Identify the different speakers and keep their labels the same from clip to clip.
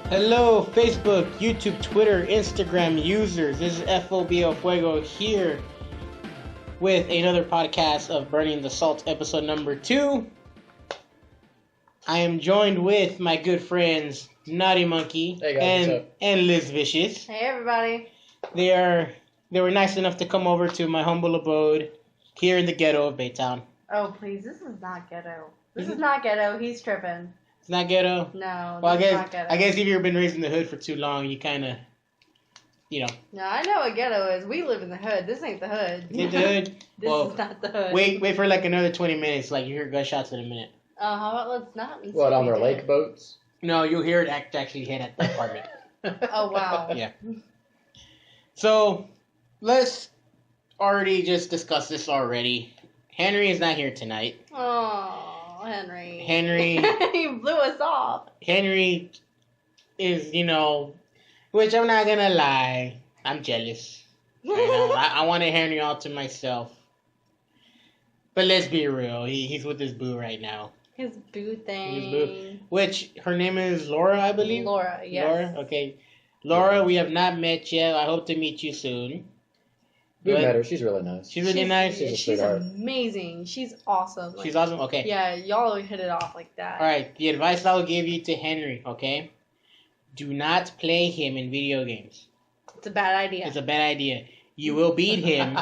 Speaker 1: Hello, Facebook, YouTube, Twitter, Instagram users. This is FOBO Fuego here with another podcast of Burning the Salt, episode number 2. I am joined with my good friends Naughty Monkey
Speaker 2: Hey guys,
Speaker 1: and Liz Vicious.
Speaker 3: Hey everybody.
Speaker 1: They were nice enough to come over to my humble abode here in the ghetto of Baytown.
Speaker 3: Oh please, this is not ghetto. This is not ghetto. He's tripping.
Speaker 1: It's not ghetto?
Speaker 3: No,
Speaker 1: well,
Speaker 3: this is not ghetto.
Speaker 1: I guess if you've been raised in the hood for too long, you kind of,
Speaker 3: No, I know what ghetto is. We live in the hood. This ain't the hood.
Speaker 1: It's the hood?
Speaker 3: This is not the hood.
Speaker 1: Wait for like another 20 minutes. Like you hear gunshots in a minute.
Speaker 3: How about let's not?
Speaker 2: What, on their lake boats?
Speaker 1: No, you'll hear it actually hit at the apartment.
Speaker 3: Oh wow.
Speaker 1: Yeah. So let's already just discuss this already. Henry is not here tonight.
Speaker 3: Oh, Henry.
Speaker 1: Henry.
Speaker 3: He blew us off.
Speaker 1: Henry is, which I'm not gonna lie, I'm jealous. I wanted Henry all to myself. But let's be real, he's with his boo right now.
Speaker 3: His boo thing.
Speaker 1: His boo, which her name is Laura, I believe.
Speaker 3: Laura, yes.
Speaker 1: Laura, okay. Laura, we have not met yet. I hope to meet you soon.
Speaker 2: We met her. She's really nice.
Speaker 1: She's really nice.
Speaker 3: She's amazing. She's awesome. Like,
Speaker 1: she's awesome. Okay.
Speaker 3: Yeah, y'all hit it off like that.
Speaker 1: All right. The advice I will give you to Henry, okay? Do not play him in video games.
Speaker 3: It's a bad idea.
Speaker 1: It's a bad idea. You will beat him.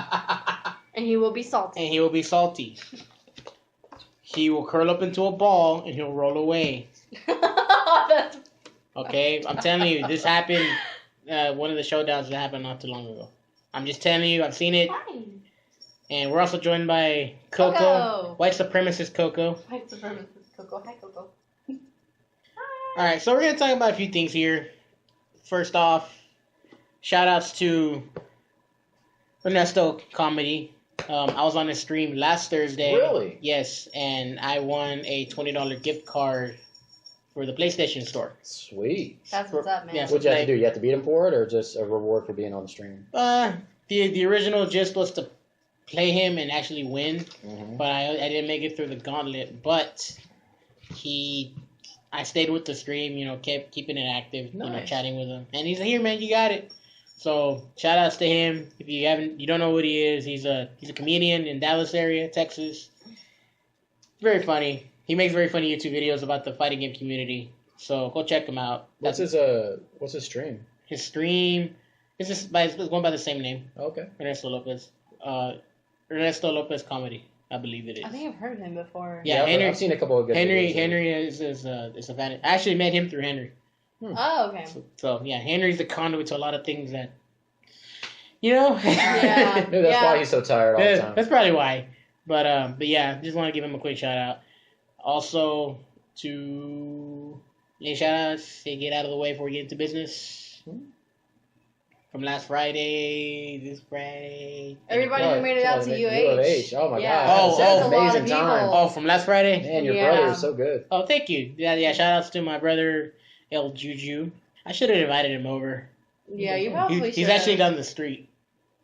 Speaker 3: And he will be salty.
Speaker 1: And he will be salty. He will curl up into a ball and he'll roll away.
Speaker 3: That's...
Speaker 1: Okay? I'm telling you, this happened. One of the showdowns that happened not too long ago. I'm just telling you, I've seen it.
Speaker 3: Fine.
Speaker 1: And we're also joined by Coco. White supremacist Coco.
Speaker 3: White supremacist Coco. Hi, Coco.
Speaker 1: Alright, so we're going to talk about a few things here. First off, shout outs to Ernesto Comedy. I was on his stream last Thursday.
Speaker 2: Really?
Speaker 1: Yes, and I won a $20 gift card for the PlayStation Store.
Speaker 2: Sweet.
Speaker 3: That's what's up, man.
Speaker 1: Yeah,
Speaker 2: What'd you have to do? You have to beat him for it, or just a reward for being on the stream?
Speaker 1: The original gist was to play him and actually win,
Speaker 2: Mm-hmm.
Speaker 1: but I didn't make it through the gauntlet. But I stayed with the stream, kept keeping it active,
Speaker 2: Nice.
Speaker 1: chatting with him, and he's like, "Here, man, you got it." So shout outs to him. If you don't know what he is, he's a comedian in Dallas area, Texas. Very funny. He makes very funny YouTube videos about the fighting game community. So go check him out.
Speaker 2: What's his stream?
Speaker 1: His stream is just it's going by the same name.
Speaker 2: Okay.
Speaker 1: Ernesto Lopez. Ernesto Lopez Comedy, I believe it is.
Speaker 3: I think I've heard him before.
Speaker 1: Yeah, Henry.
Speaker 2: I've seen a couple of good videos.
Speaker 1: Henry is a fan. I actually met him through Henry.
Speaker 3: Oh, okay.
Speaker 1: So yeah, Henry's the conduit to a lot of things that,
Speaker 3: Yeah.
Speaker 2: Maybe that's why he's so tired all the time.
Speaker 1: That's probably why. But yeah, just want to give him a quick shout out. Also to shout outs to get out of the way before we get into business. From last Friday, this Friday.
Speaker 3: Everybody who made it out to UH.
Speaker 2: Oh my
Speaker 3: Yeah.
Speaker 2: God. That's
Speaker 1: Oh,
Speaker 2: an
Speaker 3: a lot
Speaker 2: amazing
Speaker 3: of
Speaker 2: time.
Speaker 3: people.
Speaker 1: Oh, from last Friday?
Speaker 2: Man, your
Speaker 3: Yeah.
Speaker 2: brother is so good.
Speaker 1: Oh, thank you. Yeah, shout outs to my brother, El Juju. I should have invited him over.
Speaker 3: Yeah, you probably should.
Speaker 1: He's actually down the street.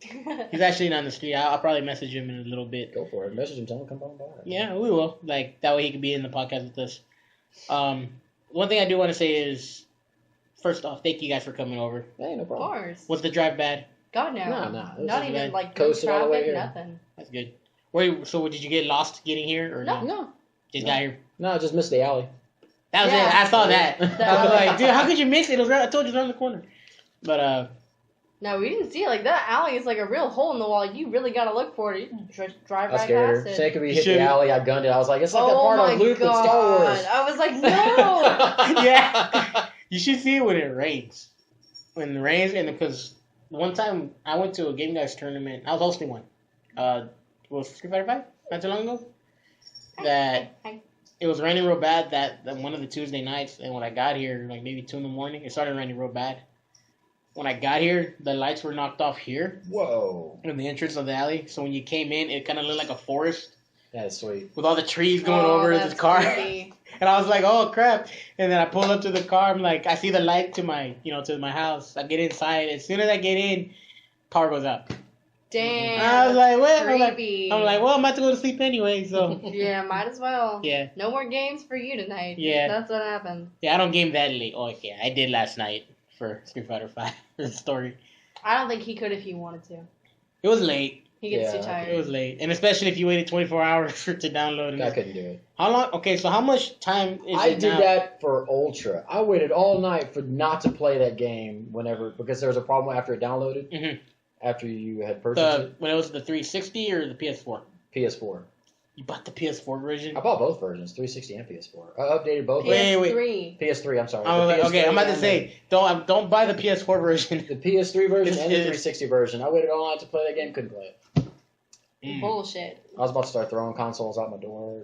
Speaker 1: He's actually down the street. I'll probably message him in a little bit.
Speaker 2: Go for it. Message him. Tell him to come on by.
Speaker 1: Yeah, we will. Like, that way he could be in the podcast with us. One thing I do want to say is, first off, thank you guys for coming over.
Speaker 2: Hey, no
Speaker 3: Of
Speaker 2: problem.
Speaker 3: course.
Speaker 1: Was the drive bad?
Speaker 3: God, no.
Speaker 2: No.
Speaker 3: Not
Speaker 1: is
Speaker 3: even
Speaker 1: bad.
Speaker 3: like no
Speaker 2: Coasted all the way
Speaker 3: traffic,
Speaker 2: here.
Speaker 3: nothing.
Speaker 1: That's good. Wait, so did you get lost getting here? Or no?
Speaker 2: No.
Speaker 1: Just
Speaker 2: No.
Speaker 1: got here?
Speaker 2: No, I just missed the alley.
Speaker 1: That was
Speaker 3: Yeah.
Speaker 1: it. I saw that.
Speaker 3: That
Speaker 1: I was
Speaker 3: was-
Speaker 1: like, dude, how could you miss it? It was right, I told you it was around the corner. But,
Speaker 3: No, we didn't see it. Like, that alley is like a real hole in the wall. You really gotta look for it. You just drive
Speaker 2: I
Speaker 3: right
Speaker 2: scared
Speaker 3: past
Speaker 2: her.
Speaker 3: it.
Speaker 2: Second we
Speaker 1: You
Speaker 2: hit
Speaker 1: should-
Speaker 2: the alley, I gunned it. I was like, it's like that
Speaker 3: Oh
Speaker 2: part
Speaker 3: my
Speaker 2: of Luke in Star
Speaker 3: God.
Speaker 2: Wars.
Speaker 3: I was like, no!
Speaker 1: yeah. You should see it when it rains. When it rains, and because one time I went to a Game Guys tournament. I was hosting one. Was Street Fighter 5? Not too long ago. That it was raining real bad that one of the Tuesday nights, and when I got here, like maybe 2 a.m, it started raining real bad. When I got here, the lights were knocked off here
Speaker 2: Whoa.
Speaker 1: in the entrance of the alley. So when you came in, it kind of looked like a forest
Speaker 2: That is sweet.
Speaker 1: with all the trees going
Speaker 3: Oh,
Speaker 1: over
Speaker 3: that's
Speaker 1: the car.
Speaker 3: creepy.
Speaker 1: And I was like, oh crap. And then I pull up to the car. I'm like, I see the light to my house. I get inside. As soon as I get in, power goes out.
Speaker 3: Damn.
Speaker 1: I was like, well,
Speaker 3: creepy.
Speaker 1: I'm like, well, I'm about to go to sleep anyway, so.
Speaker 3: Yeah, might as well.
Speaker 1: Yeah.
Speaker 3: No more games for you tonight.
Speaker 1: Yeah.
Speaker 3: That's what happened.
Speaker 1: Yeah, I don't game that late. Oh, yeah, I did last night for Street Fighter 5 story.
Speaker 3: I don't think he could if he wanted to.
Speaker 1: It was late.
Speaker 3: He gets too tired.
Speaker 1: It was late. And especially if you waited 24 hours for it to download.
Speaker 2: I couldn't do it.
Speaker 1: How long? Okay, so how much time is
Speaker 2: I
Speaker 1: it
Speaker 2: did
Speaker 1: now?
Speaker 2: that for Ultra. I waited all night for not to play that game whenever, because there was a problem after it downloaded,
Speaker 1: Mm-hmm.
Speaker 2: after you had purchased it.
Speaker 1: When it was the 360 or the PS4?
Speaker 2: PS4.
Speaker 1: You bought the PS4 version?
Speaker 2: I bought both versions, 360 and PS4. I updated both.
Speaker 1: Wait.
Speaker 2: PS3, I'm sorry.
Speaker 1: I was
Speaker 2: The
Speaker 1: like, okay,
Speaker 2: PS3
Speaker 1: I'm about to
Speaker 2: and
Speaker 1: say, don't buy the PS4 version.
Speaker 2: the PS3 version and the
Speaker 1: It's-
Speaker 2: 360 version. I waited all night to play that game, couldn't play it.
Speaker 3: Bullshit.
Speaker 2: I was about to start throwing consoles out my door.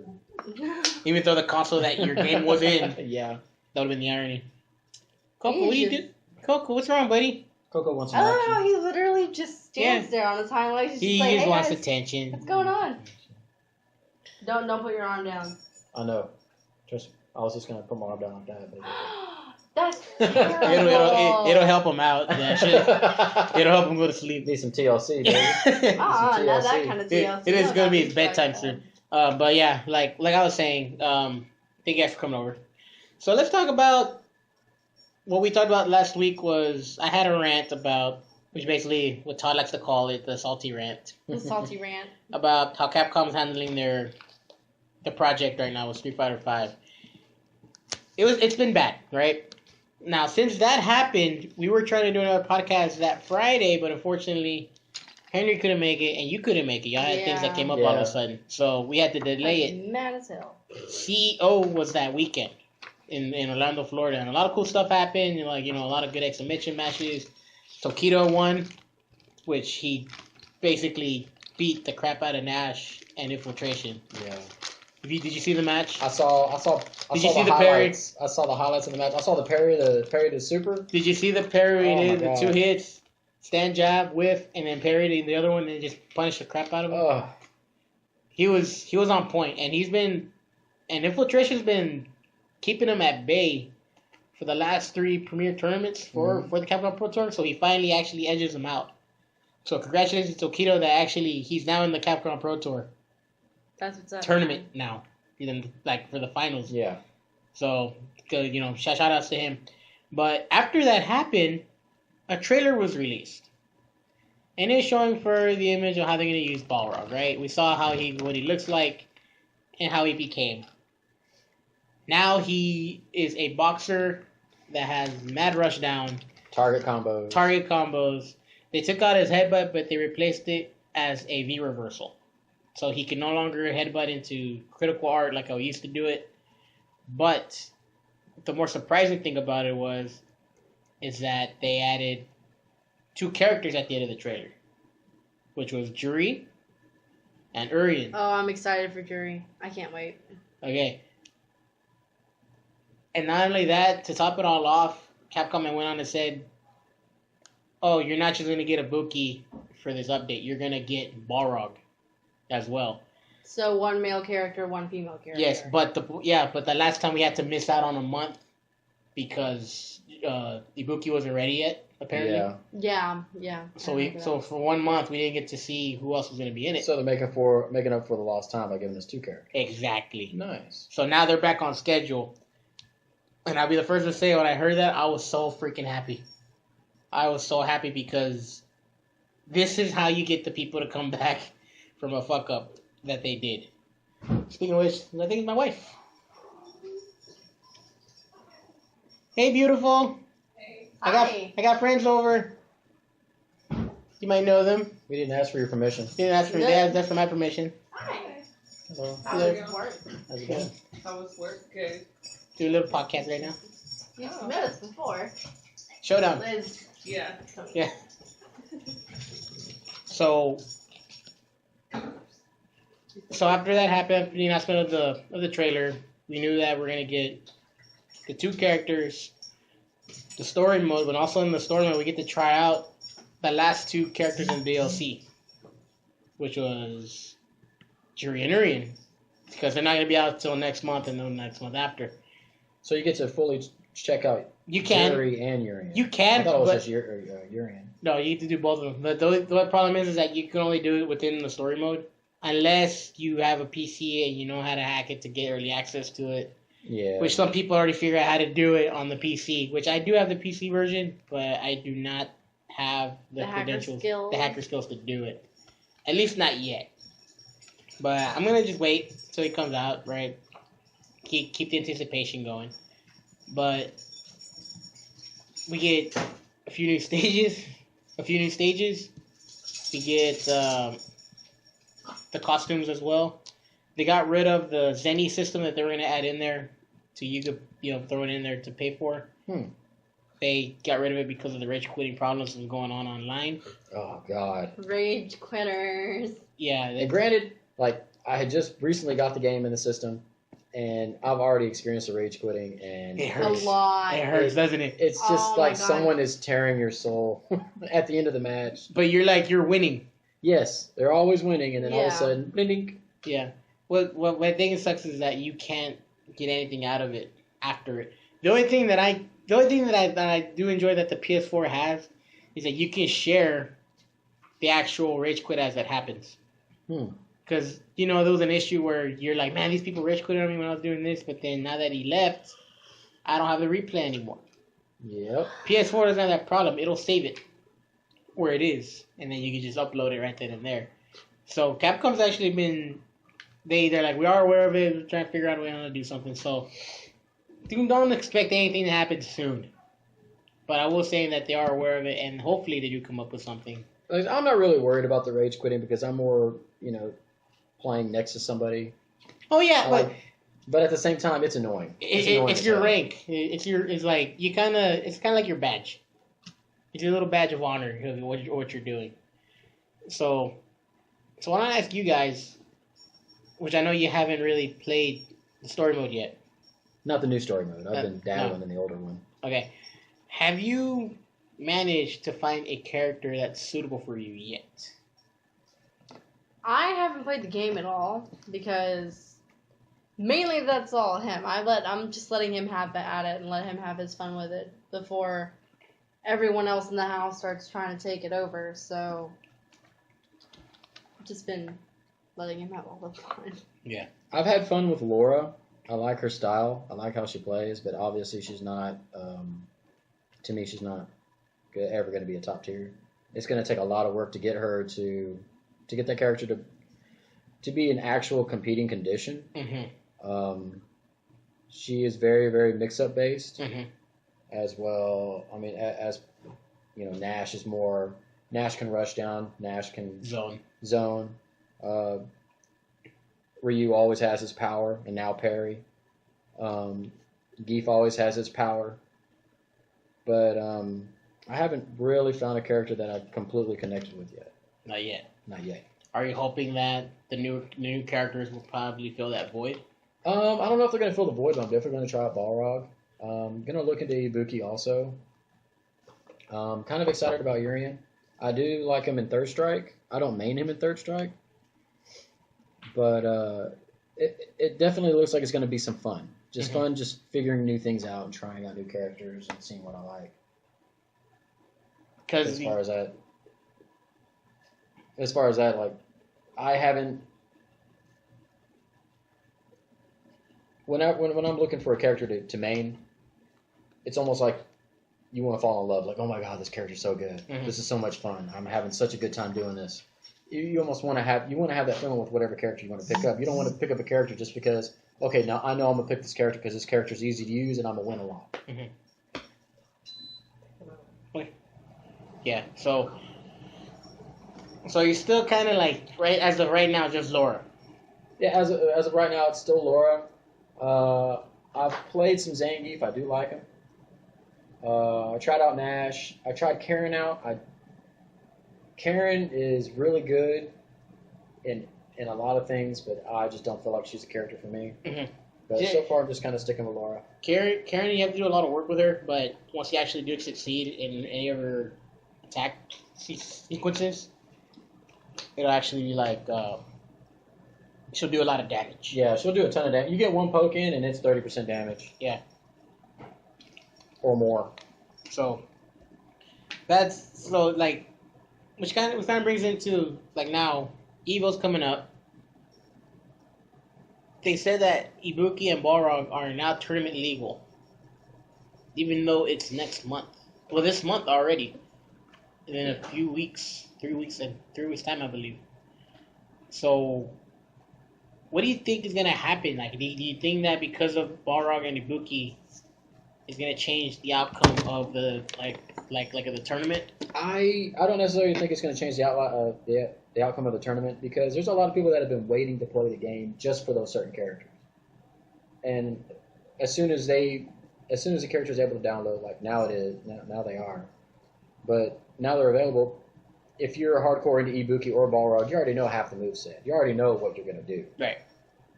Speaker 1: Even though the console that your game was in,
Speaker 2: Yeah.
Speaker 1: that would have been the irony. Coco,
Speaker 3: He
Speaker 1: what are you
Speaker 3: just-
Speaker 1: doing? Coco, what's wrong, buddy?
Speaker 2: Coco wants some
Speaker 3: I don't
Speaker 2: action.
Speaker 3: know. He literally just stands there on his hind legs. He's
Speaker 1: He
Speaker 3: just like,
Speaker 1: just
Speaker 3: hey
Speaker 1: wants
Speaker 3: guys,
Speaker 1: attention.
Speaker 3: what's going on? Don't put your arm down.
Speaker 2: I know. Just, I was just going to put my arm down like that. But
Speaker 3: That's terrible.
Speaker 1: It'll help him out. That shit. It'll help him go to sleep.
Speaker 2: Need some TLC, baby.
Speaker 3: Not that kind of TLC.
Speaker 1: It is
Speaker 3: No,
Speaker 1: gonna be
Speaker 3: that'd
Speaker 1: his bedtime
Speaker 3: like
Speaker 1: soon. But yeah, like I was saying, thank you guys for coming over. So let's talk about what we talked about last week. Was I had a rant about, which basically what Todd likes to call it, the salty rant,
Speaker 3: The salty rant.
Speaker 1: about how Capcom's handling the project right now with Street Fighter 5. It's been bad, right? Now, since that happened, we were trying to do another podcast that Friday, but unfortunately, Henry couldn't make it, and you couldn't make it. Y'all had things that came up all of a sudden, so we had to delay it.
Speaker 3: Mad as hell.
Speaker 1: CEO was that weekend in Orlando, Florida, and a lot of cool stuff happened. Like a lot of good exhibition matches. Tokido won, which he basically beat the crap out of Nash and Infiltration.
Speaker 2: yeah.
Speaker 1: Did you see the match?
Speaker 2: I saw
Speaker 1: Did you see
Speaker 2: the
Speaker 1: the parry?
Speaker 2: highlights. I saw the highlights of the match. I saw the parry to super.
Speaker 1: Did you see the parry?
Speaker 2: Oh, my
Speaker 1: The
Speaker 2: God.
Speaker 1: 2 hits, stand jab, whiff, and then parried the other one and just punished the crap out of him.
Speaker 2: Ugh.
Speaker 1: He was on point, and Infiltration's been keeping him at bay for the last 3 premier tournaments for the Capcom Pro Tour. So he finally actually edges him out. So congratulations to Tokido that actually he's now in the Capcom Pro Tour
Speaker 3: That's what's up.
Speaker 1: tournament now, even like for the finals.
Speaker 2: Yeah.
Speaker 1: So shout outs to him. But after that happened, a trailer was released. And it's showing for the image of how they're going to use Balrog, right? We saw what he looks like and how he became. Now he is a boxer that has mad rush down,
Speaker 2: Target combos.
Speaker 1: They took out his headbutt, but they replaced it as a V reversal. So he can no longer headbutt into critical art like how he used to do it. But the more surprising thing about it is that they added 2 characters at the end of the trailer, which was Juri and Urien.
Speaker 3: Oh, I'm excited for Jury. I can't wait.
Speaker 1: Okay. And not only that, to top it all off, Capcom went on and said, oh, you're not just going to get a Buki for this update. You're going to get Balrog as well.
Speaker 3: So 1 male character, 1 female character.
Speaker 1: Yes, but the last time we had to miss out on a month because Ibuki wasn't ready yet, apparently.
Speaker 2: Yeah.
Speaker 1: So for 1 month we didn't get to see who else was going to be in it.
Speaker 2: So they're making up for the lost time by giving us 2 characters.
Speaker 1: Exactly.
Speaker 2: Nice.
Speaker 1: So now they're back on schedule. And I'll be the first to say, when I heard that, I was so freaking happy. I was so happy because this is how you get the people to come back from a fuck up that they did. Speaking of which, I think it's my wife. Hey, beautiful.
Speaker 3: Hi.
Speaker 1: I got friends over. You might know them.
Speaker 2: We didn't ask for your permission.
Speaker 1: They asked for my permission.
Speaker 3: Hi.
Speaker 2: Hello.
Speaker 4: How's it going?
Speaker 2: How's it going?
Speaker 4: How was work? Good.
Speaker 1: Do a little podcast right now.
Speaker 3: You've met us before.
Speaker 1: Showdown.
Speaker 3: Liz.
Speaker 4: Yeah.
Speaker 1: Yeah. So after that happened, the announcement of the trailer, we knew that we're gonna get the 2 characters, the story mode, but also in the story mode we get to try out the last 2 characters in DLC, which was Juri and Urien, because they're not gonna be out till next month and then next month after.
Speaker 2: So you get to fully check out
Speaker 1: You can.
Speaker 2: Jury and Urian.
Speaker 1: You can,
Speaker 2: I thought it was
Speaker 1: but
Speaker 2: just Urian.
Speaker 1: no, you need to do both of them. But the problem is that you can only do it within the story mode, unless you have a PC and you know how to hack it to get early access to it.
Speaker 2: Yeah.
Speaker 1: Which some people already figure out how to do it on the PC. Which I do have the PC version, but I do not have the credentials, the hacker skills to do it. At least not yet. But I'm gonna just wait till it comes out, right? Keep the anticipation going. But we get a few new stages. We get the costumes as well. They got rid of the Zenny system that they were gonna add in there, so you could throw it in there to pay for. They got rid of it because of the rage quitting problems that was going on online.
Speaker 2: Oh God.
Speaker 3: Rage quitters.
Speaker 1: Yeah.
Speaker 2: And granted, like I had just recently got the game in the system, and I've already experienced the rage quitting, and
Speaker 1: It hurts.
Speaker 3: A lot.
Speaker 1: It hurts, doesn't it?
Speaker 2: it's just
Speaker 3: Oh my
Speaker 2: like
Speaker 3: God.
Speaker 2: someone is tearing your soul at the end of the match.
Speaker 1: But you're winning.
Speaker 2: Yes, they're always winning, and then all of a
Speaker 3: Yeah.
Speaker 2: sudden, ding, ding.
Speaker 1: Yeah. What I think it sucks is that you can't get anything out of it after it. The only thing that I do enjoy that the PS4 has is that you can share the actual rage quit as that happens. Because there was an issue where you're like, man, these people rage quit on me when I was doing this, but then now that he left, I don't have the replay anymore.
Speaker 2: Yep.
Speaker 1: PS4 doesn't have that problem. It'll save it where it is, and then you can just upload it right then and there. So Capcom's actually been, they're like, we are aware of it. We're trying to figure out a way how to do something. So don't expect anything to happen soon. But I will say that they are aware of it, and hopefully they do come up with something.
Speaker 2: Like, I'm not really worried about the rage quitting because I'm more, playing next to somebody.
Speaker 1: Oh yeah,
Speaker 2: But at the same time, it's annoying.
Speaker 1: It's your rank. It's like it's kind of like your badge. It's your little badge of honor of what you're doing. So I want to ask you guys, which I know you haven't really played the story mode yet.
Speaker 2: Not the new story mode. I've been dabbling in the older one.
Speaker 1: Okay, have you managed to find a character that's suitable for you yet?
Speaker 3: I haven't played the game at all because mainly that's all him. I'm just letting him have at it and let him have his fun with it before everyone else in the house starts trying to take it over. So I've just been letting him have all the fun.
Speaker 1: Yeah.
Speaker 2: I've had fun with Laura. I like her style. I like how she plays, but obviously she's not. To me, she's not ever going to be a top tier. It's going to take a lot of work to get her to get that character to be an actual competing condition.
Speaker 1: Mm-hmm.
Speaker 2: She is very, very mix-up based
Speaker 1: Mm-hmm.
Speaker 2: as well. I mean, as Nash is more. Nash can rush down. Nash can zone. Ryu always has his power, and now parry. Geef always has his power. But I haven't really found a character that I've completely connected with yet.
Speaker 1: Not yet.
Speaker 2: Not yet.
Speaker 1: Are you hoping that the new characters will probably fill that void?
Speaker 2: I don't know if they're going to fill the void, but I'm definitely going to try out Balrog. I'm going to look into Ibuki also. Kind of excited about Urian. I do like him in Third Strike. I don't main him in Third Strike. But it definitely looks like it's going to be some fun. Just fun, just figuring new things out and trying out new characters and seeing what I like. As far as that, like, I haven't. When I'm looking for a character to main, it's almost like you want to fall in love. Like, oh my god, this character's so good.
Speaker 1: Mm-hmm.
Speaker 2: This is so much fun. I'm having such a good time doing this. You almost want to have that feeling with whatever character you want to pick up. You don't want to pick up a character just because, okay, now I know I'm gonna pick this character because this character's easy to use and I'm gonna win a lot.
Speaker 1: Mm-hmm. Yeah. So you're still kind of like as of right now, just Laura.
Speaker 2: Yeah, as of right now, it's still Laura. I've played some Zangief. I do like him. I tried out Nash. I tried Karen out. Karen is really good in a lot of things, but I just don't feel like she's a character for me.
Speaker 1: Mm-hmm.
Speaker 2: But so far, I'm just kind of sticking with Laura.
Speaker 1: Karen, you have to do a lot of work with her, but once you actually do succeed in any of her attack sequences, it'll actually be like she'll do a lot of damage.
Speaker 2: Yeah, she'll do a ton of damage. You get one poke in, and it's 30% damage.
Speaker 1: Yeah.
Speaker 2: or more.
Speaker 1: So that's so like, which kind of brings into like now Evo's coming up. They said that Ibuki and Balrog are now tournament legal, even though it's next month. Well, this month already. In a few weeks, 3 weeks time, I believe. So, what do you think is gonna happen? Like, do you think that because of Balrog and Ibuki, is gonna change the outcome of the of the tournament?
Speaker 2: I don't necessarily think it's going to change the outcome of the tournament, because there's a lot of people that have been waiting to play the game just for those certain characters. And as soon as the character is able to download, like now they are, but now they're available. If you're hardcore into Ibuki or Balrog, you already know half the moveset. You already know what you're going to do.
Speaker 1: Right.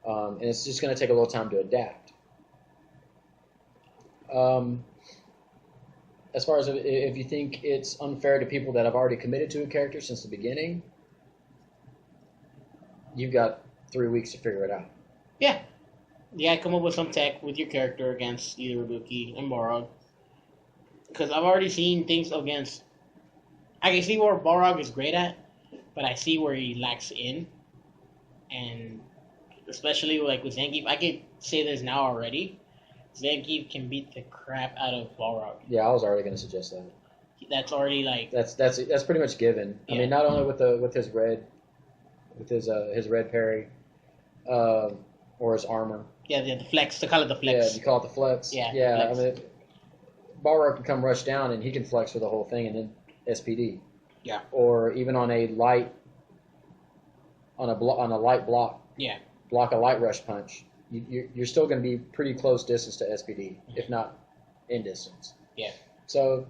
Speaker 2: And it's just going to take a little time to adapt. As far as if you think it's unfair to people that have already committed to a character since the beginning, you've got 3 weeks to figure it out.
Speaker 1: Yeah. Yeah, come up with some tech with your character against either Ibuki and Balrog. Because I've already seen things against... I can see where Balrog is great at, but I see where he lacks in. And especially like with Zangief, I could say this now already. Zangief can beat the crap out of Balrog.
Speaker 2: Yeah, I was already going to suggest that.
Speaker 1: That's already like...
Speaker 2: That's pretty much given.
Speaker 1: Yeah.
Speaker 2: I mean, not only with his red parry, or his armor.
Speaker 1: Yeah, the flex. They call it the flex.
Speaker 2: Yeah, you call it the flex.
Speaker 1: Yeah.
Speaker 2: Yeah,
Speaker 1: Flex.
Speaker 2: I mean, Balrog can come rush down and he can flex for the whole thing and then SPD.
Speaker 1: Yeah.
Speaker 2: Or even on a light block.
Speaker 1: Yeah.
Speaker 2: Block a light rush punch. You're still going to be pretty close distance to SPD, if not in distance.
Speaker 1: Yeah.
Speaker 2: So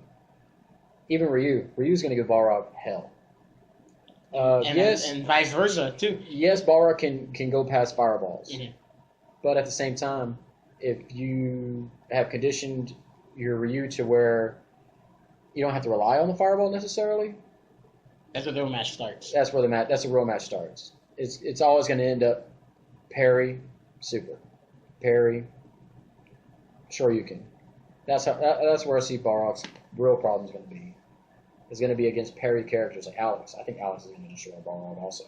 Speaker 2: even Ryu's going to give Balrog hell.
Speaker 1: And vice versa too.
Speaker 2: Yes, Balrog can go past fireballs,
Speaker 1: Mhm.
Speaker 2: but at the same time, if you have conditioned your Ryu to where you don't have to rely on the fireball necessarily,
Speaker 1: That's where the real match starts.
Speaker 2: that's where that's the real match starts. It's always going to end up parry, super, parry, Shoryuken. That's where I see Balrog's real problem is going to be. Is going to be against parry characters like Alex. I think Alex is going to destroy Balrog also.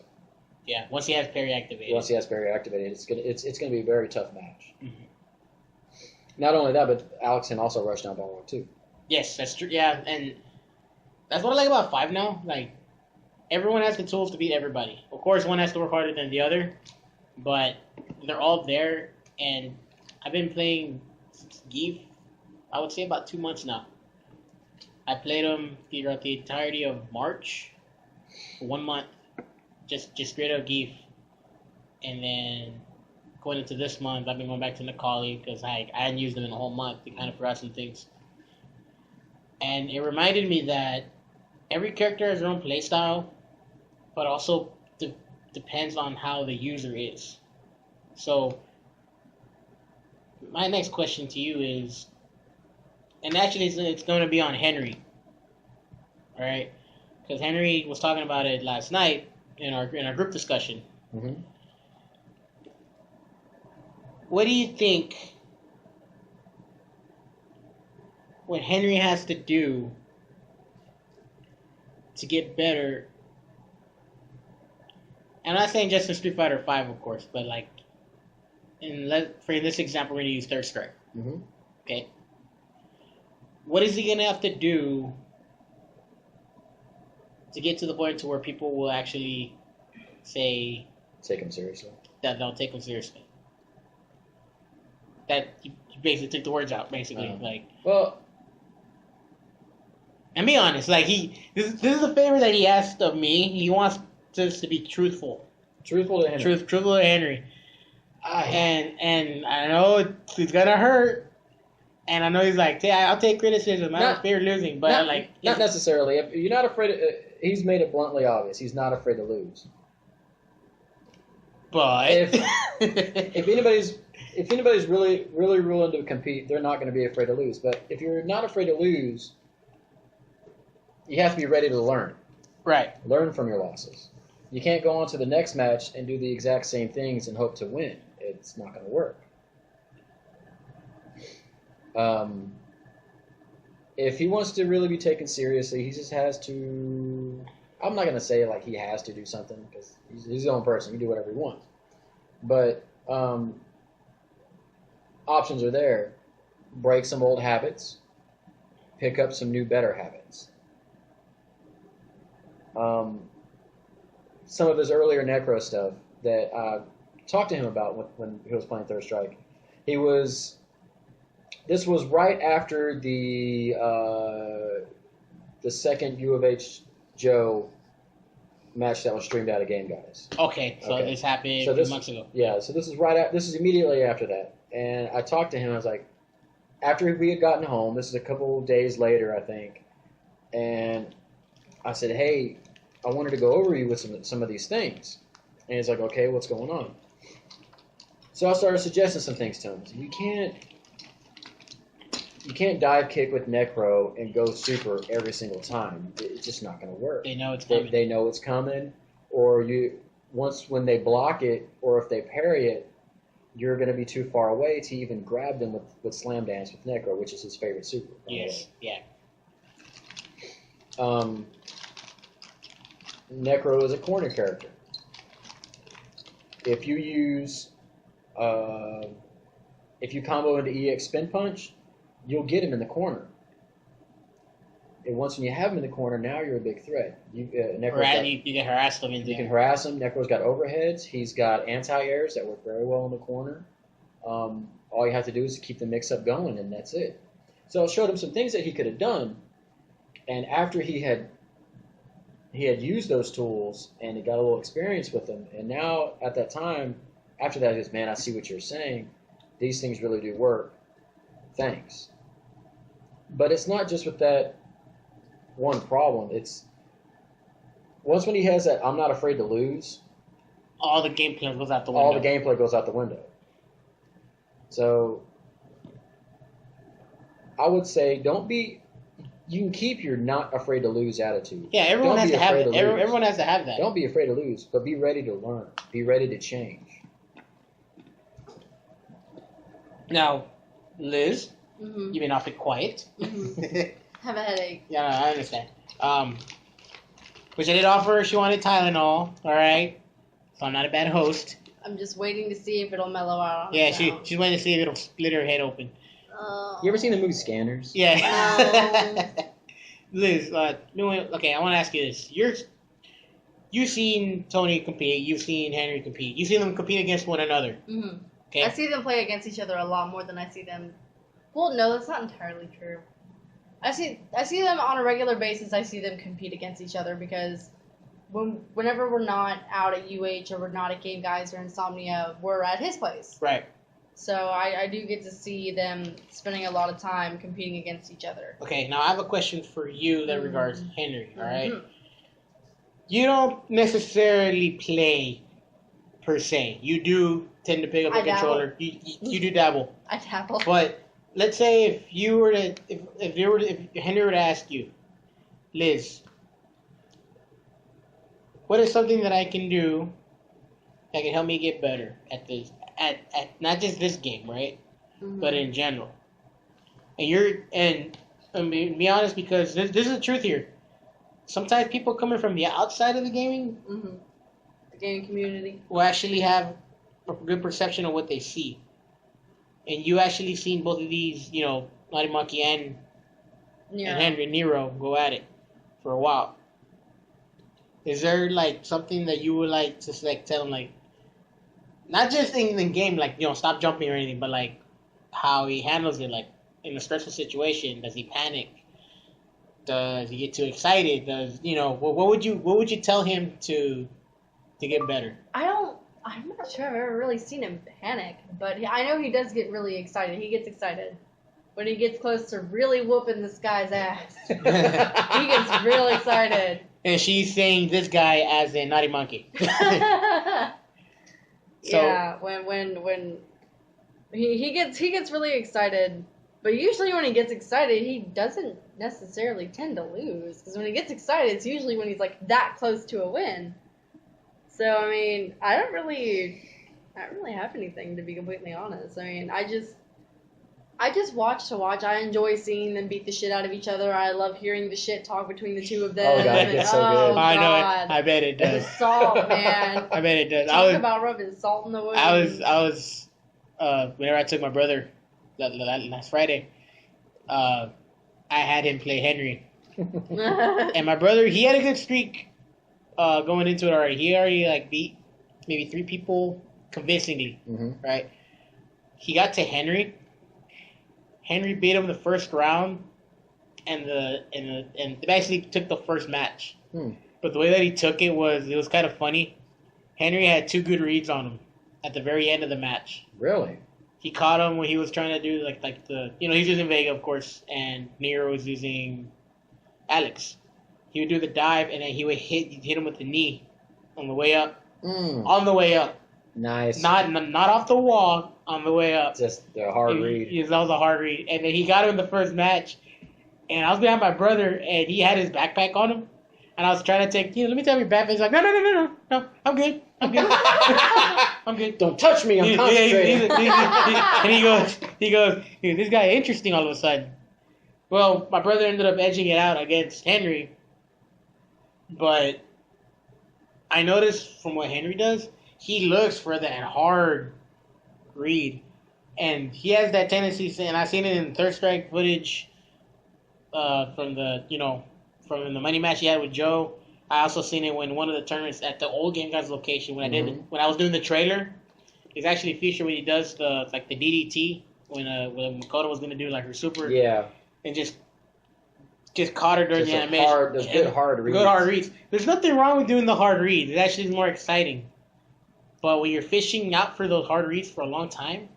Speaker 1: Yeah, once he has parry activated.
Speaker 2: Once he has parry activated, it's going to be a very tough match.
Speaker 1: Mhm.
Speaker 2: Not only that, but Alex can also rush down Balrog too.
Speaker 1: Yes, that's true. Yeah, and that's what I like about 5 now. Like, everyone has the tools to beat everybody. Of course, one has to work harder than the other, but they're all there. And I've been playing Geef, I would say about 2 months now. I played him throughout the entirety of March, for 1 month, just straight up Geef. And then going into this month, I've been going back to Nikali because I hadn't used them in a whole month. I kind of forgot some things. And it reminded me that every character has their own playstyle, but also depends on how the user is. So, my next question to you is, and actually it's going to be on Henry, all right? Because Henry was talking about it last night in our group discussion.
Speaker 2: Mm-hmm.
Speaker 1: What do you think what Henry has to do to get better? I'm not saying just in Street Fighter V, of course, but like, for this example, we're going to use Third Strike.
Speaker 2: Mm-hmm.
Speaker 1: Okay. What is he going to have to do to get to the point to where people will actually say...
Speaker 2: Take him seriously.
Speaker 1: That they'll take him seriously? That you basically took the words out, basically.
Speaker 2: Well,
Speaker 1: and be honest, like this is a favor that he asked of me. He wants us to be truthful.
Speaker 2: Truthful to Henry.
Speaker 1: Truthful to Henry. And I know it's gonna hurt. And I know he's like, I'll take criticism. I don't fear losing, but
Speaker 2: not necessarily. If you're not afraid, he's made it bluntly obvious. He's not afraid to lose.
Speaker 1: But
Speaker 2: if anybody's really willing to compete, they're not going to be afraid to lose. But if you're not afraid to lose, you have to be ready to learn.
Speaker 1: Right.
Speaker 2: Learn from your losses. You can't go on to the next match and do the exact same things and hope to win. It's not going to work. if he wants to really be taken seriously, he just has to. I'm not gonna say like he has to do something because he's his own person. He can do whatever he wants. But options are there. Break some old habits. Pick up some new, better habits. Some of his earlier Necro stuff that I talked to him about when he was playing Third Strike. This was right after the second U of H Joe match that was streamed out of Game Guys.
Speaker 1: Okay, so this happened a few months ago.
Speaker 2: Yeah, so this is immediately after that. And I talked to him, I was like, after we had gotten home, this is a couple days later, I think, and I said, hey, I wanted to go over you with some of these things. And he's like, okay, what's going on? So I started suggesting some things to him. So you can't dive kick with Necro and go super every single time. It's just not going to work.
Speaker 1: They know it's coming.
Speaker 2: They know it's coming, or when they block it, or if they parry it, you're going to be too far away to even grab them with Slam Dance with Necro, which is his favorite super.
Speaker 1: Yes, yeah.
Speaker 2: Necro is a corner character. If you combo into EX Spin Punch, you'll get him in the corner. And once when you have him in the corner, now you're a big threat. You can
Speaker 1: harass them.
Speaker 2: You can harass him. Necro's got overheads. He's got anti-airs that work very well in the corner. All you have to do is keep the mix-up going, and that's it. So I showed him some things that he could have done, and after he had used those tools and he got a little experience with them, and now at that time, after that, he goes, man, I see what you're saying. These things really do work. Thanks. But it's not just with that one problem. It's once when he has that I'm not afraid to lose,
Speaker 1: all the gameplay goes out the window.
Speaker 2: All the gameplay goes out the window. So I would say you can keep your not afraid to lose attitude.
Speaker 1: Yeah, everyone has to have it. Everyone has to have that.
Speaker 2: Don't be afraid to lose, but be ready to learn. Be ready to change.
Speaker 1: Now, Liz, you've been awfully quiet.
Speaker 3: Have a headache.
Speaker 1: Yeah, I understand. Which I did offer her. She wanted Tylenol. All right, so I'm not a bad host.
Speaker 3: I'm just waiting to see if it'll mellow out.
Speaker 1: Yeah, she's waiting to see if it'll split her head open.
Speaker 2: You ever seen the movie Scanners?
Speaker 1: Yeah. Liz, okay, I want to ask you this. You've seen Tony compete. You've seen Henry compete. You've seen them compete against one another.
Speaker 3: Mm-hmm.
Speaker 1: Okay.
Speaker 3: I see them play against each other a lot more than I see them. Well, no, that's not entirely true. I see them on a regular basis. I see them compete against each other because whenever we're not out at UH or we're not at Game Guys or Insomnia, we're at his place.
Speaker 1: Right.
Speaker 3: So I do get to see them spending a lot of time competing against each other.
Speaker 1: Okay, now I have a question for you that regards Henry, all right? You don't necessarily play per se. You do tend to pick up a controller. You do dabble.
Speaker 3: I dabble.
Speaker 1: But let's say if Henry were to ask you, Liz, what is something that I can do that can help me get better at this, at not just this game, right? But in general. And be honest, because this is the truth here. Sometimes people coming from the outside of the gaming,
Speaker 3: the gaming community, will
Speaker 1: actually have a good perception of what they see. And you actually seen both of these, Naughty Monkey and Henry Nero go at it for a while. Is there something that you would like to tell them, not just in the game, stop jumping or anything, but how he handles it, in a stressful situation? Does he panic? Does he get too excited? What would you tell him to get better?
Speaker 3: I'm not sure I've ever really seen him panic, but I know he does get really excited. He gets excited when he gets close to really whooping this guy's ass. He gets real excited.
Speaker 1: And she's saying this guy as a Naughty Monkey.
Speaker 3: Yeah, when he gets really excited, but usually when he gets excited, he doesn't necessarily tend to lose. Because when he gets excited, it's usually when he's that close to a win. So I mean, I don't really have anything, to be completely honest. I mean, I just watch to watch. I enjoy seeing them beat the shit out of each other. I love hearing the shit talk between the two of them.
Speaker 2: Oh, God, it gets so good.
Speaker 1: I know it.
Speaker 3: God.
Speaker 1: I bet it does.
Speaker 3: The salt, man.
Speaker 1: I bet it does.
Speaker 3: Talk about rubbing salt in the wound.
Speaker 1: I was, whenever I took my brother last Friday, I had him play Henry. And my brother, he had a good streak going into it already. He already like beat maybe 3 people convincingly, right? He got to Henry. Henry beat him the first round, and basically took the first match. But the way that he took it was kind of funny. Henry had 2 good reads on him at the very end of the match.
Speaker 2: Really?
Speaker 1: He caught him when he was trying to do like the he's using Vega of course, and Nero was using Alex. He would do the dive, and then he would hit him with the knee on the way up. On the way up.
Speaker 2: Nice.
Speaker 1: Not off the wall. On the way up.
Speaker 2: Just the hard read.
Speaker 1: That was a hard read. And then he got him in the first match. And I was behind my brother, and he had his backpack on him. And I was trying to take, let me tell your backpack. He's like, no, I'm good. I'm good.
Speaker 2: Don't touch me, I'm concentrating.
Speaker 1: And he goes, this guy interesting all of a sudden. Well, my brother ended up edging it out against Henry. But I noticed from what Henry does, he looks for that hard read, and he has that tendency. And I've seen it in Third Strike footage from the the money match he had with Joe. I also seen it when one of the tournaments at the old Game Guys location when I was doing the trailer. It's actually featured when he does the DDT when Makoto was gonna do like her super and just caught her during the animation.
Speaker 2: There's good hard reads.
Speaker 1: Good hard reads. There's nothing wrong with doing the hard reads. It actually is more exciting. But when you're fishing out for those hard reads for a long time,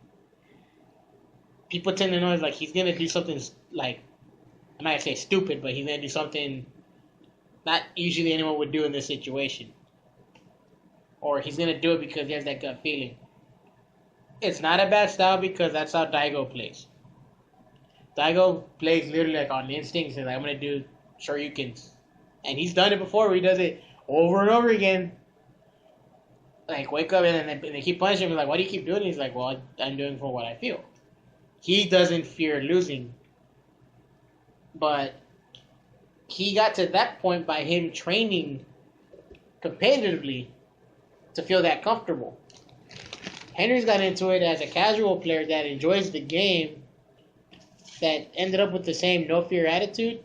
Speaker 1: people tend to know like he's gonna do something like, I'm not gonna say stupid, but he's gonna do something not usually anyone would do in this situation, or he's gonna do it because he has that gut feeling. It's not a bad style because that's how Daigo plays. Daigo plays literally like on instinct. He's like, I'm gonna do shoryukens, and he's done it before. Where he does it over and over again. Like, wake up and they keep punishing him. Like, why do you keep doing it? He's like, well, I'm doing for what I feel. He doesn't fear losing. But he got to that point by him training competitively to feel that comfortable. Henry's got into it as a casual player that enjoys the game, that ended up with the same no fear attitude,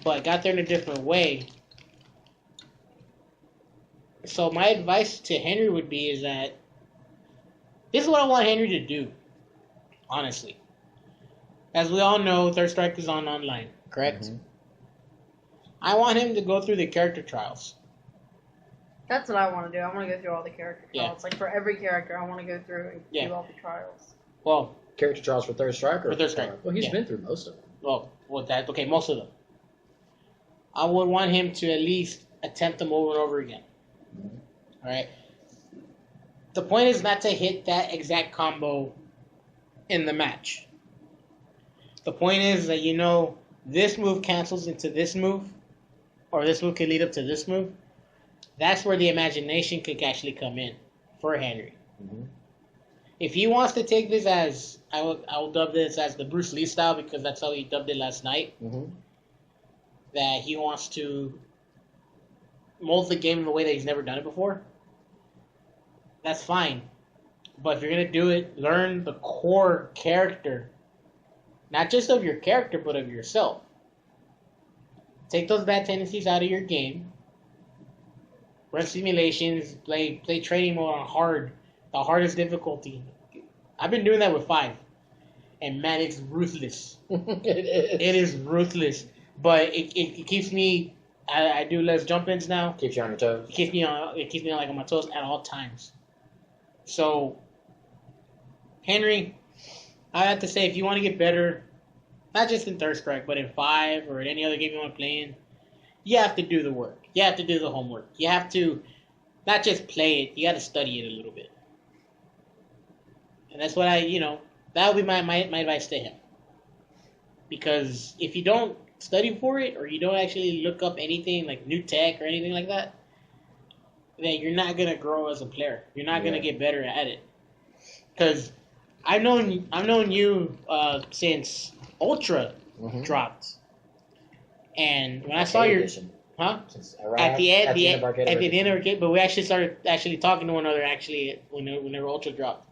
Speaker 1: but got there in a different way. So my advice to Henry would be is that this is what I want Henry to do, honestly. As we all know, Third Strike is on online, correct? I want him to go through the character trials.
Speaker 3: That's what I want to do. I want to go through all the character trials. Like, for every character, I want to go through and do all the trials.
Speaker 1: Well,
Speaker 2: character trials for Third Strike?
Speaker 1: For Third Strike.
Speaker 2: Well, he's been through most of them.
Speaker 1: Okay, most of them. I would want him to at least attempt them over and over again. All right. The point is not to hit that exact combo in the match. The point is that this move cancels into this move, or this move can lead up to this move. That's where the imagination could actually come in for Henry. If he wants to take this as, I will dub this as the Bruce Lee style because that's how he dubbed it last night. That he wants to mold the game in a way that he's never done it before. That's fine. But if you're going to do it, learn the core character. Not just of your character, but of yourself. Take those bad tendencies out of your game. Run simulations, play training mode on the hardest difficulty. I've been doing that with 5. And man, it's ruthless. It is ruthless. But it keeps me, I do less jump-ins now.
Speaker 2: Keeps you on your toes.
Speaker 1: It keeps me on my toes at all times. So, Henry, I have to say, if you want to get better, not just in Third Strike, but in 5 or in any other game you want to play in, you have to do the work. You have to do the homework. You have to not just play it, you got to study it a little bit. And that's what that would be my advice to him. Because if you don't study for it, or you don't actually look up anything like new tech or anything like that, then you're not going to grow as a player. You're not going to get better at it. Because I've known you since Ultra dropped, and when I saw your
Speaker 2: edition.
Speaker 1: Since
Speaker 2: at the end
Speaker 1: of Arcade, but we actually started talking to one another when their Ultra dropped.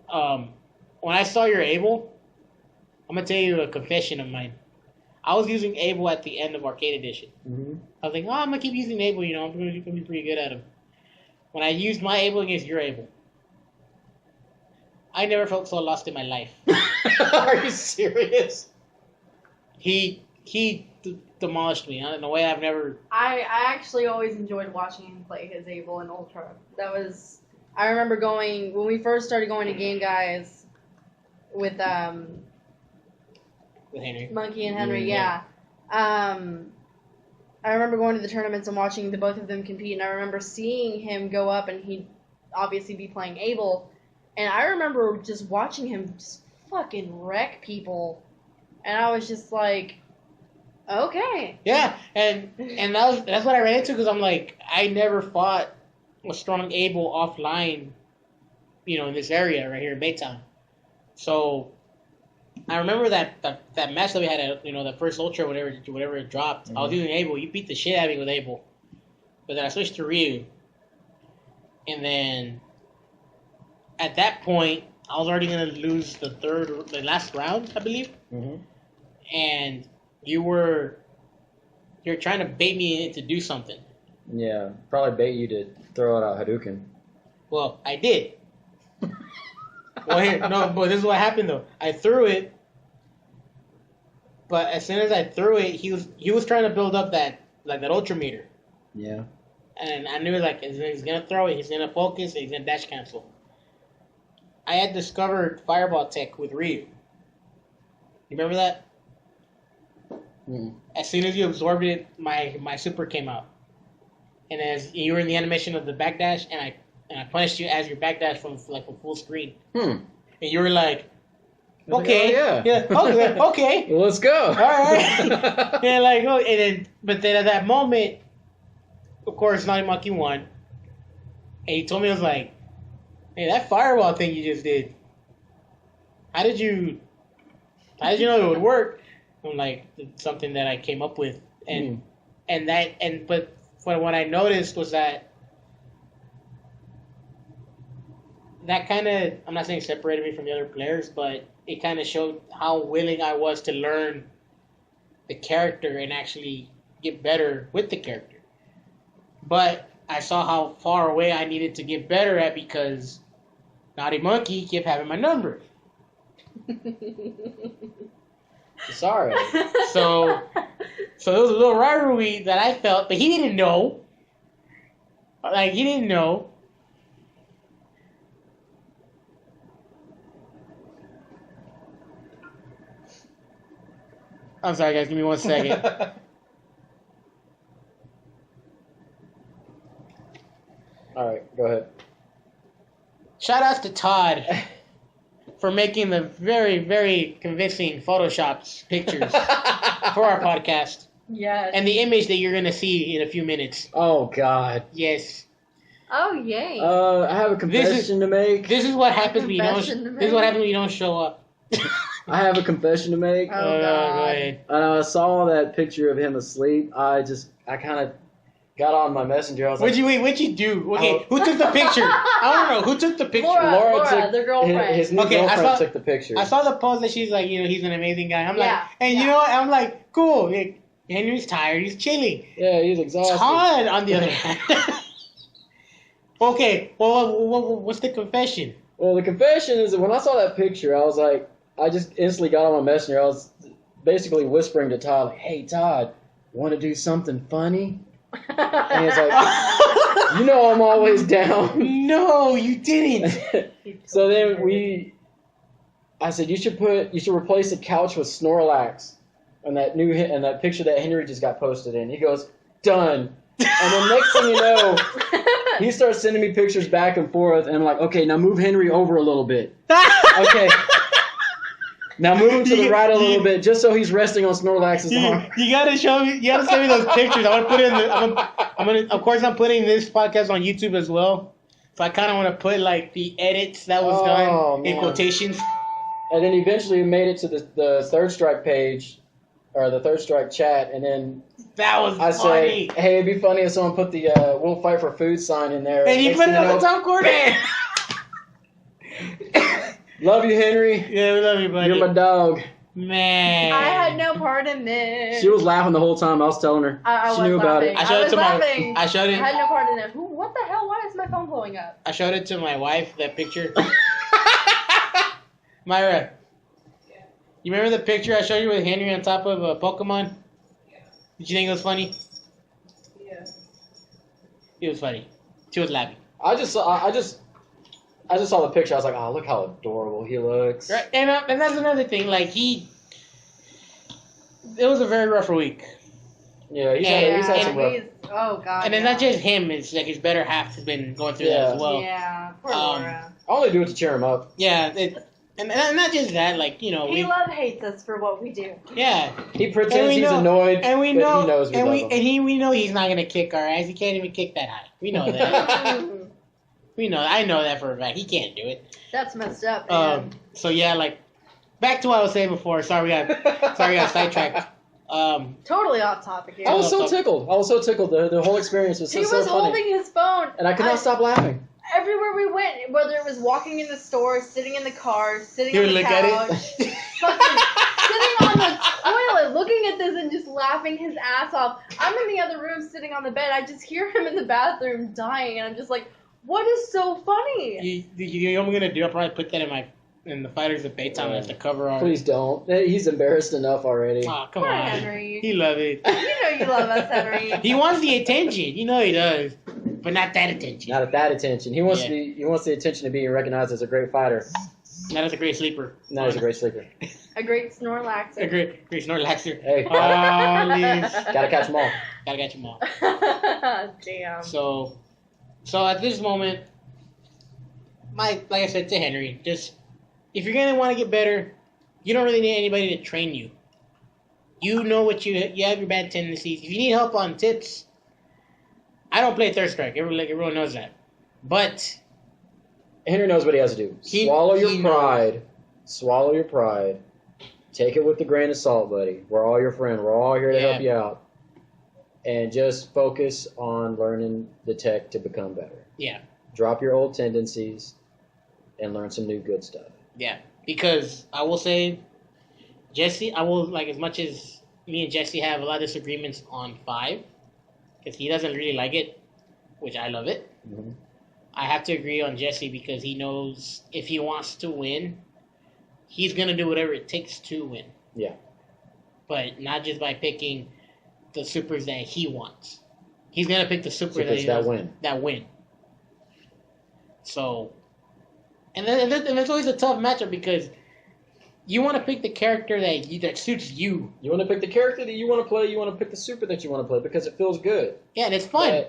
Speaker 1: When I saw your Able, I'm gonna tell you a confession of mine. I was using Able at the end of Arcade Edition.
Speaker 2: Mm-hmm.
Speaker 1: I was like, I'm gonna keep using Able. I'm gonna be pretty good at him. When I used my Able against your Able, I never felt so lost in my life.
Speaker 2: Are you serious?
Speaker 1: He demolished me in a way I've never.
Speaker 3: I actually always enjoyed watching him play his Able and Ultra. I remember going when we first started going to Game Guys with
Speaker 1: Henry.
Speaker 3: Monkey and Henry, yeah. I remember going to the tournaments and watching the both of them compete, and I remember seeing him go up, and he'd obviously be playing Able, and I remember just watching him just fucking wreck people, and I was just like, okay.
Speaker 1: Yeah, and that's what I ran into because I'm like, I never fought a strong Able offline, in this area right here in Baytown. So I remember that match that we had at the first Ultra, whatever it dropped. I was using Able. You beat the shit out of me with Able, but then I switched to Ryu, and then at that point I was already gonna lose the last round, I believe.
Speaker 2: Mm-hmm.
Speaker 1: And you're trying to bait me in to do something.
Speaker 2: Yeah, probably bait you to throw out a Hadouken.
Speaker 1: Well, I did. But this is what happened though. I threw it, but as soon as I threw it, he was trying to build up that Ultra meter.
Speaker 2: Yeah.
Speaker 1: And I knew he's gonna throw it, he's gonna focus, and he's gonna dash cancel. I had discovered Fireball Tech with Ryu. You remember that?
Speaker 2: Mm.
Speaker 1: As soon as you absorbed it, my super came out, and as you were in the animation of the backdash, and I punished you as your backdash from full screen. And you were like, okay, okay,
Speaker 2: Well, let's go.
Speaker 1: All right. But then at that moment, of course, Naughty Monkey won, and he told me, I was like, hey, that fireball thing you just did, how did you know it would work? I'm like, it's something that I came up with, but what I noticed was that kind of, I'm not saying separated me from the other players, but it kind of showed how willing I was to learn the character and actually get better with the character. But I saw how far away I needed to get better at because Naughty Monkey kept having my number.
Speaker 2: Sorry.
Speaker 1: So there was a little rivalry that I felt, but he didn't know. He didn't know. I'm sorry, guys. Give me 1 second.
Speaker 2: All right, go ahead.
Speaker 1: Shout outs to Todd for making the very, very convincing Photoshopped pictures for our podcast.
Speaker 3: Yes.
Speaker 1: And the image that you're going to see in a few minutes.
Speaker 2: Oh, God.
Speaker 1: Yes.
Speaker 3: Oh, yay.
Speaker 2: I have a confession to make.
Speaker 1: This is what happens when you don't show up.
Speaker 2: I have a confession to make.
Speaker 3: Oh, God.
Speaker 1: Go ahead.
Speaker 2: I saw that picture of him asleep. I kind of got on my messenger. I was
Speaker 1: What'd you do? Okay, who took the picture? I don't know. Who took the picture?
Speaker 3: Laura
Speaker 2: took,
Speaker 3: the girlfriend.
Speaker 2: His new girlfriend took the picture.
Speaker 1: I saw the post that she's like, he's an amazing guy. I'm like, and
Speaker 3: yeah.
Speaker 1: you know what? I'm like, cool. Henry's tired. He's chilling.
Speaker 2: Yeah, he's exhausted.
Speaker 1: Todd, on the other hand. Okay, well, what's the confession?
Speaker 2: Well, the confession is that when I saw that picture, I was like, I just instantly got on my messenger. I was basically whispering to Todd, like, hey, Todd, want to do something funny? And he's like, I'm always down.
Speaker 1: No, you didn't.
Speaker 2: So then I said, you should replace the couch with Snorlax, and that picture that Henry just got posted in. He goes, done. And then next thing you know, he starts sending me pictures back and forth, and I'm like, okay, now move Henry over a little bit. Okay. Now move him to the right a little bit, just so he's resting on Snorlax's arm.
Speaker 1: You gotta show me. You gotta send me those pictures. I want to put it in. Of course, I'm putting this podcast on YouTube as well. So I kind of want to put like the edits that was done in quotations.
Speaker 2: And then eventually we made it to the Third Strike page, or the Third Strike chat, and then
Speaker 1: that was
Speaker 2: I
Speaker 1: funny.
Speaker 2: say, hey, it'd be funny if someone put the "We'll Fight for Food" sign in there.
Speaker 1: And you put it on the top corner.
Speaker 2: Love you, Henry.
Speaker 1: Yeah, we love you, buddy.
Speaker 2: You're my dog.
Speaker 1: Man.
Speaker 3: I had no part in this.
Speaker 2: She was laughing the whole time. I was telling her.
Speaker 3: I
Speaker 2: she knew
Speaker 3: laughing.
Speaker 2: about it.
Speaker 1: I showed it to
Speaker 3: laughing.
Speaker 1: I showed it.
Speaker 3: I had no part in it. What the hell? Why is my phone blowing up?
Speaker 1: I showed it to my wife, that picture. Myra, you remember the picture I showed you with Henry on top of a Pokemon? Did you think it was funny?
Speaker 3: Yeah.
Speaker 1: It was funny. She was laughing.
Speaker 2: I just saw the picture. I was like, oh, look how adorable he looks.
Speaker 1: Right, and that's another thing. Like it was a very rough week.
Speaker 2: Yeah, he's had some rough.
Speaker 3: Oh god.
Speaker 1: And it's not just him. It's like his better half has been going through that as well.
Speaker 3: Yeah, poor Laura.
Speaker 2: I only do it to cheer him up.
Speaker 1: Yeah, and not just that. Like he
Speaker 3: hates us for what we do.
Speaker 1: Yeah.
Speaker 2: He pretends he's annoyed,
Speaker 1: and we know,
Speaker 2: but he knows we love him.
Speaker 1: We know he's not gonna kick our ass. He can't even kick that high. We know that. I know that for a fact. He can't do it.
Speaker 3: That's messed up, man.
Speaker 1: So yeah, like back to what I was saying before. Sorry, we got sidetracked.
Speaker 3: Totally off topic here.
Speaker 2: I was so tickled. The whole experience was so funny.
Speaker 3: He was holding his phone.
Speaker 2: And I could not stop laughing.
Speaker 3: Everywhere we went, whether it was walking in the store, sitting in the car, sitting on the
Speaker 1: look
Speaker 3: couch,
Speaker 1: at it.
Speaker 3: fucking sitting on the toilet, looking at this and just laughing his ass off. I'm in the other room sitting on the bed. I just hear him in the bathroom dying, and I'm just like, what is so funny?
Speaker 1: You know what I'm gonna do? I'll probably put that in the Fighters of Baytime as the cover art.
Speaker 2: Please don't. He's embarrassed enough already.
Speaker 1: Oh, come
Speaker 3: Poor
Speaker 1: on.
Speaker 3: Henry.
Speaker 1: He love it.
Speaker 3: You know you love us, Henry.
Speaker 1: He wants the attention. You know he does. But not that attention.
Speaker 2: Not at that attention. He wants the attention to being recognized as a great fighter.
Speaker 1: Not as a great sleeper.
Speaker 2: Not as a great sleeper.
Speaker 3: A great Snorlax.
Speaker 1: A great Snorlaxer.
Speaker 2: Hey. Gotta catch them all.
Speaker 1: Gotta catch them all.
Speaker 3: Damn.
Speaker 1: So at this moment, like I said to Henry, just if you're gonna want to get better, you don't really need anybody to train you. You know what you have your bad tendencies. If you need help on tips, I don't play Third Strike. Everyone knows that. But
Speaker 2: Henry knows what he has to do. Swallow your pride. Swallow your pride. Take it with a grain of salt, buddy. We're all your friend. We're all here to help you out. And just focus on learning the tech to become better.
Speaker 1: Yeah.
Speaker 2: Drop your old tendencies and learn some new good stuff.
Speaker 1: Yeah. Because I will say, Jesse, as much as me and Jesse have a lot of disagreements on 5, because he doesn't really like it, which I love it.
Speaker 2: Mm-hmm.
Speaker 1: I have to agree on Jesse because he knows if he wants to win, he's going to do whatever it takes to win.
Speaker 2: Yeah.
Speaker 1: But not just by picking the supers that he wants. He's going to pick the supers that win. So, and it's always a tough matchup because you want to pick the character that suits you.
Speaker 2: You want to pick the character that you want to play. You want to pick the super that you want to play because it feels good.
Speaker 1: Yeah, and it's fun.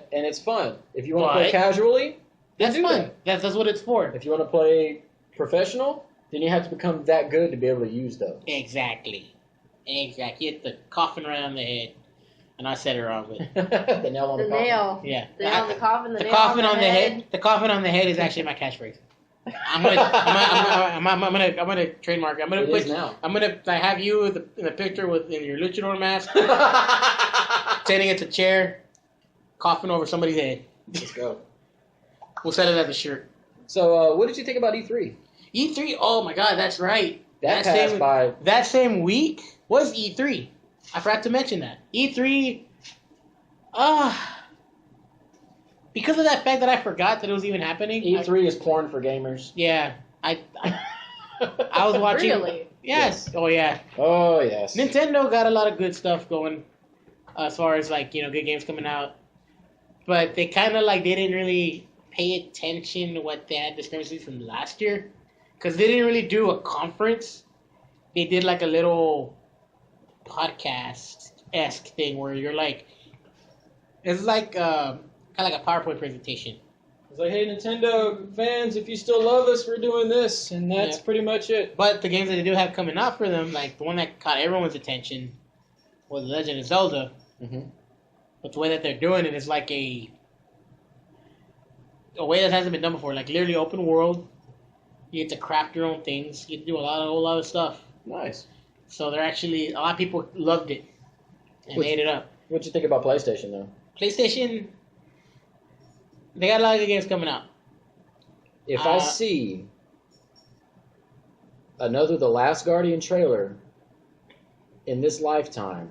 Speaker 2: If you want to play casually,
Speaker 1: that's fun. That's what it's for.
Speaker 2: If you want to play professional, then you have to become that good to be able to use those.
Speaker 1: Exactly. You hit the coffin right on the head. And I said it wrong, but
Speaker 2: the nail on the coffin.
Speaker 3: Nail.
Speaker 1: Yeah.
Speaker 3: The nail on the coffin.
Speaker 1: The coffin on the head. The coffin on the head is actually my catchphrase. I'm gonna trademark it. I'm gonna have you in the picture in your luchador mask, standing at the chair, coughing over somebody's head.
Speaker 2: Let's go.
Speaker 1: We'll set it as a shirt.
Speaker 2: So, what did you think about E3?
Speaker 1: E3. Oh my God, that's right.
Speaker 2: That passed by.
Speaker 1: That same week was E3. I forgot to mention that. E3. Because of that fact that I forgot that it was even happening.
Speaker 2: E3 is porn for gamers.
Speaker 1: Yeah, I was watching.
Speaker 3: Really?
Speaker 1: Yes. Oh yeah.
Speaker 2: Oh yes.
Speaker 1: Nintendo got a lot of good stuff going, as far as good games coming out, but they kind of they didn't really pay attention to what they had discrepancies from last year, because they didn't really do a conference. They did a little podcast-esque thing where you're it's kind of like a PowerPoint presentation.
Speaker 2: It's like, hey, Nintendo fans, if you still love us, we're doing this, and that's pretty much it.
Speaker 1: But the games that they do have coming out for them, the one that caught everyone's attention was Legend of Zelda.
Speaker 2: Mm-hmm.
Speaker 1: But the way that they're doing it is a way that hasn't been done before. Like literally open world. You get to craft your own things. You get to do a whole lot of stuff.
Speaker 2: Nice.
Speaker 1: So they're actually a lot of people loved it and ate it up.
Speaker 2: What'd you think about PlayStation though?
Speaker 1: PlayStation, they got a lot of good games coming out.
Speaker 2: If I see another The Last Guardian trailer in this lifetime,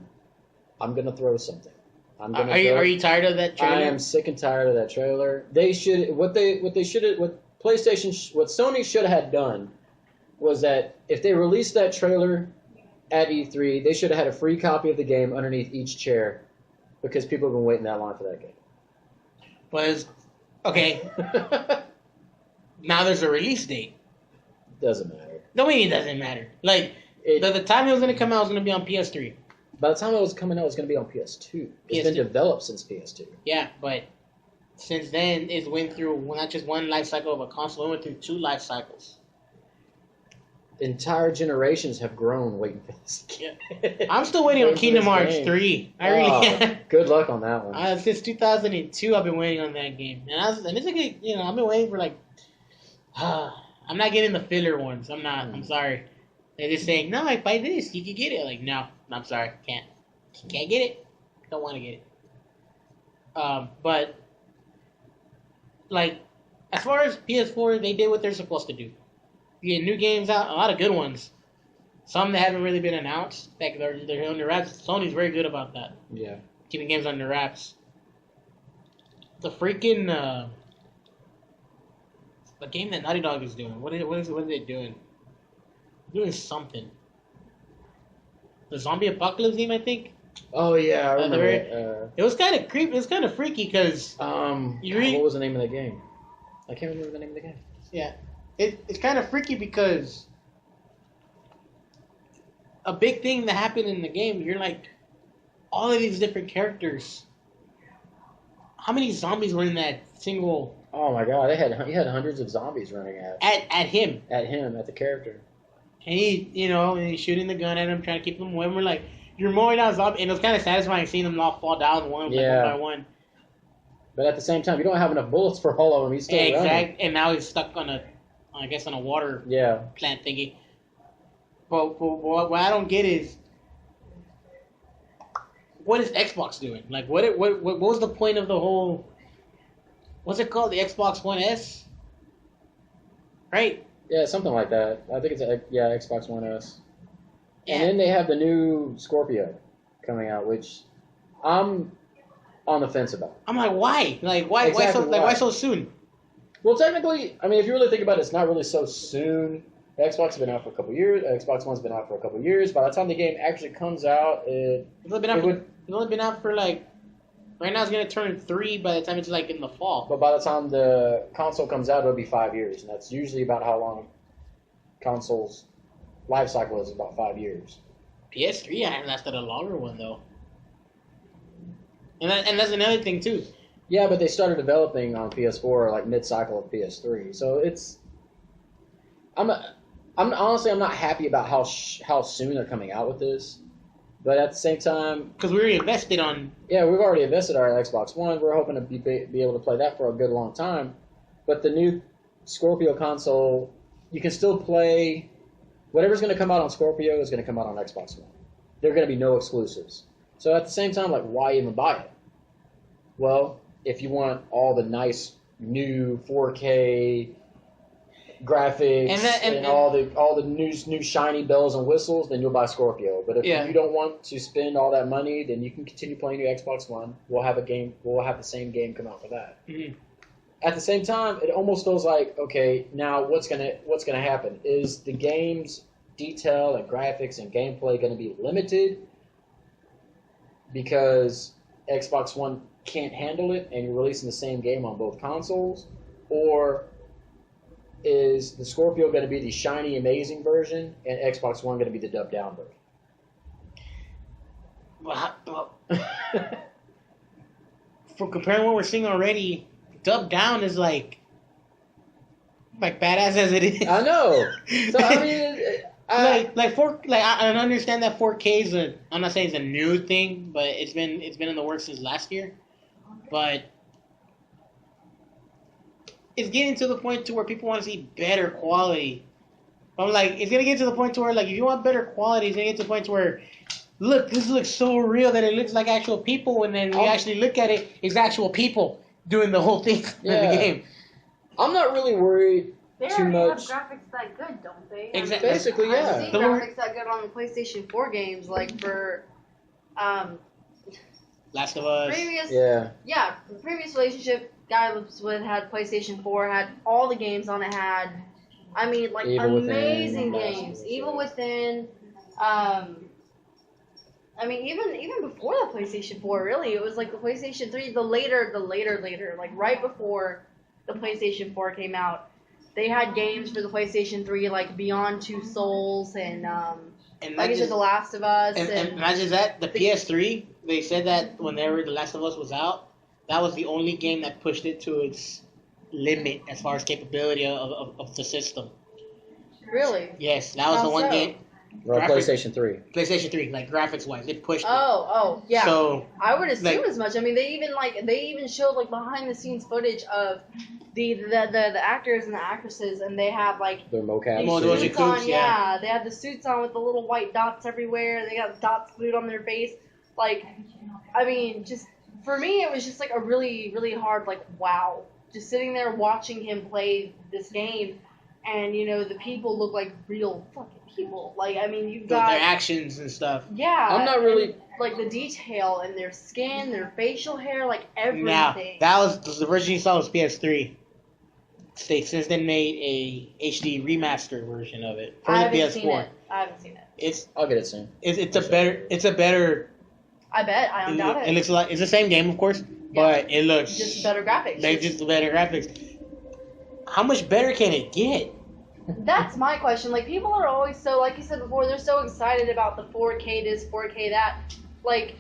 Speaker 2: I'm gonna throw something.
Speaker 1: Are you tired of that trailer?
Speaker 2: I am sick and tired of that trailer. They should what Sony should have done was that if they released that trailer at E3, they should have had a free copy of the game underneath each chair because people have been waiting that long for that game.
Speaker 1: But okay. Now there's a release date.
Speaker 2: Doesn't matter.
Speaker 1: No, it doesn't matter. Like the time it was gonna come out was gonna be on PS3.
Speaker 2: By the time it was coming out, it was going to be on PS2. It's been developed since PS2.
Speaker 1: Yeah, but since then, it went through not just one life cycle of a console, it went through 2 life cycles.
Speaker 2: Entire generations have grown waiting for this game.
Speaker 1: I'm still waiting on Kingdom Hearts 3. I really am.
Speaker 2: Good luck on that one.
Speaker 1: Since 2002, I've been waiting on that game. And it's a good, I've been waiting for I'm not getting the filler ones. I'm not. I'm sorry. They're just saying, no, I buy this, you can get it. Like, no, I'm sorry, can't get it. Don't want to get it. But like, as far as PS4, they did what they're supposed to do. You get new games out, a lot of good ones. Some that haven't really been announced. Like they're under wraps. Sony's very good about that.
Speaker 2: Yeah,
Speaker 1: keeping games under wraps. The freaking the game that Naughty Dog is doing. What is they doing? Doing something. The zombie apocalypse game, I think.
Speaker 2: Oh yeah, I remember it.
Speaker 1: It was kind of creepy. It was kind of freaky because
Speaker 2: what was the name of the game? I can't remember the name of the game.
Speaker 1: Yeah, it's kind of freaky because a big thing that happened in the game. You're like all of these different characters. How many zombies were in that single?
Speaker 2: Oh my god, he had hundreds of zombies running at
Speaker 1: him.
Speaker 2: At the character.
Speaker 1: And he's shooting the gun at him, trying to keep them away. And we're like, you're mowing down zombies. And it was kind of satisfying seeing them all fall down one by one.
Speaker 2: But at the same time, you don't have enough bullets for all of them. He's still running. And
Speaker 1: now he's stuck on a water plant thingy. But what I don't get is, what is Xbox doing? Like, what was the point of the whole? What's it called? The Xbox One S, right?
Speaker 2: Yeah, something like that. I think it's Xbox One S. Yeah. And then they have the new Scorpio coming out, which I'm on the fence about.
Speaker 1: I'm like, why? Like, why? Exactly why so soon?
Speaker 2: Well, technically, I mean, if you really think about it, it's not really so soon. The Xbox has been out for a couple years. Xbox One's been out for a couple years. By the time the game actually comes out, it's only been out for like. Right now, it's gonna turn 3 by the time it's like in the fall. But by the time the console comes out, it'll be 5 years, and that's usually about how long consoles' life cycle is. About 5 years.
Speaker 1: PS3 I lasted a longer one though, and that's another thing too.
Speaker 2: Yeah, but they started developing on PS4 like mid-cycle of PS3, so it's. I'm honestly not happy about how soon they're coming out with this. But at the same time...
Speaker 1: Because we already invested on...
Speaker 2: Yeah, we've already invested our Xbox One. We're hoping to be able to play that for a good long time. But the new Scorpio console, you can still play... Whatever's going to come out on Scorpio is going to come out on Xbox One. There are going to be no exclusives. So at the same time, like, why even buy it? Well, if you want all the nice new 4K... graphics and all the new shiny bells and whistles, then you'll buy Scorpio. But if you don't want to spend all that money, then you can continue playing your Xbox One. We'll have the same game come out for that.
Speaker 1: Mm-hmm.
Speaker 2: At the same time, it almost feels like, okay, now what's gonna happen? Is the game's detail and graphics and gameplay gonna be limited because Xbox One can't handle it and you're releasing the same game on both consoles? Or is the Scorpio going to be the shiny, amazing version, and Xbox One going to be the dubbed down version?
Speaker 1: Well, from comparing what we're seeing already, dubbed down is like badass as it is.
Speaker 2: I know. So I mean,
Speaker 1: I understand that 4K is I'm not saying it's a new thing, but it's been in the works since last year. But it's getting to the point to where people want to see better quality. I'm like, it's gonna get to the point to where, like, if you want better quality, it's gonna get to the point to where, look, this looks so real that it looks like actual people, and then you actually look at it, it's actual people doing the whole thing in the game.
Speaker 2: I'm not really worried
Speaker 3: They
Speaker 2: too
Speaker 3: already
Speaker 2: much.
Speaker 3: have graphics that good, don't they?
Speaker 1: Exactly.
Speaker 2: Basically,
Speaker 3: I've
Speaker 2: yeah.
Speaker 3: seen graphics that good on the PlayStation 4 games, like for
Speaker 1: Last of Us.
Speaker 3: previous.
Speaker 2: Yeah.
Speaker 3: Yeah, the previous relationship guy was with had PlayStation 4, had all the games on it, had, I mean, like,
Speaker 2: Evil
Speaker 3: amazing
Speaker 2: Within,
Speaker 3: games. Evil Within, I mean, even before the PlayStation 4, really, it was like the PlayStation 3, the later, like right before the PlayStation 4 came out, they had games for the PlayStation 3, like Beyond Two Souls and like you said, The Last of Us.
Speaker 1: And not just that, the PS3, they said that whenever The Last of Us was out, that was the only game that pushed it to its limit as far as capability of the system.
Speaker 3: Really?
Speaker 1: Yes, that was the one game.
Speaker 2: Or PlayStation 3.
Speaker 1: PlayStation 3, like graphics wise, it pushed it.
Speaker 3: Oh, yeah.
Speaker 1: So
Speaker 3: I would assume
Speaker 1: like,
Speaker 3: as much. I mean, they even showed like behind the scenes footage of the actors and the actresses, and they have like
Speaker 2: Their mocap.
Speaker 1: Those
Speaker 3: suits
Speaker 1: coops,
Speaker 3: on.
Speaker 1: yeah.
Speaker 3: Yeah, they had the suits on with the little white dots everywhere. They got dots glued on their face. Like, I mean, just for me, it was just like a really, really hard like wow. Just sitting there watching him play this game, and you know the people look like real fucking people. Like, I mean, you've got
Speaker 1: their actions and stuff.
Speaker 3: yeah.
Speaker 2: I'm not really-
Speaker 3: and, like the detail in their skin, their facial hair, like everything.
Speaker 1: Now, that was the version you saw was PS3. They since then made a HD remastered version of it for
Speaker 3: I
Speaker 1: the
Speaker 3: haven't
Speaker 1: PS4.
Speaker 3: seen it. I haven't seen it.
Speaker 2: I'll get it soon.
Speaker 1: It's a better.
Speaker 3: I bet. I don't doubt
Speaker 1: It
Speaker 3: it.
Speaker 1: looks like it's the same game, of course, but it looks
Speaker 3: Just better graphics.
Speaker 1: like just better graphics. How much better can it get?
Speaker 3: That's my question. Like, people are always so, like you said before, they're so excited about the 4K this, 4K that. Like,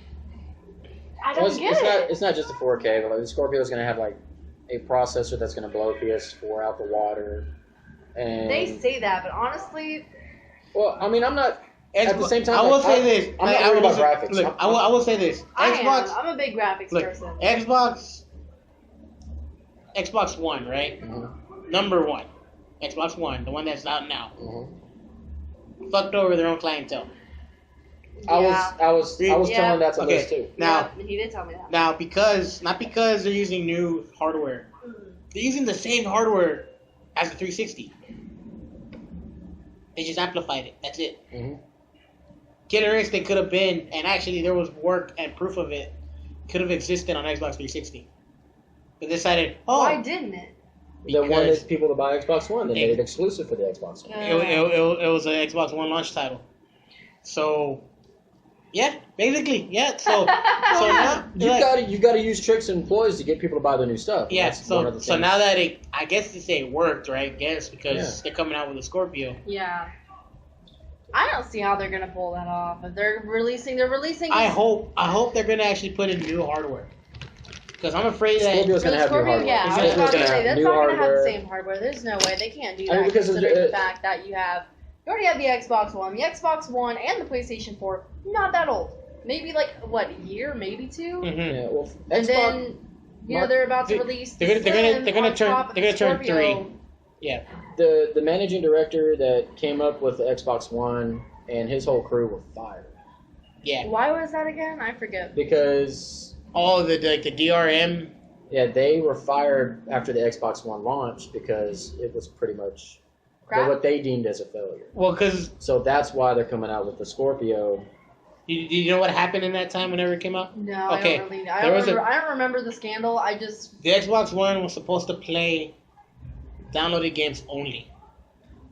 Speaker 3: I don't get it.
Speaker 2: It's not just the 4K, but like the Scorpio is going to have like a processor that's going to blow PS4 out the water. And
Speaker 3: They say that, but honestly,
Speaker 2: well, I mean, I'm not. At the same time,
Speaker 1: I will
Speaker 2: like,
Speaker 1: say this.
Speaker 2: I'm not worried about graphics.
Speaker 1: Look, I will say this. Xbox.
Speaker 3: I'm a big graphics
Speaker 1: Look,
Speaker 3: person.
Speaker 1: Xbox One, right?
Speaker 2: Mhm.
Speaker 1: Number one. Xbox One, the one that's out now.
Speaker 2: Mhm.
Speaker 1: Fucked over their own clientele.
Speaker 2: I was
Speaker 3: Yeah.
Speaker 2: telling that to
Speaker 1: Okay.
Speaker 2: Liz too.
Speaker 1: Now,
Speaker 3: Yeah, he did tell me that.
Speaker 1: not because they're using new hardware. They're using the same hardware as the 360. They just amplified it. That's it.
Speaker 2: Mhm.
Speaker 1: Killer Instinct could have been, and actually there was work and proof of it, could have existed on Xbox 360. But they decided,
Speaker 3: Why didn't it?
Speaker 2: They wanted
Speaker 1: because
Speaker 2: people to buy Xbox One. They made it exclusive for the Xbox One.
Speaker 1: it was an Xbox One launch title. So, yeah, basically, yeah. So now,
Speaker 2: You got to use tricks and ploys to get people to buy their new stuff.
Speaker 1: yeah.
Speaker 2: That's one of the
Speaker 1: So
Speaker 2: things.
Speaker 1: now that I guess to say it worked, right? Guess because they're coming out with a Scorpio.
Speaker 3: Yeah. I don't see how they're gonna pull that off. If they're releasing.
Speaker 1: I hope they're gonna actually put in new hardware. Because I'm afraid that
Speaker 2: Scorpio's
Speaker 3: For
Speaker 2: gonna
Speaker 3: the
Speaker 2: have new
Speaker 3: Scorpio,
Speaker 2: hardware.
Speaker 3: yeah, I was
Speaker 1: Scorpio's
Speaker 3: about to
Speaker 2: gonna
Speaker 3: say
Speaker 2: have
Speaker 3: that's
Speaker 2: new
Speaker 3: not gonna have the
Speaker 2: hardware.
Speaker 3: same hardware. There's no way they can't do that.
Speaker 2: I mean, because
Speaker 3: considering
Speaker 2: of
Speaker 3: the fact that you already have the Xbox One, and the PlayStation 4. Not that old. Maybe like what, a year, maybe two.
Speaker 1: Mhm.
Speaker 2: Yeah, well,
Speaker 3: And
Speaker 2: Xbox,
Speaker 3: then they're about to release.
Speaker 1: They're gonna turn 3.
Speaker 2: the managing director that came up with the Xbox One and his whole crew were fired
Speaker 1: Yeah.
Speaker 3: Why was that again? I forget.
Speaker 2: because
Speaker 1: Oh, the DRM.
Speaker 2: they were fired after the Xbox One launched because it was pretty much
Speaker 3: Crap.
Speaker 2: what they deemed as a failure.
Speaker 1: Well, because
Speaker 2: So that's why they're coming out with the Scorpio.
Speaker 1: you know what happened in that time whenever it came out?
Speaker 3: No,
Speaker 1: Okay,
Speaker 3: I don't really.
Speaker 1: there was
Speaker 3: I don't remember the scandal. I just.
Speaker 1: The Xbox One was supposed to play downloaded games only.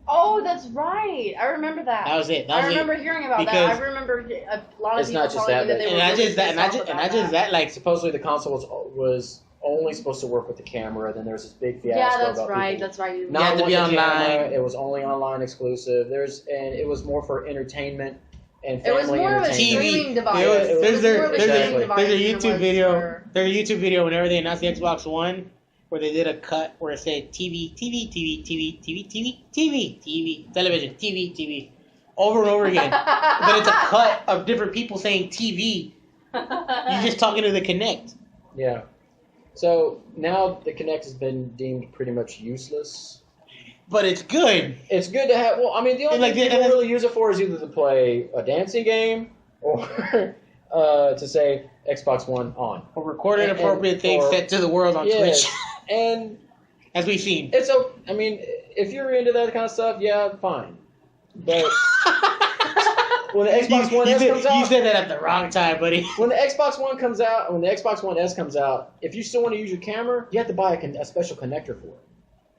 Speaker 3: Oh, that's right. I remember that.
Speaker 1: That was it.
Speaker 3: I remember hearing about that.
Speaker 1: Because-
Speaker 3: I remember a lot of
Speaker 2: It's
Speaker 3: people
Speaker 2: not just
Speaker 3: telling me
Speaker 2: that,
Speaker 3: that they
Speaker 1: And
Speaker 3: were
Speaker 1: not
Speaker 3: really
Speaker 1: just that,
Speaker 3: pissed
Speaker 1: and not
Speaker 3: off
Speaker 1: just, and
Speaker 3: about
Speaker 1: not just that, like
Speaker 2: Supposedly the console was only supposed to work with the camera. Then there was this big fiasco
Speaker 3: Yeah, that's
Speaker 2: about
Speaker 3: right.
Speaker 2: people
Speaker 3: That's right. You
Speaker 2: not
Speaker 1: had to be
Speaker 2: wanting the
Speaker 1: online.
Speaker 2: camera. It was only online exclusive. And it was more for entertainment and
Speaker 3: It was
Speaker 2: family
Speaker 3: more of a
Speaker 2: entertainment.
Speaker 3: streaming device.
Speaker 1: It was-
Speaker 3: It was
Speaker 1: there's
Speaker 3: more of a
Speaker 1: a-
Speaker 3: streaming
Speaker 2: Exactly.
Speaker 3: device
Speaker 1: There's a
Speaker 3: than it
Speaker 1: YouTube
Speaker 3: was
Speaker 1: video.
Speaker 3: for-
Speaker 1: There's a YouTube video whenever they announced the Xbox One, where they did a cut where it said TV, television, TV, over and over again. But it's a cut of different people saying TV. You're just talking to the Kinect.
Speaker 2: Yeah. So now the Kinect has been deemed pretty much useless.
Speaker 1: But it's good.
Speaker 2: It's good to have. Well, I mean, the only thing people really use it for is either to play a dancing game or to say Xbox One on.
Speaker 1: Or record inappropriate things set to the world on Twitch.
Speaker 2: And
Speaker 1: as we've seen.
Speaker 2: It's I mean, if you're into that kind of stuff, yeah, fine. But when the Xbox One S comes out,
Speaker 1: you said that at the wrong time, buddy.
Speaker 2: When the Xbox One comes out, when the Xbox One S comes out, if you still want to use your camera, you have to buy a special connector for it.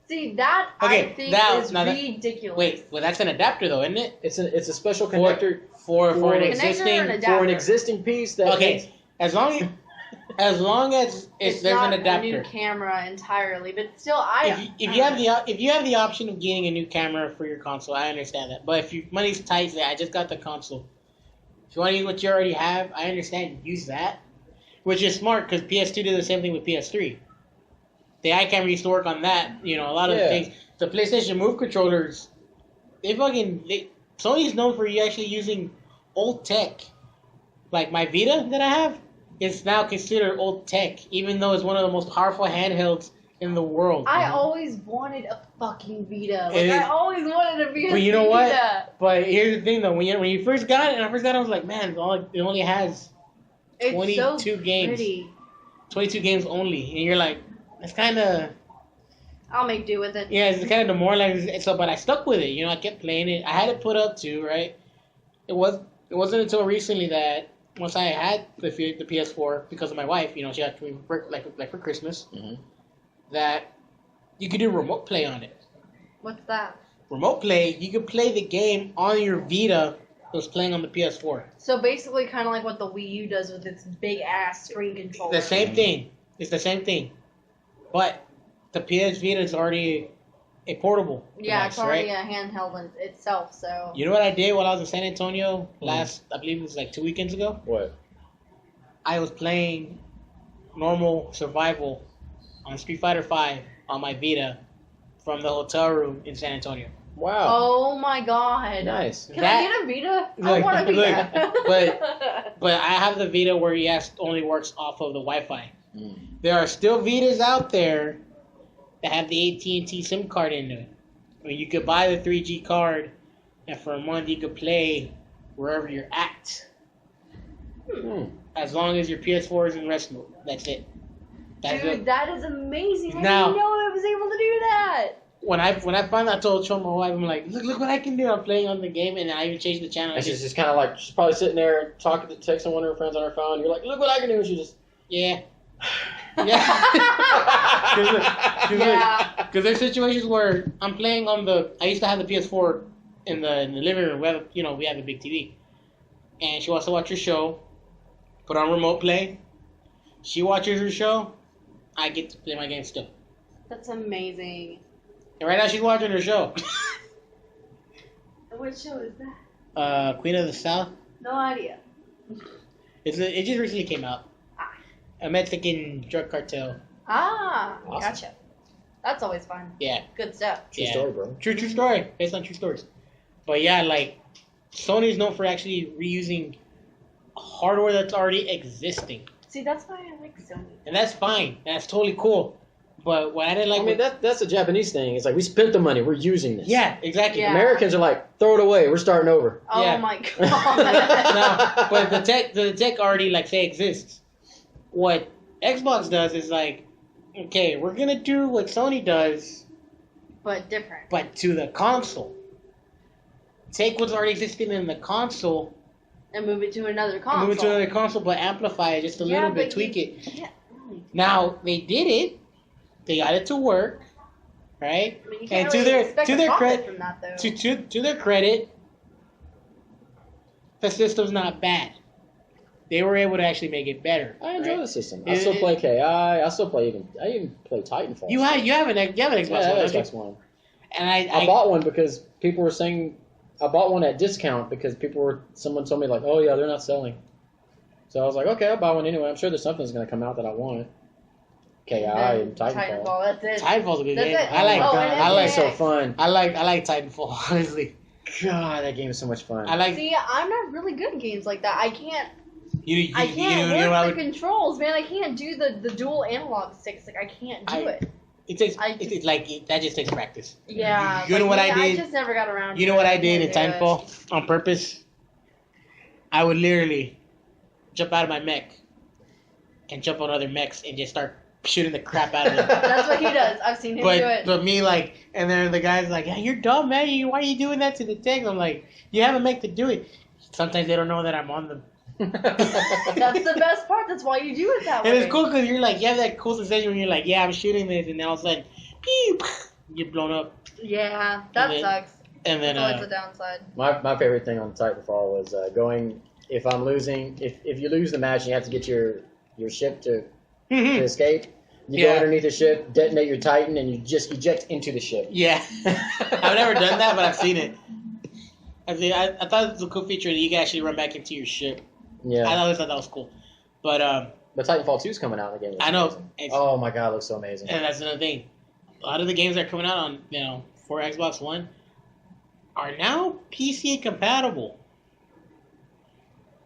Speaker 3: See, that I think is ridiculous.
Speaker 1: Wait, well that's an adapter though, isn't it?
Speaker 2: It's a special connector
Speaker 1: for an
Speaker 2: existing piece that.
Speaker 1: Okay, as long as there's an adapter.
Speaker 3: A new camera entirely, but still,
Speaker 1: if you have the option of getting a new camera for your console, I understand that. But if money's tight, say I just got the console. If you want to use what you already have, I understand. Use that, which is smart because PS2 did the same thing with PS3. The eye camera used to work on that. You know, a lot of things. The PlayStation Move controllers, Sony's known for actually using old tech. Like my Vita that I have is now considered old tech, even though it's one of the most powerful handhelds in the world.
Speaker 3: I always wanted a fucking Vita. I always wanted a Vita.
Speaker 1: But you know what? But here's the thing, though. When you first got it, I was like, man, it only has 22 games.
Speaker 3: Pretty.
Speaker 1: 22 games only. And you're like, that's kind of...
Speaker 3: I'll make do with it.
Speaker 1: Yeah, it's kind of demoralizing. So, but I stuck with it. You know, I kept playing it. I had it put up, too, right? It wasn't until recently that once I had the PS4, because of my wife, you know, she had to work like for Christmas, that you could do remote play on it.
Speaker 3: What's that?
Speaker 1: Remote play, you could play the game on your Vita that was playing on the PS4.
Speaker 3: So basically kind of like what the Wii U does with its big-ass screen controller.
Speaker 1: The same thing. It's the same thing. But the PS Vita is already a portable device,
Speaker 3: it's already a handheld in itself, so...
Speaker 1: You know what I did while I was in San Antonio I believe it was like 2 weekends ago?
Speaker 2: What?
Speaker 1: I was playing normal survival on Street Fighter V on my Vita from the hotel room in San Antonio.
Speaker 2: Wow.
Speaker 3: Oh my god.
Speaker 2: Nice.
Speaker 3: Can I get a Vita? I want a Vita.
Speaker 1: But I have the Vita where it only works off of the Wi-Fi. There are still Vitas out there that have the AT&T SIM card into it. I mean, you could buy the 3G card, and for a month you could play wherever you're at. As long as your PS4 is in rest mode. That's it.
Speaker 3: That is amazing.
Speaker 1: Now,
Speaker 3: I didn't know I was able to do that.
Speaker 1: When I finally told my wife, I'm like, look what I can do. I'm playing on the game, and I even changed the channel.
Speaker 2: And she's just kind of like, she's probably sitting there talking, texting one of her friends on her phone. You're like, look what I can do. And she just...
Speaker 1: Yeah. Because there's situations where I'm playing on I used to have the PS4 in the living room. We have a big TV, and she wants to watch her show. Put on remote play. She watches her show. I get to play my game still.
Speaker 3: That's amazing.
Speaker 1: And right now she's watching her show.
Speaker 3: What show is that?
Speaker 1: Queen of the South.
Speaker 3: No idea.
Speaker 1: It just recently came out. A Mexican drug cartel.
Speaker 3: Awesome. Gotcha. That's always fun.
Speaker 1: Yeah.
Speaker 3: Good stuff.
Speaker 2: True story, bro.
Speaker 1: True story. Based on true stories. But yeah, like, Sony's known for actually reusing hardware that's already existing.
Speaker 3: See, that's why I like Sony.
Speaker 1: And that's fine. That's totally cool. But what I didn't like...
Speaker 2: I mean, that's a Japanese thing. It's like, we spent the money. We're using this.
Speaker 1: Yeah, exactly.
Speaker 3: Yeah.
Speaker 2: Americans are like, throw it away. We're starting over.
Speaker 3: Oh my god.
Speaker 1: No, but the tech already, like, say, exists. What Xbox does is like, okay, we're going to do what Sony does.
Speaker 3: But different.
Speaker 1: But to the console. Take what's already existing in the console...
Speaker 3: And move it to another console.
Speaker 1: But amplify it just a little bit, tweak it.
Speaker 3: Yeah.
Speaker 1: Now, they did it. They got it to work, right?
Speaker 3: I mean, you
Speaker 1: and
Speaker 3: can't really expect
Speaker 1: to their
Speaker 3: profit from that, though.
Speaker 1: To their credit, the system's not bad. They were able to actually make it better.
Speaker 2: I enjoy the system. I still play KI. I even play Titanfall.
Speaker 1: You have an Xbox One.
Speaker 2: Yeah, Xbox One.
Speaker 1: And
Speaker 2: I bought one because people were saying. I bought one at discount because someone told me like, oh yeah, they're not selling. So I was like, okay, I'll buy one anyway. I'm sure there's something's going to come out that I want. KI and Titanfall.
Speaker 3: That's it.
Speaker 1: Titanfall's a good game.
Speaker 2: I like so fun.
Speaker 1: I like Titanfall, honestly.
Speaker 2: God, that game is so much fun.
Speaker 3: See, I'm not really good at games like that. I can't I can't
Speaker 1: you know what I
Speaker 3: work the
Speaker 1: would,
Speaker 3: controls, man. I can't do the dual analog sticks. Like I can't do it.
Speaker 1: it takes
Speaker 3: just-
Speaker 1: it's like that just takes practice.
Speaker 3: Yeah.
Speaker 1: You know what I did?
Speaker 3: I just never got around.
Speaker 1: You
Speaker 3: to
Speaker 1: know
Speaker 3: it.
Speaker 1: what I
Speaker 3: I
Speaker 1: did in
Speaker 3: can't do it.
Speaker 1: Titanfall on purpose? I would literally jump out of my mech and jump on other mechs and just start shooting the crap out of them.
Speaker 3: That's what he does. I've seen him do it.
Speaker 1: But me, like, and then the guy's like, yeah, you're dumb, man. Why are you doing that to the tanks? I'm like, you have a mech to do it. Sometimes they don't know that I'm on them.
Speaker 3: That's the best part. That's why you do it that way.
Speaker 1: And it's cool because you're like, you have that cool sensation when you're like, yeah, I'm shooting this, and then all of a sudden, pew, you're blown up.
Speaker 3: Yeah, that
Speaker 1: And then-
Speaker 3: sucks.
Speaker 1: And then,
Speaker 3: That's always the downside.
Speaker 2: My favorite thing on Titanfall was going. If I'm losing, if you lose the match, and you have to get your ship to escape. You go underneath the ship, detonate your Titan, and you just eject into the ship.
Speaker 1: yeah. I've never done that, but I've seen it. I thought it was a cool feature that you can actually run back into your ship.
Speaker 2: Yeah.
Speaker 1: I always thought that was cool. But
Speaker 2: But Titanfall 2 is coming out in the game.
Speaker 1: I know.
Speaker 2: Amazing. Oh my god, it looks so amazing.
Speaker 1: And that's another thing. A lot of the games that are coming out on, for Xbox One are now PC compatible.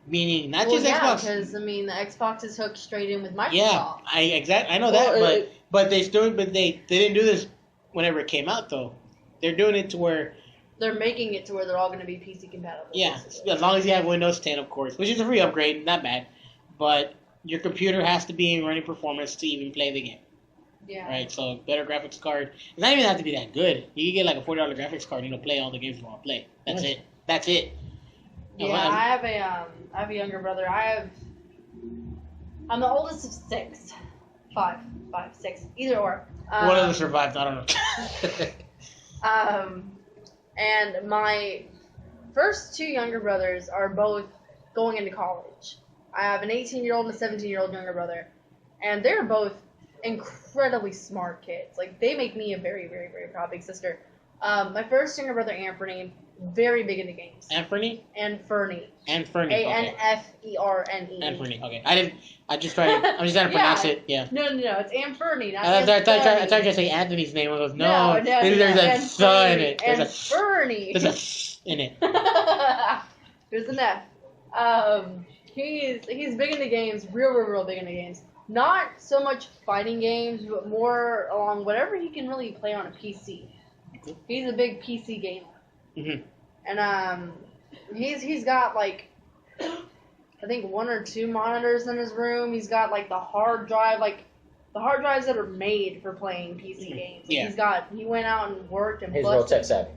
Speaker 1: Meaning not just Xbox.
Speaker 3: because I mean the Xbox is hooked straight in with Microsoft.
Speaker 1: Yeah, I know
Speaker 2: Well,
Speaker 1: that, but they didn't do this whenever it came out though. They're doing it to where
Speaker 3: They're making it to where they're all going to be PC compatible.
Speaker 1: yeah,
Speaker 3: basically.
Speaker 1: as long as you have Windows 10, of course, which is a free upgrade, not bad. But your computer has to be in running performance to even play the game,
Speaker 3: Yeah.
Speaker 1: right? So better graphics card. It doesn't even have to be that good. You can get like a $40 graphics card, play all the games you want to play. That's
Speaker 2: Nice.
Speaker 1: it. That's it.
Speaker 3: Yeah, I have a younger brother. I'm the oldest of six. Five, six, either or.
Speaker 1: One of them survived. I don't know.
Speaker 3: And my first two younger brothers are both going into college. I have an 18-year-old and a 17-year-old younger brother, and they're both incredibly smart kids. Like they make me a very, very, very proud big sister. My first younger brother, Anthony, very big into games.
Speaker 1: Anferny?
Speaker 3: Anferny.
Speaker 1: Anferny. Okay.
Speaker 3: Anferne.
Speaker 1: Anferny. Okay. I'm just trying to pronounce it. Yeah.
Speaker 3: No, it's Anferny. Not
Speaker 1: I tried
Speaker 3: Anferny.
Speaker 1: to say Anthony's name. I goes,
Speaker 3: No,
Speaker 1: there's a "th" in it. There's
Speaker 3: Anferny.
Speaker 1: a "th" in it.
Speaker 3: There's an F. He's big into games, real big into games. Not so much fighting games, but more along whatever he can really play on a PC. He's a big PC gamer.
Speaker 1: Mm-hmm.
Speaker 3: And he's got like I think 1 or 2 monitors in his room. He's got like the hard drives that are made for playing PC games.
Speaker 1: Yeah.
Speaker 3: He went out and worked and
Speaker 2: He's real tech savvy.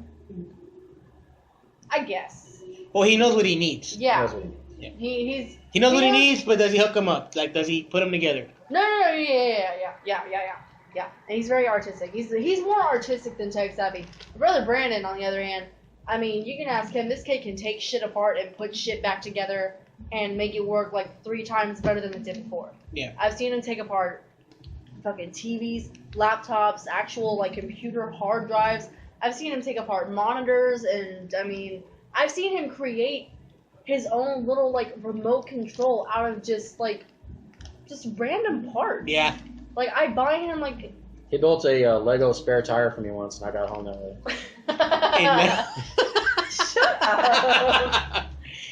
Speaker 3: I guess.
Speaker 1: Well, he knows what he needs.
Speaker 3: Yeah.
Speaker 2: Knows what he-
Speaker 1: He knows what he
Speaker 3: Yeah.
Speaker 1: needs, but does he hook them up? Like, does he put them together?
Speaker 3: No, yeah. And he's very artistic. He's more artistic than tech savvy. Brother Brandon, on the other hand, I mean, you can ask him. This kid can take shit apart and put shit back together and make it work like 3 times better than it did before.
Speaker 1: Yeah.
Speaker 3: I've seen him take apart fucking TVs, laptops, actual like computer hard drives. I've seen him take apart monitors, and I mean, I've seen him create his own little like remote control out of just random parts.
Speaker 1: Yeah.
Speaker 3: Like I buy him like.
Speaker 2: He built a Lego spare tire for me once, and I got home that way.
Speaker 3: Shut up.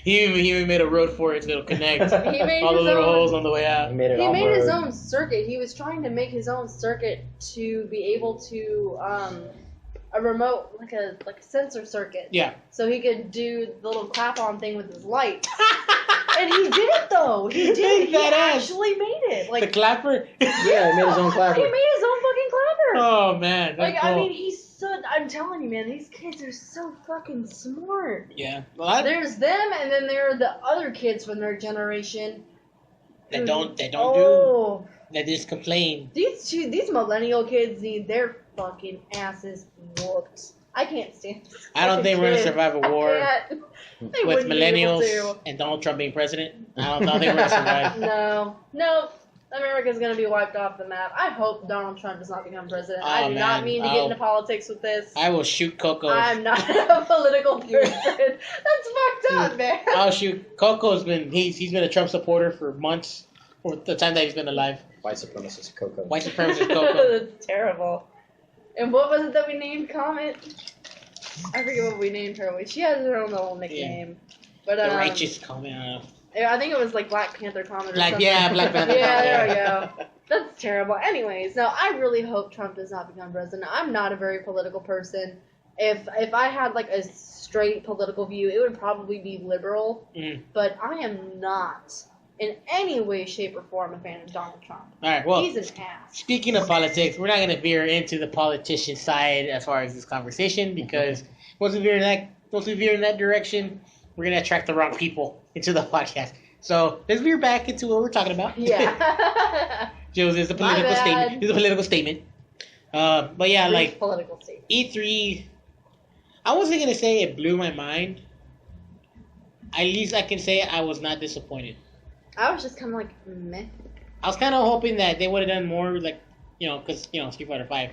Speaker 1: He even made a road for it so it'll connect.
Speaker 3: He made
Speaker 1: all the
Speaker 3: his
Speaker 1: little
Speaker 3: own-
Speaker 1: holes on the way out.
Speaker 2: He made it
Speaker 3: He
Speaker 2: on
Speaker 3: made his
Speaker 2: road.
Speaker 3: own circuit. He was trying to make his own circuit to be able to a remote like a sensor circuit.
Speaker 1: Yeah.
Speaker 3: So he could do the little clap-on thing with his lights. And he did it though. He did. He
Speaker 1: Badass.
Speaker 3: actually made it.
Speaker 1: The
Speaker 3: Like
Speaker 1: clapper.
Speaker 2: Yeah, he made his own clapper.
Speaker 3: he made his own fucking clapper.
Speaker 1: Oh man. That's
Speaker 3: Like
Speaker 1: cool.
Speaker 3: I mean, he's so. I'm telling you, man, these kids are so fucking smart.
Speaker 1: Yeah. Well,
Speaker 3: There's them, and then there are the other kids from their generation.
Speaker 1: they
Speaker 3: who-
Speaker 1: don't
Speaker 3: Oh,
Speaker 1: do. They just complain.
Speaker 3: these millennial kids need their fucking asses whooped. I can't stand this.
Speaker 1: I don't think we're gonna
Speaker 3: kid.
Speaker 1: survive a
Speaker 3: I
Speaker 1: war
Speaker 3: can't. They
Speaker 1: with
Speaker 3: wouldn't be able
Speaker 1: millennials and Donald Trump being president. I don't think we're gonna survive.
Speaker 3: to. No. America's gonna be wiped off the map. I hope Donald Trump does not become president. I
Speaker 1: Oh,
Speaker 3: do not
Speaker 1: man.
Speaker 3: mean to get into politics with this.
Speaker 1: I will shoot Coco.
Speaker 3: I'm not a political person. That's fucked up, man.
Speaker 1: I'll shoot. Coco's been he's been a Trump supporter for months, or the time that he's been alive.
Speaker 2: White supremacist Coco.
Speaker 1: White supremacist Coco.
Speaker 3: That's terrible. And what was it that we named Comet? I forget what we named her. She has her own little nickname. But
Speaker 1: The righteous comment.
Speaker 3: I think it was like Black Panther comment or
Speaker 1: Like,
Speaker 3: something.
Speaker 1: yeah, Black Panther.
Speaker 3: Yeah, there we go. That's terrible. Anyways, no, I really hope Trump does not become president. I'm not a very political person. If I had like a straight political view, it would probably be liberal.
Speaker 1: Mm.
Speaker 3: But I am not in any way, shape, or form a fan of Donald Trump.
Speaker 1: All right, well,
Speaker 3: He's an ass.
Speaker 1: speaking of politics, we're not going to veer into the politician side as far as this conversation because once we veer in that direction, we're going to attract the wrong people into the podcast. So let's veer back into what we're talking about.
Speaker 3: Yeah.
Speaker 1: Joe's is a political statement. It's a political statement. But yeah, like
Speaker 3: political statement.
Speaker 1: E3, I wasn't going to say it blew my mind. At least I can say I was not disappointed.
Speaker 3: I was just kind of like, meh.
Speaker 1: I was kind of hoping that they would have done more, like, because, Street Fighter 5.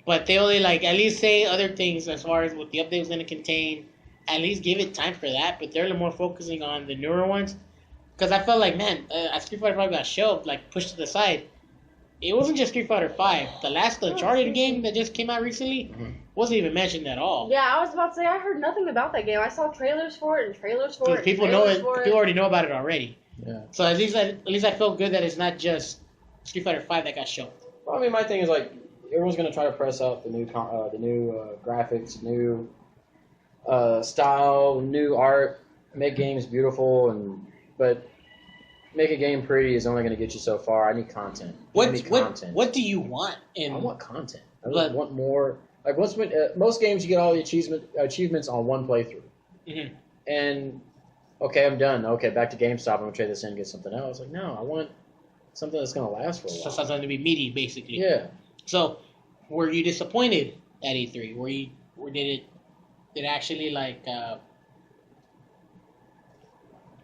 Speaker 1: But they only, like, at least say other things as far as what the update was going to contain. At least give it time for that. But they're more focusing on the newer ones. Because I felt like, man, as Street Fighter 5 got shelved, like, pushed to the side, it wasn't just Street Fighter 5. The last Uncharted game that just came out recently wasn't even mentioned at all.
Speaker 3: Yeah, I was about to say, I heard nothing about that game. I saw trailers for it and trailers for it.
Speaker 1: People know it. People already know about it already.
Speaker 2: Yeah.
Speaker 1: So at least I felt good that it's not just Street Fighter 5 that got shown.
Speaker 2: Well, I mean, my thing is like everyone's gonna try to press out the new graphics, new style, new art, make games beautiful, but make a game pretty is only gonna get you so far. I need content.
Speaker 1: What do you want?
Speaker 2: I want content. I just want more. Like most games, you get all the achievements on one playthrough, and okay, I'm done. Okay, back to GameStop. I'm gonna trade this in and get something else. Like, no, I want something that's gonna last for a while.
Speaker 1: Something to be meaty, basically.
Speaker 2: Yeah.
Speaker 1: So, were you disappointed at E3? Or did it actually like?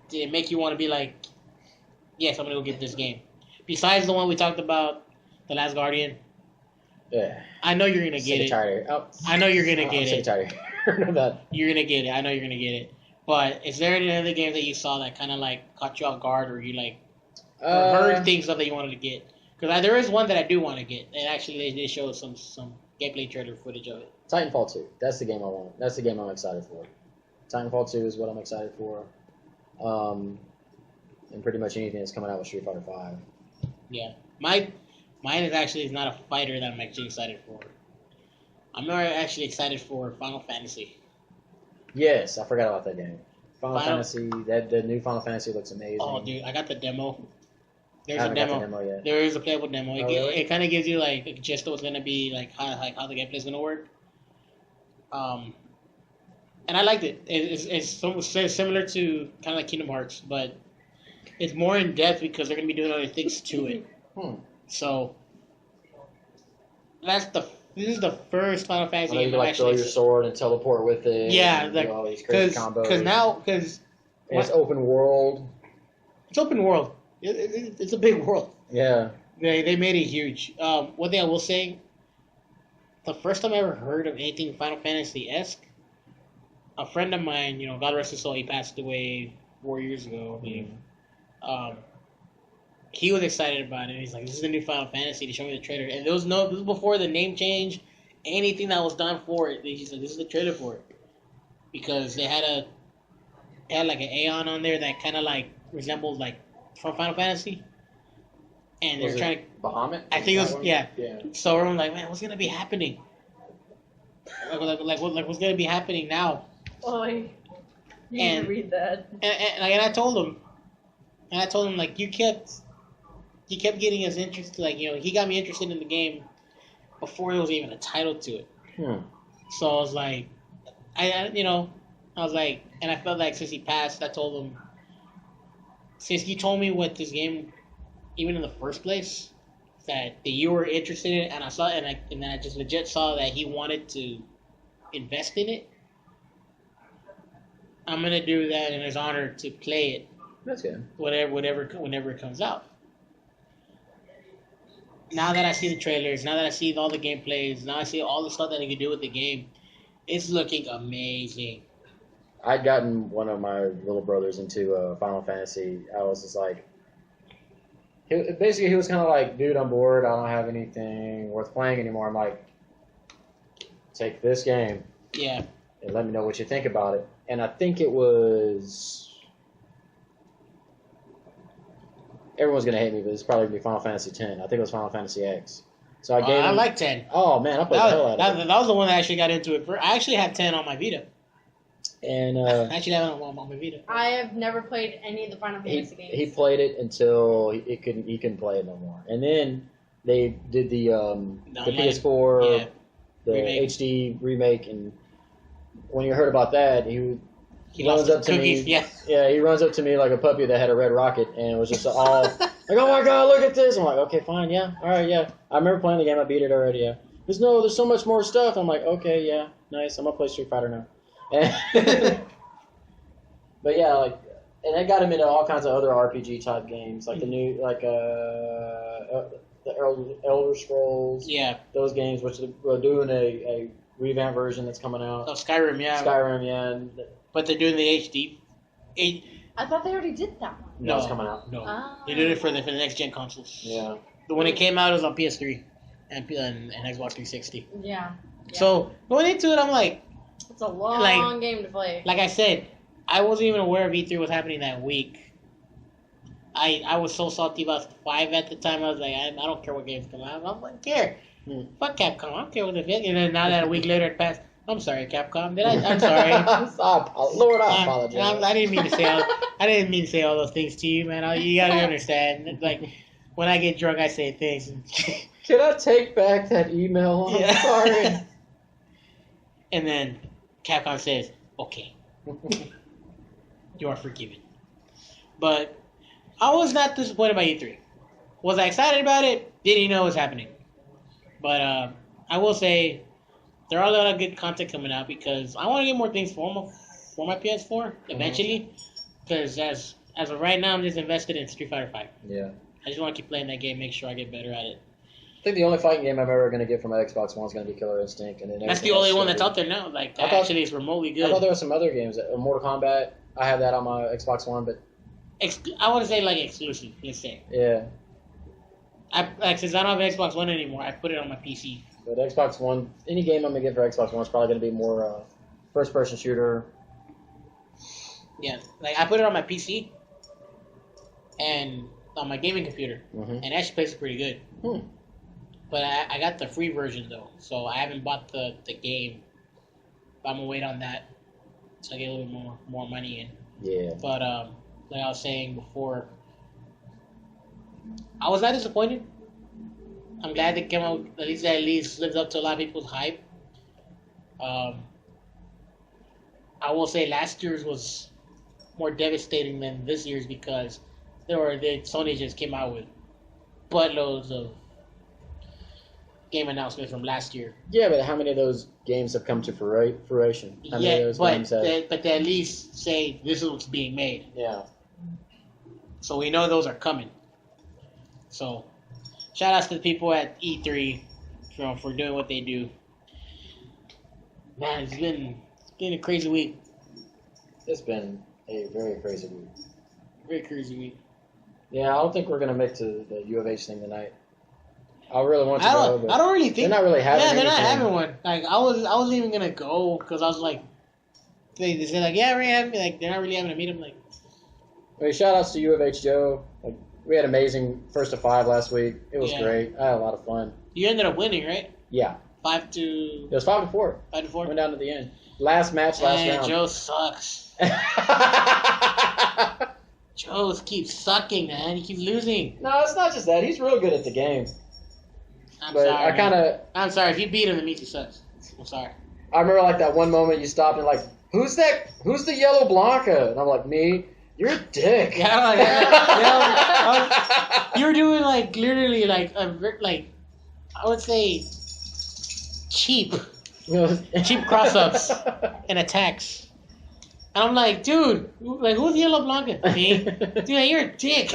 Speaker 1: Did it make you want to be like, yes, I'm gonna go get this game? Besides the one we talked about, The Last Guardian.
Speaker 2: Yeah.
Speaker 1: I know you're gonna get it. I know you're gonna get it.
Speaker 2: Tired of that.
Speaker 1: You're gonna get it. I know you're gonna get it. But is there any other games that you saw that kind of like caught you off guard, or you like or heard things of that you wanted to get? Because there is one that I do want to get, and actually they showed some gameplay trailer footage of it.
Speaker 2: Titanfall 2. That's the game I want. That's the game I'm excited for. Titanfall 2 is what I'm excited for. And pretty much anything that's coming out with Street Fighter 5.
Speaker 1: Yeah, mine is not a fighter that I'm actually excited for. I'm not actually excited for Final Fantasy.
Speaker 2: Yes, I forgot about that game. Final Fantasy, the new Final Fantasy looks amazing.
Speaker 1: Oh, dude, I got the demo.
Speaker 2: There's a demo. Got the demo yet.
Speaker 1: There is a playable demo.
Speaker 2: Really?
Speaker 1: It kind of gives you like a gist of what's gonna be like how the gameplay is gonna work. And I liked it. It's similar to kind of like Kingdom Hearts, but it's more in depth because they're gonna be doing other things to it. So this is the first Final Fantasy game.
Speaker 2: You can like throw your sword and teleport with it.
Speaker 1: Yeah,
Speaker 2: like all these crazy combos.
Speaker 1: Because
Speaker 2: it's open world.
Speaker 1: It's open world. It's a big world.
Speaker 2: Yeah.
Speaker 1: They made it huge. One thing I will say, the first time I ever heard of anything Final Fantasy-esque, a friend of mine, God rest his soul, he passed away 4 years ago, I believe. He was excited about it. He's like, "This is the new Final Fantasy." He showed me the trailer, and this was before the name change, anything that was done for it. He said, "This is the trailer for it," because they had like an Aeon on there that kind of like resembled like from Final Fantasy, and they're trying to
Speaker 2: Bahamut.
Speaker 1: I think it was yeah. So everyone's like, "Man, what's gonna be happening? Like what's gonna be happening now?"
Speaker 3: Oh, you need to read that.
Speaker 1: And I told him, like, you kept getting us interested. Like, he got me interested in the game before there was even a title to it. So I was like, I was like, and I felt like since he passed, I told him, since you told me what this game, even in the first place, that you were interested in it, and I saw it, and then I just legit saw that he wanted to invest in it. I'm gonna do that in his honor to play it.
Speaker 2: That's good.
Speaker 1: Whenever it comes out. Now that I see the trailers, now that I see all the gameplays, now I see all the stuff that I can do with the game, it's looking amazing.
Speaker 2: I'd gotten one of my little brothers into Final Fantasy. I was just like, he was kind of like, "Dude, I'm bored. I don't have anything worth playing anymore." I'm like, "Take this game,
Speaker 1: yeah,
Speaker 2: and let me know what you think about it." And I think it was everyone's gonna hate me, but it's probably gonna be Final Fantasy X. I think it was Final Fantasy X. So I gave.
Speaker 1: I like 10.
Speaker 2: Oh man, I played the hell out of it.
Speaker 1: That was the one that actually got into it. I actually had 10 on my Vita.
Speaker 2: And
Speaker 1: I actually have it on my Vita.
Speaker 3: I have never played any of the Final Fantasy games.
Speaker 2: He played it until he couldn't play it no more. And then they did the PS4 the HD remake, and when you heard about that, he runs up to
Speaker 1: cookies,
Speaker 2: me. Yeah, he runs up to me like a puppy that had a red rocket, and it was just all like, "Oh my god, look at this!" I'm like, "Okay, fine, yeah, all right, yeah." I remember playing the game. I beat it already. Yeah. There's so much more stuff. I'm like, okay, yeah, nice. I'm gonna play Street Fighter now. But yeah, like, and that got him into all kinds of other RPG type games, like the new, like the Elder Scrolls.
Speaker 1: Yeah.
Speaker 2: Those games, which we're doing a revamp version that's coming out.
Speaker 1: Oh, Skyrim, yeah.
Speaker 2: Skyrim, yeah.
Speaker 1: But they're doing the HD.
Speaker 3: I thought they already did that one.
Speaker 2: No, it's coming out.
Speaker 1: No.
Speaker 3: Oh.
Speaker 1: They did it for the next gen consoles.
Speaker 2: Yeah.
Speaker 1: When it came out, it was on PS3 and Xbox 360.
Speaker 3: Yeah.
Speaker 1: So going into it, I'm like,
Speaker 3: it's a long game to play.
Speaker 1: Like I said, I wasn't even aware of E3 was happening that week. I was so salty about 5 at the time. I was like, I don't care what games come out. I don't care. Fuck Capcom. I don't care what the fuck. And then now that a week later it passed, I'm sorry, Capcom. I'm sorry.
Speaker 2: Lord, I apologize.
Speaker 1: I didn't mean to say all those things to you, man. You gotta understand. Like, when I get drunk, I say things.
Speaker 2: Can I take back that email? I'm sorry.
Speaker 1: And then Capcom says, okay. You are forgiven. But I was not disappointed by E3. Was I excited about it? Didn't know it was happening. But I will say there are a lot of good content coming out because I want to get more things for my PS4 eventually. Because as of right now, I'm just invested in Street Fighter 5.
Speaker 2: Yeah.
Speaker 1: I just want to keep playing that game, make sure I get better at it.
Speaker 2: I think the only fighting game I'm ever going to get from my Xbox One is going to be Killer Instinct. And then
Speaker 1: that's the only one that's out there now. Like, actually, it's remotely good.
Speaker 2: I thought there were some other games. Mortal Kombat, I have that on my Xbox One, but...
Speaker 1: I want to say, like, exclusive, let's say.
Speaker 2: Yeah.
Speaker 1: Since I don't have an Xbox One anymore, I put it on my PC.
Speaker 2: But Xbox One, any game I'm going to get for Xbox One is probably going to be more first-person shooter.
Speaker 1: Yeah, like, I put it on my PC and on my gaming computer, and it actually plays pretty good. But I got the free version, though, so I haven't bought the game. But I'm going to wait on that so I get a little bit more money in.
Speaker 2: Yeah.
Speaker 1: But, like I was saying before, I was not disappointed. I'm glad they came out, at least lives up to a lot of people's hype. I will say last year's was more devastating than this year's because Sony just came out with buttloads of game announcements from last year.
Speaker 2: Yeah, but how many of those games have come to fruition? How many of those games
Speaker 1: but they at least say this is what's being made.
Speaker 2: Yeah.
Speaker 1: So we know those are coming. So shout outs to the people at E3 for doing what they do. Man, it's been a crazy week.
Speaker 2: It's been a very crazy week.
Speaker 1: Very crazy week.
Speaker 2: Yeah, I don't think we're gonna make to the U of H thing tonight. I really want to go, but
Speaker 1: I don't really think
Speaker 2: they're not really having.
Speaker 1: Yeah, they're not having one. Like I wasn't even gonna go because I was like, they said like, yeah, we're having like they're not really having a meet. I'm like,
Speaker 2: I mean, shout outs to U of H Joe. Like we had amazing 1st to 5 last week. It was great. I had a lot of fun. You
Speaker 1: ended up winning, right?
Speaker 2: Yeah.
Speaker 1: 5-4.
Speaker 2: It was 5-4.
Speaker 1: 5-4.
Speaker 2: Went down to the end. Last match, last round.
Speaker 1: Joe sucks. Joe keeps sucking, man. He keeps losing.
Speaker 2: No, it's not just that. He's real good at the game.
Speaker 1: I'm sorry. If you beat him, it means he sucks. I'm sorry.
Speaker 2: I remember like that one moment you stopped and like, who's that? Who's the yellow Blanca? And I'm like, me. You're a dick.
Speaker 1: Yeah, you were doing like literally like I would say cheap cross-ups and attacks. And I'm like, dude, like who's Yellow Blanca? Me? Dude, you're a dick.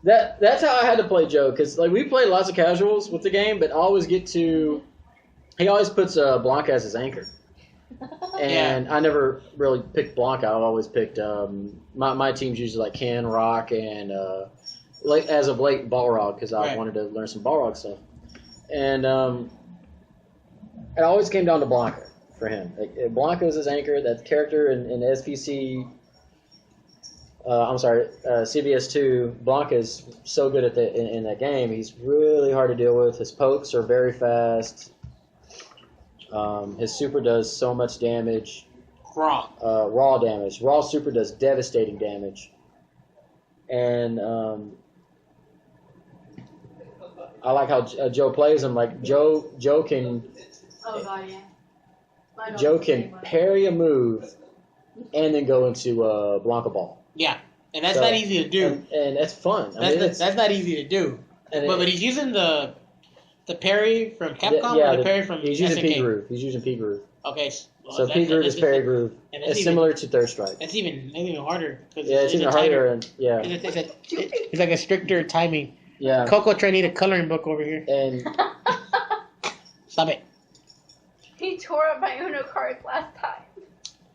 Speaker 2: That's how I had to play Joe, because like we played lots of casuals with the game, but I always he always puts Blanca as his anchor. And I never really picked Blanca. I've always picked my team's usually like Ken, Rock, and as of late Balrog, because I wanted to learn some Balrog stuff. And it always came down to Blanca for him. Like, Blanca was his anchor. That character in SPC CVS2, Blanca's so good at in that game. He's really hard to deal with. His pokes are very fast. His super does so much damage. Raw damage. Raw super does devastating damage. And I like how Joe plays him. Like Joe can.
Speaker 3: Oh god, yeah.
Speaker 2: Joe can parry a move and then go into Blanca Ball.
Speaker 1: Yeah, and that's not easy to do.
Speaker 2: And that's fun.
Speaker 1: That's not easy to do. But he's using the parry from Capcom or the parry from
Speaker 2: He's using
Speaker 1: SNK?
Speaker 2: P-Groove. He's using P-Groove.
Speaker 1: Okay.
Speaker 2: So P-Groove is parry groove. It's similar to Third Strike.
Speaker 1: That's even harder.
Speaker 2: Yeah, it's even harder. And, yeah.
Speaker 1: It's like a stricter timing.
Speaker 2: Yeah.
Speaker 1: Coco trying to need a coloring book over here.
Speaker 2: And
Speaker 1: stop it.
Speaker 3: He tore up my Uno cards last time.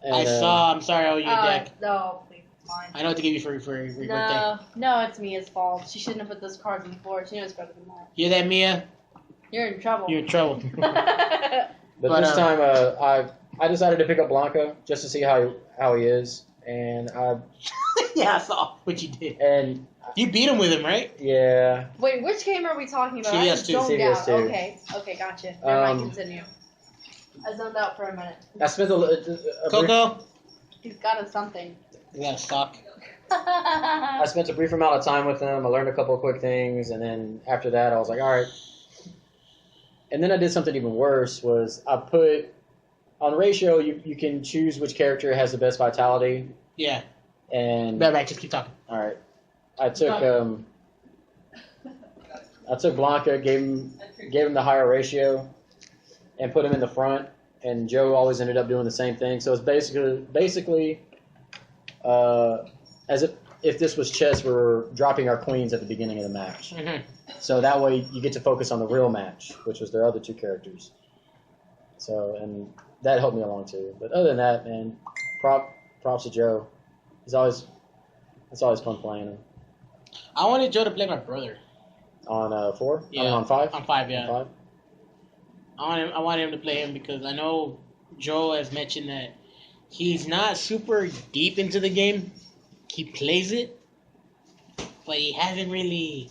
Speaker 2: And,
Speaker 1: I saw. I'm sorry, I owe you a deck.
Speaker 3: No, please, fine.
Speaker 1: I know what to give you for your birthday.
Speaker 3: No, it's Mia's fault. She shouldn't have put those cards on the floor. She knows better than that.
Speaker 1: You hear that, Mia?
Speaker 3: You're in trouble.
Speaker 1: You're in trouble.
Speaker 2: But this time, I decided to pick up Blanca just to see how he is, and
Speaker 1: yeah, I saw what you did.
Speaker 2: And
Speaker 1: you beat him with him, right?
Speaker 2: Yeah.
Speaker 3: Wait, which game are we talking about?
Speaker 1: CVS2.
Speaker 3: CVS2. Okay, gotcha. Never mind, continue. I zoned out for a minute.
Speaker 2: I spent a
Speaker 1: Coco?
Speaker 3: He's got something.
Speaker 1: You got a sock.
Speaker 2: I spent a brief amount of time with him. I learned a couple of quick things, and then after that, I was like, all right. And then I did something even worse. Was I put on ratio? You can choose which character has the best vitality.
Speaker 1: Yeah.
Speaker 2: And
Speaker 1: back. Just keep talking.
Speaker 2: All right. I took Blanca, gave him the higher ratio, and put him in the front. And Joe always ended up doing the same thing. So it's basically as if this was chess, we're dropping our queens at the beginning of the match.
Speaker 1: Mm-hmm.
Speaker 2: So that way you get to focus on the real match, which was their other two characters. So, and that helped me along too. But other than that, man, props to Joe. It's always fun playing him.
Speaker 1: I wanted Joe to play my brother.
Speaker 2: On 4?
Speaker 1: Yeah.
Speaker 2: I mean, on 5?
Speaker 1: On 5, yeah.
Speaker 2: On 5?
Speaker 1: I want him to play him because I know Joe has mentioned that he's not super deep into the game. He plays it, but he hasn't really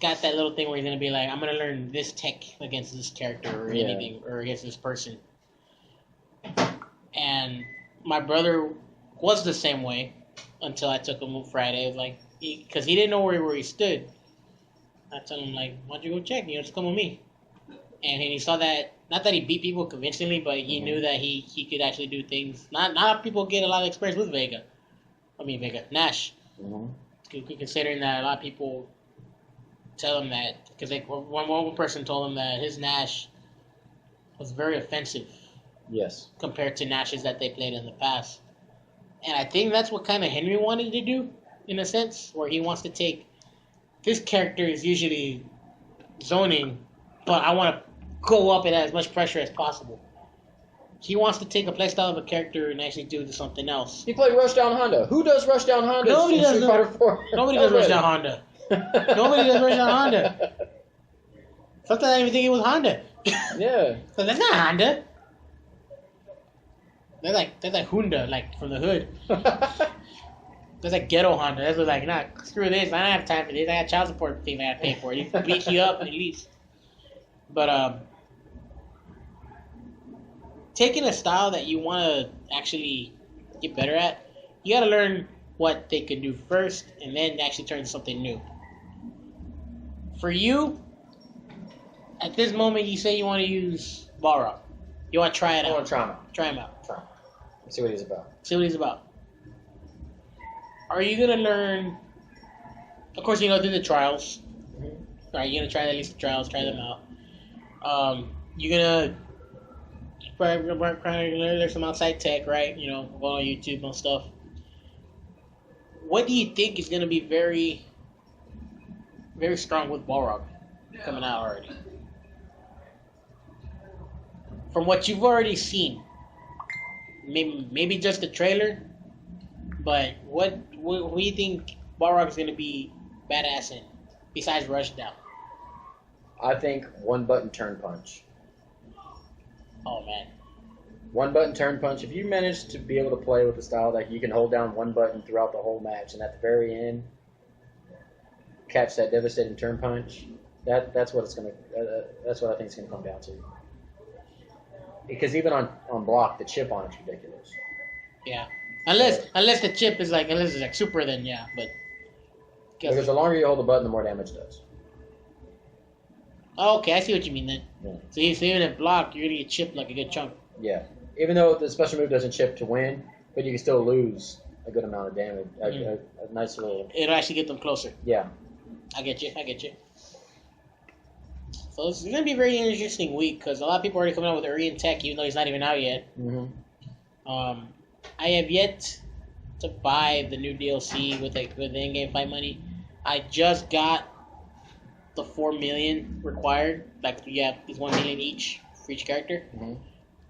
Speaker 1: got that little thing where he's gonna be like, I'm gonna learn this tech against this character or anything or against this person. And my brother was the same way until I took him Friday. Like, because he didn't know where he stood. I told him, like, why don't you go check? Just come with me. And he saw that, not that he beat people convincingly, but he knew that he could actually do things. Not a lot of people get a lot of experience with Nash.
Speaker 2: Mm-hmm.
Speaker 1: Considering that a lot of people tell him that, because one person told him that his Nash was very offensive.
Speaker 2: Yes. Compared to
Speaker 1: Nashes that they played in the past. And I think that's what kind of Henry wanted to do, in a sense, where he wants to take, this character is usually zoning, but I want to go up and add as much pressure as possible. He wants to take a playstyle of a character and actually do something else.
Speaker 2: He played Rushdown Honda. Who does Rushdown Honda?
Speaker 1: Nobody does
Speaker 2: Street Fighter 4.
Speaker 1: Nobody does Rushdown Honda. Nobody does Rushdown Honda. Sometimes I even think it was Honda.
Speaker 2: Yeah.
Speaker 1: So that's not Honda. That's like Honda, like from the hood. That's like ghetto Honda. That's what, like, nah, screw this. I don't have time for this. I got child support things I got to pay for. You beat you up at least. But taking a style that you want to actually get better at, you got to learn what they can do first, and then actually turn into something new. For you, at this moment, you say you want to use Balrog. You want to try it out.
Speaker 2: I want to try him out.
Speaker 1: Try him out.
Speaker 2: See what he's about.
Speaker 1: See what he's about. Are you going to learn... Of course, do the trials.
Speaker 2: Mm-hmm.
Speaker 1: Right, you're going to try at least the trials, try them out. You're going to learn some outside tech, right? Go on YouTube and stuff. What do you think is going to be very, very strong with Balrog coming out already? From what you've already seen, maybe just the trailer, but what do you think Balrog is going to be badass in, besides Rushdown?
Speaker 2: I think one button turn punch.
Speaker 1: Oh man.
Speaker 2: One button turn punch. If you manage to be able to play with the style that you can hold down one button throughout the whole match, and at the very end catch that devastating turn punch, that's what it's gonna. That's what I think it's gonna come down to. Because even on block, the chip on it's ridiculous.
Speaker 1: Yeah. Unless the chip is unless it's like super, then yeah. But
Speaker 2: because the longer you hold the button, the more damage it does.
Speaker 1: Oh, okay, I see what you mean then.
Speaker 2: Yeah.
Speaker 1: So even at block, you're gonna get chipped like a good chunk.
Speaker 2: Yeah. Even though the special move doesn't chip to win, but you can still lose a good amount of damage. A nice little.
Speaker 1: It'll actually get them closer.
Speaker 2: Yeah.
Speaker 1: I get you. So it's gonna be a very interesting week because a lot of people are already coming out with Urian Tech, even though he's not even out yet.
Speaker 2: Mm-hmm.
Speaker 1: I have yet to buy the new DLC with the in-game fight money. I just got the 4 million required. It's 1 million each for each character.
Speaker 2: Mm-hmm.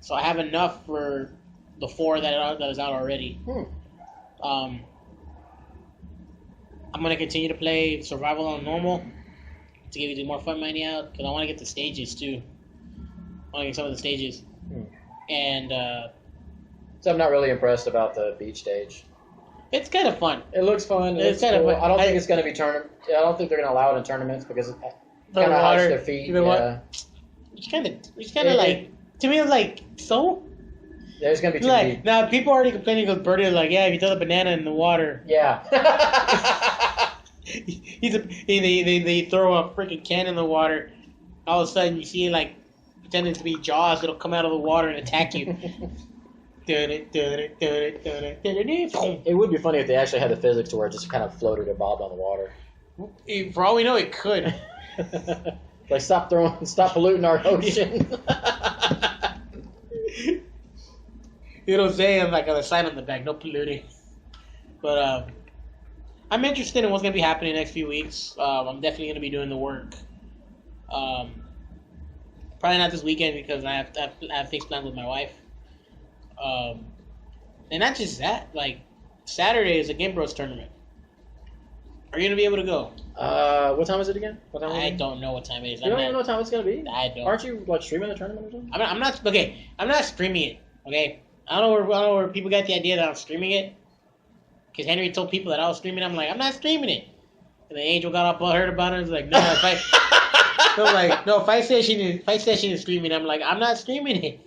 Speaker 1: So I have enough for the 4 that is out already. I'm gonna continue to play survival on normal to give you more fun money out because I want to get the stages too. I want to get some of the stages, and
Speaker 2: so I'm not really impressed about the beach stage.
Speaker 1: it's kind of fun.
Speaker 2: It looks fun.
Speaker 1: It's kind of
Speaker 2: cool.
Speaker 1: fun.
Speaker 2: I don't think it's going to be tournament. I don't think they're going to allow it in tournaments because it kind of hides their feet.
Speaker 1: You know
Speaker 2: yeah.
Speaker 1: It's kind of like to me. It's like so.
Speaker 2: There's going to be too
Speaker 1: Like
Speaker 2: many.
Speaker 1: now, people are already complaining because Birdie is like, yeah, if you throw the banana in the water,
Speaker 2: Yeah.
Speaker 1: they throw a freaking can in the water. All of a sudden, you see like pretending to be Jaws. It'll come out of the water and attack you.
Speaker 2: It would be funny if they actually had the physics to where it just kind of floated or bobbed on the water.
Speaker 1: For all we know, it could.
Speaker 2: Like stop polluting our ocean.
Speaker 1: It'll say like on the sign on the back, no polluting. But I'm interested in what's gonna be happening in the next few weeks. I'm definitely gonna be doing the work. Probably not this weekend because I have things planned with my wife. And not just that, like Saturday is a Game Bros tournament. Are you gonna be able to go?
Speaker 2: What time is it again?
Speaker 1: I don't know what time it is.
Speaker 2: You don't even know what time it's gonna be?
Speaker 1: I don't.
Speaker 2: Aren't you like streaming the tournament or something?
Speaker 1: I'm not. Okay, I'm not streaming it. Okay, I don't know where people got the idea that I'm streaming it. Because Henry told people that I was streaming. I'm like, I'm not streaming it. And the Angel got all hurt about it. He's like, no, Fight Station is streaming. I'm like, I'm not streaming it.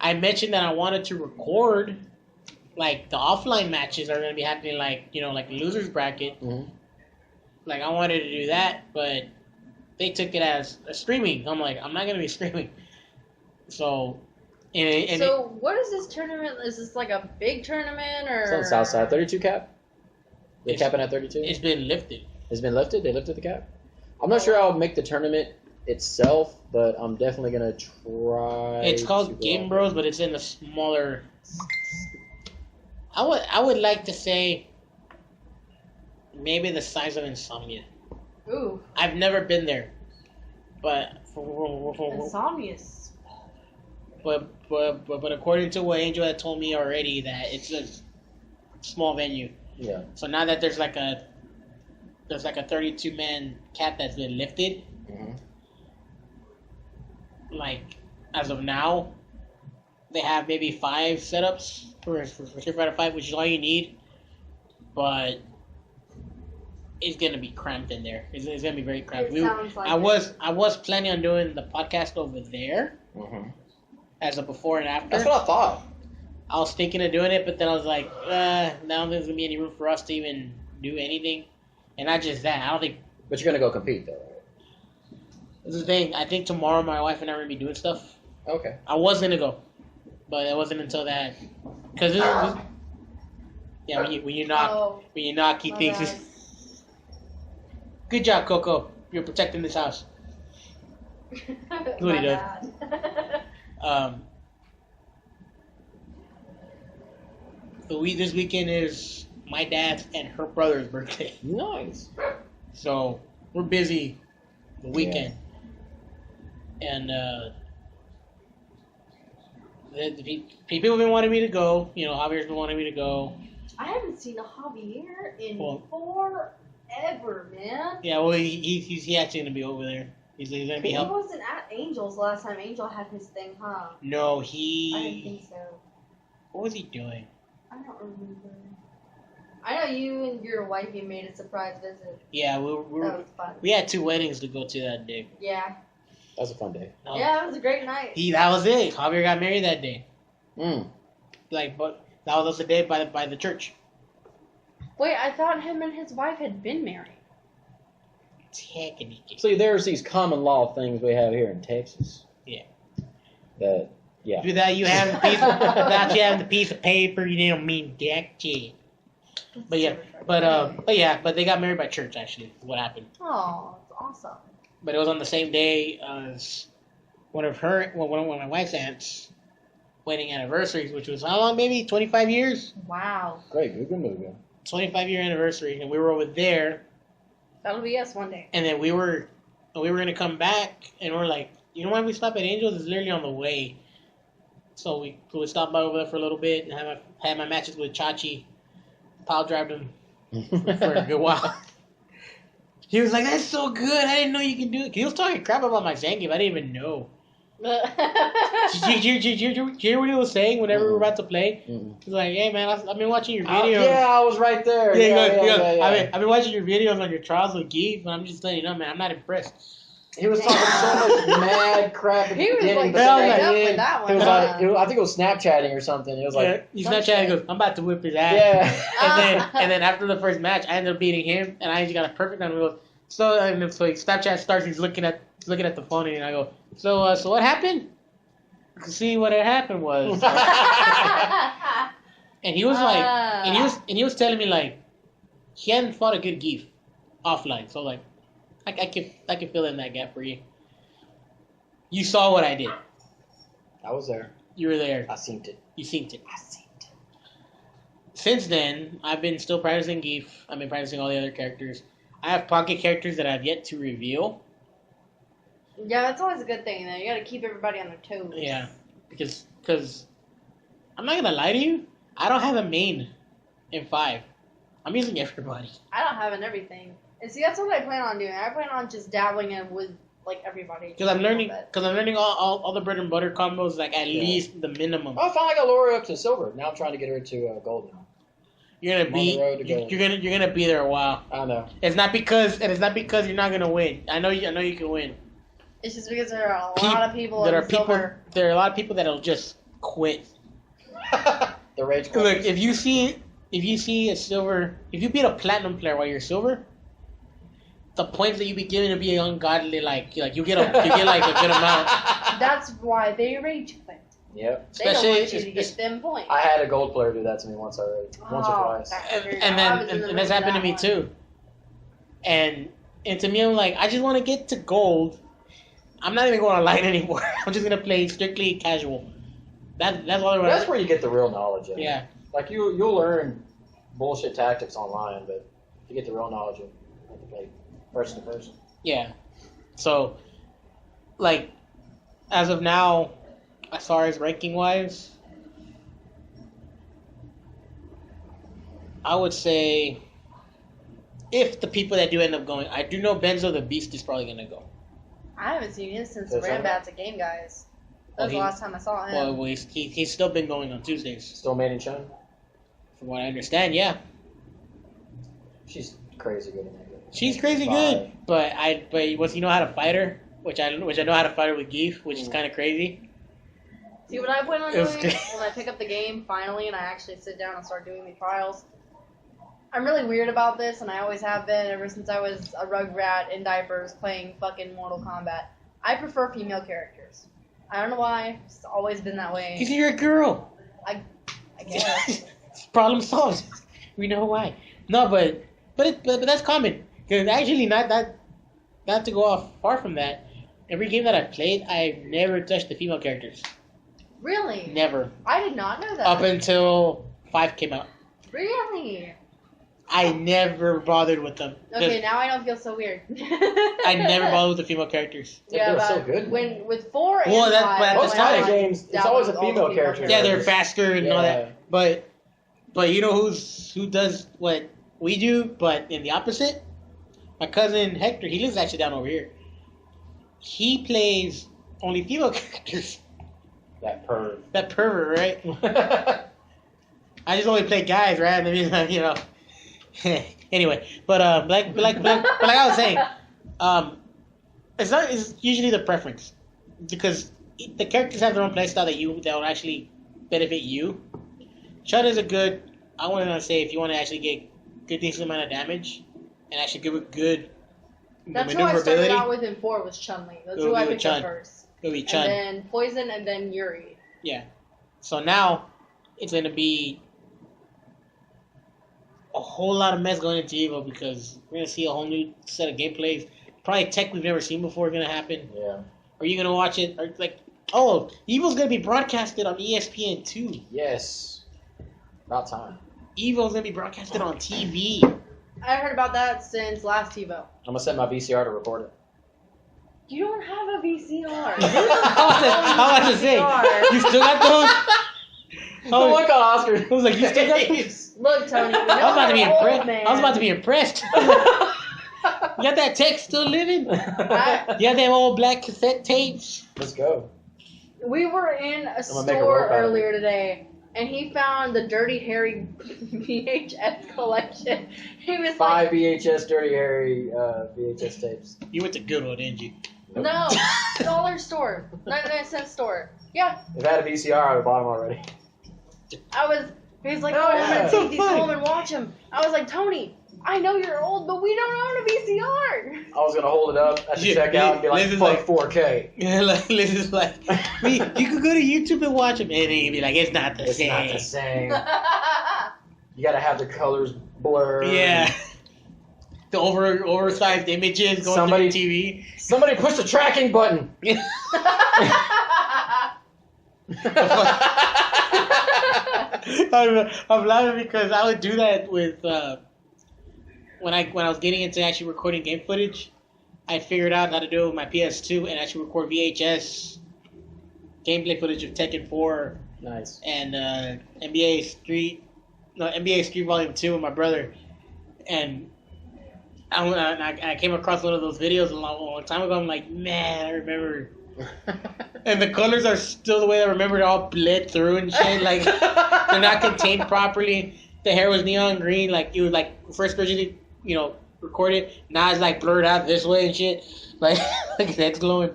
Speaker 1: I mentioned that I wanted to record, like the offline matches are gonna be happening, like like the losers bracket.
Speaker 2: Mm-hmm.
Speaker 1: Like I wanted to do that, but they took it as a streaming. I'm like, I'm not gonna be streaming. So,
Speaker 3: so what is this tournament? Is this like a big tournament or?
Speaker 2: It's on the south side, 32 cap. They're capping at 32.
Speaker 1: It's been lifted.
Speaker 2: It's been lifted. They lifted the cap. I'm not sure I'll make the tournament itself, but I'm definitely gonna try.
Speaker 1: It's called Game Bros, but it's in the smaller. I would like to say maybe the size of Insomnia.
Speaker 3: Ooh.
Speaker 1: I've never been there, but
Speaker 3: Insomnia.
Speaker 1: But according to what Angel had told me already, that it's a small venue.
Speaker 2: Yeah.
Speaker 1: So now that there's like a 32-man cap that's been lifted.
Speaker 2: Mm-hmm.
Speaker 1: Like as of now, they have maybe 5 setups for Street Fighter 5, which is all you need. But it's gonna be cramped in there. It's gonna be very cramped.
Speaker 3: Sounds like
Speaker 1: I was planning on doing the podcast over there.
Speaker 2: Mm-hmm.
Speaker 1: As a before and after.
Speaker 2: That's what I thought.
Speaker 1: I was thinking of doing it, but then I was like, now there's gonna be any room for us to even do anything, and not just that. I don't think.
Speaker 2: But you're gonna go compete though.
Speaker 1: This is the thing. I think tomorrow my wife and I are gonna be doing stuff.
Speaker 2: Okay.
Speaker 1: I was gonna go, but it wasn't until that because when you knock he thinks. Good job, Coco. You're protecting this house. What he does. This weekend is my dad's and her brother's birthday.
Speaker 2: Nice.
Speaker 1: So we're busy the weekend. Yeah. And the people have been wanting me to go. Javier's been wanting me to go.
Speaker 3: I haven't seen a Javier in forever, man.
Speaker 1: Yeah, well, he's actually going to be over there. He's gonna be
Speaker 3: He
Speaker 1: helping.
Speaker 3: wasn't at Angel's last time Angel had his thing, huh?
Speaker 1: No,
Speaker 3: I didn't
Speaker 1: he.
Speaker 3: think so.
Speaker 1: What was he doing?
Speaker 3: I don't remember. I know you and your wifey made a surprise visit.
Speaker 1: Yeah,
Speaker 3: That was fun.
Speaker 1: we had 2 weddings to go to that day.
Speaker 3: Yeah.
Speaker 2: That was a fun day.
Speaker 3: Yeah, it was a great night.
Speaker 1: That was it. Javier got married that day.
Speaker 2: Mm.
Speaker 1: But that was the day by the church.
Speaker 3: Wait, I thought him and his wife had been married.
Speaker 1: Technically.
Speaker 2: See, there's these common law things we have here in Texas.
Speaker 1: Yeah.
Speaker 2: That, yeah.
Speaker 1: Do that, you have the piece. Without you having the piece of paper, you don't mean jack shit. But yeah, but they got married by church. Actually, is what happened.
Speaker 3: Oh, that's awesome.
Speaker 1: But it was on the same day as one of my wife's aunts' wedding anniversaries, which was how long, baby? 25 years.
Speaker 3: Wow.
Speaker 2: Great, Google movie.
Speaker 1: 25-year anniversary, and we were over there.
Speaker 3: That'll be us one day.
Speaker 1: And then we were gonna come back, and we're like, you know why we stop at Angels? It's literally on the way. So we stopped by over there for a little bit and had my matches with Chachi. Pile drived him for a good while. He was like, "That's so good! I didn't know you can do it." He was talking crap about my Zangief. I didn't even know. Did you hear what he was saying whenever we were about to play? He's like, "Hey man, I've been watching your videos."
Speaker 2: Yeah, I was right there.
Speaker 1: Yeah, he goes, I've been watching your videos on your trials with Geef, but I'm just letting you know, man, I'm not impressed.
Speaker 2: He was talking so much mad crap at the
Speaker 3: He was
Speaker 2: beginning.
Speaker 3: like
Speaker 2: but
Speaker 3: straight
Speaker 2: then
Speaker 3: up
Speaker 2: he
Speaker 3: with that one.
Speaker 2: was
Speaker 3: huh?
Speaker 2: like, I think it was Snapchatting or something. It was like,
Speaker 1: He's Snapchatting and goes, "I'm about to whip his ass."
Speaker 2: yeah.
Speaker 1: And then after the first match, I ended up beating him, and I actually got a perfect on him. He goes, so Snapchat starts. He's looking at the phone, and I go, so what happened? See, what had happened was, and he was like, and he was telling me like, he hadn't fought a good Geef offline, so like, I can fill in that gap for you. You saw what I did.
Speaker 2: I was there.
Speaker 1: You were there.
Speaker 2: I seen it.
Speaker 1: You seen it. Since then, I've been still practicing Geef. I've been practicing all the other characters. I have pocket characters that I've yet to reveal.
Speaker 3: Yeah, that's always a good thing, though. You gotta keep everybody on their toes.
Speaker 1: Yeah, because I'm not gonna lie to you. I don't have a main in 5. I'm using everybody.
Speaker 3: I don't have in everything. And see, that's what I plan on doing. I plan on just dabbling in with, like, everybody.
Speaker 1: Because I'm learning all the bread and butter combos, like, at least the minimum.
Speaker 2: Oh, I finally got Laura up to silver. Now I'm trying to get her to gold now.
Speaker 1: You're gonna be you're gonna be there a while.
Speaker 2: I know.
Speaker 1: It's not because you're not gonna win. I know you can win.
Speaker 3: It's just because there are a lot of people in silver.
Speaker 1: There are a lot of people that'll just quit.
Speaker 2: The rage quit.
Speaker 1: Look, if you see a silver, if you beat a platinum player while you're silver, the points that you be giving to be ungodly, like you get like a good amount.
Speaker 3: That's why they rage quit.
Speaker 2: Yep.
Speaker 3: They don't want you to get them points.
Speaker 2: I had a gold player do that to me once already. Once or twice.
Speaker 1: And that's happened to me too. And to me, I'm like, I just want to get to gold. I'm not even going online anymore. I'm just gonna play strictly casual. That's all.
Speaker 2: That's where you get the real knowledge.
Speaker 1: Yeah.
Speaker 2: Like you'll learn bullshit tactics online, but you get the real knowledge, you have to play person to person.
Speaker 1: Yeah. So, like, as of now, as far as ranking wise, I would say if the people that do end up going, I do know Benzo the Beast is probably gonna go.
Speaker 3: I haven't seen him since Rambat's at Game Guys. That was the last time I saw him.
Speaker 1: Well, he's still been going on Tuesdays.
Speaker 2: Still made in China?
Speaker 1: From what I understand, yeah.
Speaker 2: She's crazy good in that game.
Speaker 1: She's crazy good, but once you know how to fight her, which I know how to fight her with Geef, which is kind of crazy.
Speaker 3: See what I plan on doing when I pick up the game finally, and I actually sit down and start doing the trials. I'm really weird about this, and I always have been ever since I was a rugrat in diapers playing fucking Mortal Kombat. I prefer female characters. I don't know why. It's always been that way.
Speaker 1: Because you're a girl.
Speaker 3: I guess.
Speaker 1: Problem solved. We know why. No, but that's common. Because actually, not to go off far from that. Every game that I've played, I've never touched the female characters.
Speaker 3: Really?
Speaker 1: Never.
Speaker 3: I did not know that.
Speaker 1: Up until 5 came out.
Speaker 3: Really?
Speaker 1: I never bothered with them.
Speaker 3: Okay, now I don't feel so weird.
Speaker 1: I never bothered with the female characters.
Speaker 2: Yeah, they're so good.
Speaker 3: With 4 and
Speaker 1: Well,
Speaker 3: 5,
Speaker 1: that's
Speaker 2: kind of games. It's always a female character.
Speaker 1: Yeah, they're faster and all that. But you know who does what we do, but in the opposite? My cousin Hector. He lives actually down over here. he plays only female characters.
Speaker 2: That perv.
Speaker 1: That pervert, right? I just only play guys, right? I mean, you know. Anyway, but like I was saying, it's usually the preference because the characters have their own playstyle that will actually benefit you. Chud is a good. I want to say if you want to actually get good decent amount of damage and actually give it good
Speaker 3: That's who I started out with in 4 was Chun-Li. That's who I picked up first.
Speaker 1: It'll be Chun.
Speaker 3: And then Poison and then Yuri.
Speaker 1: Yeah. So now it's gonna be a whole lot of mess going into Evo because we're gonna see a whole new set of gameplays. Probably tech we've never seen before gonna happen.
Speaker 2: Yeah.
Speaker 1: Are you gonna watch it? Or like, oh, Evo's gonna be broadcasted on ESPN2.
Speaker 2: Yes. About time.
Speaker 1: Evo's gonna be broadcasted on TV.
Speaker 3: I heard about that since last Evo.
Speaker 2: I'm gonna set my VCR to record it.
Speaker 3: You don't have a VCR.
Speaker 1: I was to say, you still got those?
Speaker 2: Oh, look on Oscar.
Speaker 1: I was like, you still got those?
Speaker 3: Look, Tony.
Speaker 1: I was about to be impressed. I was about to be impressed. You got that tech still living? You got them old black cassette tapes?
Speaker 2: Let's go.
Speaker 3: We were in a store earlier today, and he found the Dirty Harry VHS collection. He was
Speaker 2: 5 VHS Dirty Harry VHS tapes.
Speaker 1: You went to Goodwill, didn't you?
Speaker 2: Nope.
Speaker 3: No, dollar store, 99-cent store. Yeah.
Speaker 2: If I had a VCR, I would have bought them already.
Speaker 3: He's like, oh, I'm gonna take these home and watch them. I was like, Tony, I know you're old, but we don't own a VCR.
Speaker 2: I was gonna hold it up at the checkout and be like, fuck 4K.
Speaker 1: Yeah, like, Liz is like, you could go to YouTube and watch them, and he'd be like, it's not the same.
Speaker 2: It's not the same. You gotta have the colors blurred.
Speaker 1: Yeah. The oversized images going through the TV.
Speaker 2: Somebody push the tracking button.
Speaker 1: I'm laughing because I would do that with when I was getting into actually recording game footage. I figured out how to do it with my PS2 and actually record VHS gameplay footage of Tekken 4.
Speaker 2: Nice.
Speaker 1: And NBA Street Volume 2 with my brother, and I came across one of those videos a long time ago. I'm like, man, I remember. And the colors are still the way I remember it, all bled through and shit. Like, they're not contained properly. The hair was neon green. Like, it was like, first version, recorded. Now it's like blurred out this way and shit. Like his head's glowing.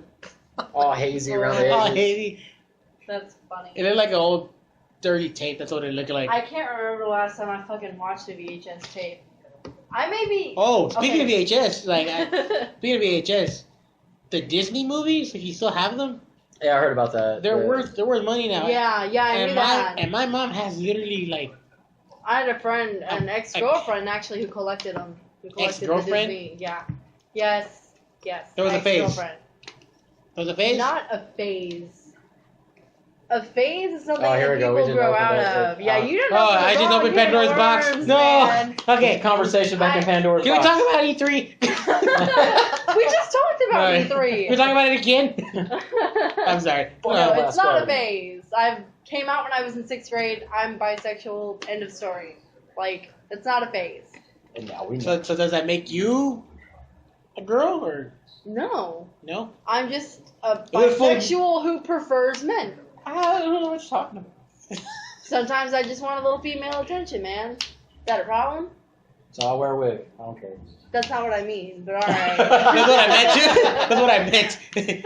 Speaker 2: All hazy around the edges.
Speaker 1: All hazy.
Speaker 3: That's funny.
Speaker 1: It looked like an old dirty tape. That's what it looked like.
Speaker 3: I can't remember the last time I fucking watched a VHS tape. I maybe.
Speaker 1: Oh, speaking of VHS, speaking of VHS, the Disney movies, if you still have them.
Speaker 2: Yeah, I heard about that.
Speaker 1: They're worth money now.
Speaker 3: Yeah, I knew that.
Speaker 1: And my mom has literally
Speaker 3: I had a friend, an ex-girlfriend actually, who collected them.
Speaker 1: Ex-girlfriend?
Speaker 3: The Disney. Yeah. Yes.
Speaker 1: There was a phase.
Speaker 3: Ex-girlfriend.
Speaker 1: There was a phase?
Speaker 3: Not a phase. A phase is something
Speaker 2: here
Speaker 3: that
Speaker 2: we go.
Speaker 3: people grow out of. Yeah, you didn't know.
Speaker 1: Oh, I just opened Pandora's box.
Speaker 3: Worms,
Speaker 1: No.
Speaker 3: Man.
Speaker 1: Okay.
Speaker 2: Conversation back in Pandora's box.
Speaker 1: Can we talk about E3?
Speaker 3: We just talked about E3.
Speaker 1: Can we talk about it again? I'm sorry.
Speaker 3: No, it's not a phase. I came out when I was in 6th grade. I'm bisexual. End of story. It's not a phase.
Speaker 2: And now we know.
Speaker 1: So does that make you a girl or
Speaker 3: no?
Speaker 1: No.
Speaker 3: I'm just a bisexual who prefers men.
Speaker 1: I don't know what you're talking about.
Speaker 3: Sometimes I just want a little female attention, man. Is that a problem?
Speaker 2: So I'll wear a wig. I don't care.
Speaker 3: That's not what I mean, but alright.
Speaker 1: That's what I meant, too. That's what I meant. It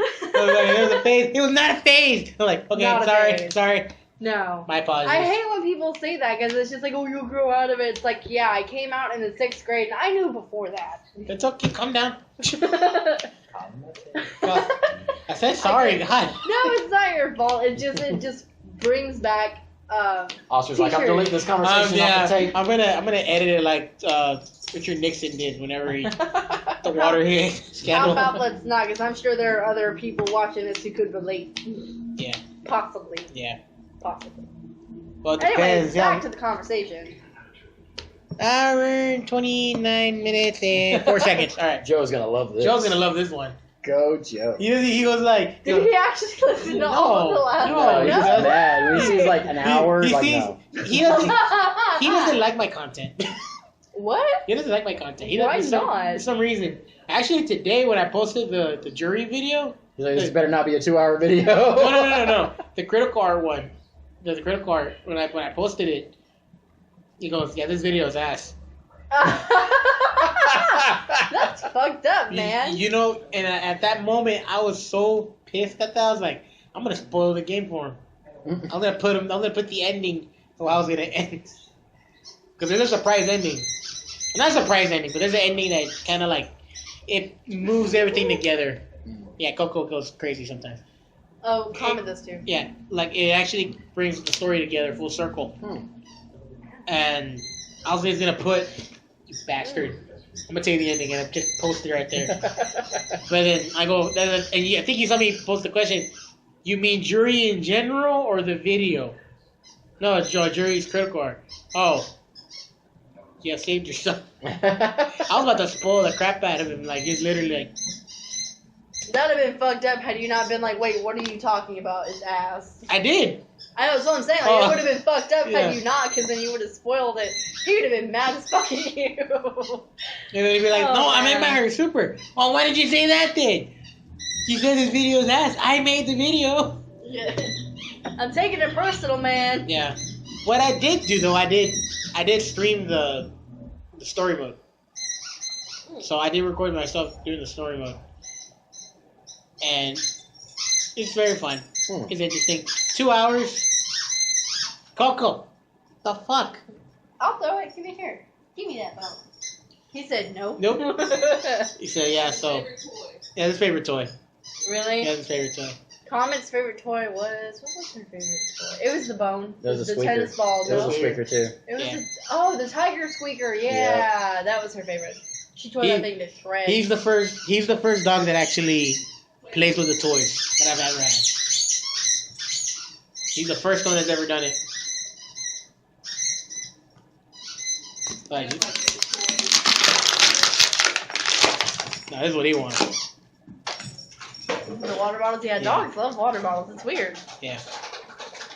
Speaker 1: was a phase. It was not a phase. I'm like, okay, sorry.
Speaker 3: No.
Speaker 1: My apologies.
Speaker 3: I hate when people say that because it's just like, oh, you'll grow out of it. It's like, yeah, I came out in the 6th grade and I knew before that.
Speaker 1: It's okay. Calm down. I said sorry, God.
Speaker 3: No, it's not your fault. It just brings back.
Speaker 2: Oscar's like, I'm deleting this conversation off the tape.
Speaker 1: I'm gonna edit it like Richard Nixon did whenever the Watergate scandal.
Speaker 3: How about let's not, because I'm sure there are other people watching this who could relate.
Speaker 1: Yeah.
Speaker 3: Possibly.
Speaker 1: Yeah.
Speaker 3: Possibly.
Speaker 1: Well, it
Speaker 3: anyways,
Speaker 1: depends.
Speaker 3: back to the conversation.
Speaker 1: Hour and 29 minutes and 4 seconds. All right.
Speaker 2: Joe's gonna love this.
Speaker 1: Joe's gonna love this one.
Speaker 2: Go, Joe.
Speaker 1: He goes like...
Speaker 3: Did he actually listen to all of the last
Speaker 2: No,
Speaker 3: one?
Speaker 2: he's just mad. When he sees like an hour,
Speaker 1: he
Speaker 2: like
Speaker 1: sees,
Speaker 2: no.
Speaker 1: He doesn't like my content.
Speaker 3: What?
Speaker 1: He doesn't like my content. He
Speaker 3: Why
Speaker 1: doesn't,
Speaker 3: not?
Speaker 1: For some reason. Actually, today when I posted the jury video,
Speaker 2: He's like, this better not be a 2-hour video.
Speaker 1: no. The critical art one. The critical art, when I posted it, he goes, yeah, this video is ass.
Speaker 3: That's fucked up, man.
Speaker 1: You know, and at that moment, I was so pissed at that. I was like, I'm going to spoil the game for him. I'm going to put the ending of how it's going to end. Because there's a surprise ending. Not a surprise ending, but there's an ending that kind of like, it moves everything together. Yeah, Coco goes crazy sometimes.
Speaker 3: Oh, comment this too.
Speaker 1: Yeah, like it actually brings the story together full circle. And I was just gonna put, you bastard, I'm gonna tell you the ending and I just posted it right there. But then I go, and I think you saw me post the question, you mean jury in general or the video? No, jury's critical art. Oh. Yeah, saved yourself. I was about to spoil the crap out of him, like just literally like.
Speaker 3: That would have been fucked up had you not been like, wait, what are you talking about? It's ass.
Speaker 1: I did.
Speaker 3: I know, that's what I'm saying. Like, it would have been fucked up had you not, because then you would have spoiled it. He would have been mad as fuck at you.
Speaker 1: And then he'd be like, no, I made my super. Oh, why did you say that then? You said this video is ass. I made the video.
Speaker 3: Yeah. I'm taking it personal, man.
Speaker 1: Yeah. What I did do though, I did stream the story mode. So I did record myself doing the story mode. And it's very fun. It's interesting. 2 hours. Coco. The fuck?
Speaker 3: I'll throw it. Give me here. Give me that bone. He said no.
Speaker 1: Nope. He said, yeah, so. Yeah, his favorite toy.
Speaker 3: Really?
Speaker 1: Yeah, his favorite toy.
Speaker 3: Comet's favorite toy was... What was her favorite toy? It was the bone.
Speaker 2: There was a
Speaker 3: the
Speaker 2: squeaker.
Speaker 3: tennis ball.
Speaker 2: There was a squeaker too.
Speaker 3: It was
Speaker 1: Yeah.
Speaker 3: the tiger squeaker. Yeah, that was her favorite. She tore that thing to shreds.
Speaker 1: He's the first dog that actually plays with the toys that I've ever had. He's the first one that's ever done it. Like, no, this is what he wants.
Speaker 3: The water bottles. Yeah, dogs love water bottles. It's weird.
Speaker 1: Yeah.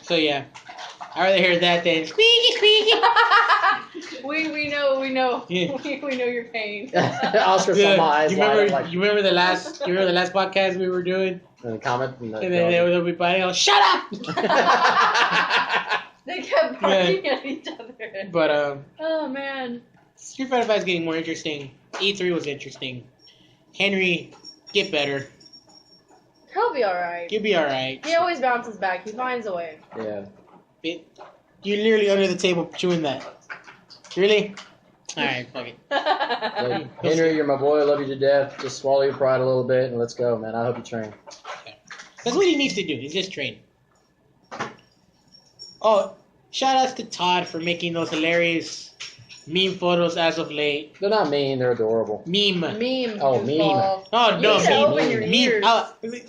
Speaker 1: So yeah, I'd rather hear that than squeaky squeaky.
Speaker 3: we know.
Speaker 1: Yeah.
Speaker 3: we know your pain.
Speaker 2: Oscar saw my eyes light up like,
Speaker 1: you remember the last podcast we were doing?
Speaker 2: and the comment. And
Speaker 1: And then they'll be biting out, shut up!
Speaker 3: They kept barking at each other.
Speaker 1: But,
Speaker 3: oh, man.
Speaker 1: Street Fighter 5 is getting more interesting. E3 was interesting. Henry, get better.
Speaker 3: He'll be alright.
Speaker 1: You'll be alright.
Speaker 3: He always bounces back. He finds a way.
Speaker 2: Yeah.
Speaker 1: You're literally under the table chewing that. Really? Alright, fuck it.
Speaker 2: Like, Henry, you're my boy. I love you to death. Just swallow your pride a little bit and let's go, man. I hope you train.
Speaker 1: That's what he needs to do. He's just train. Oh, shout outs to Todd for making those hilarious meme photos as of late.
Speaker 2: They're not mean. They're adorable.
Speaker 1: Meme.
Speaker 2: Oh, meme.
Speaker 1: Oh, no,
Speaker 3: You need to open your
Speaker 1: meme.
Speaker 3: ears.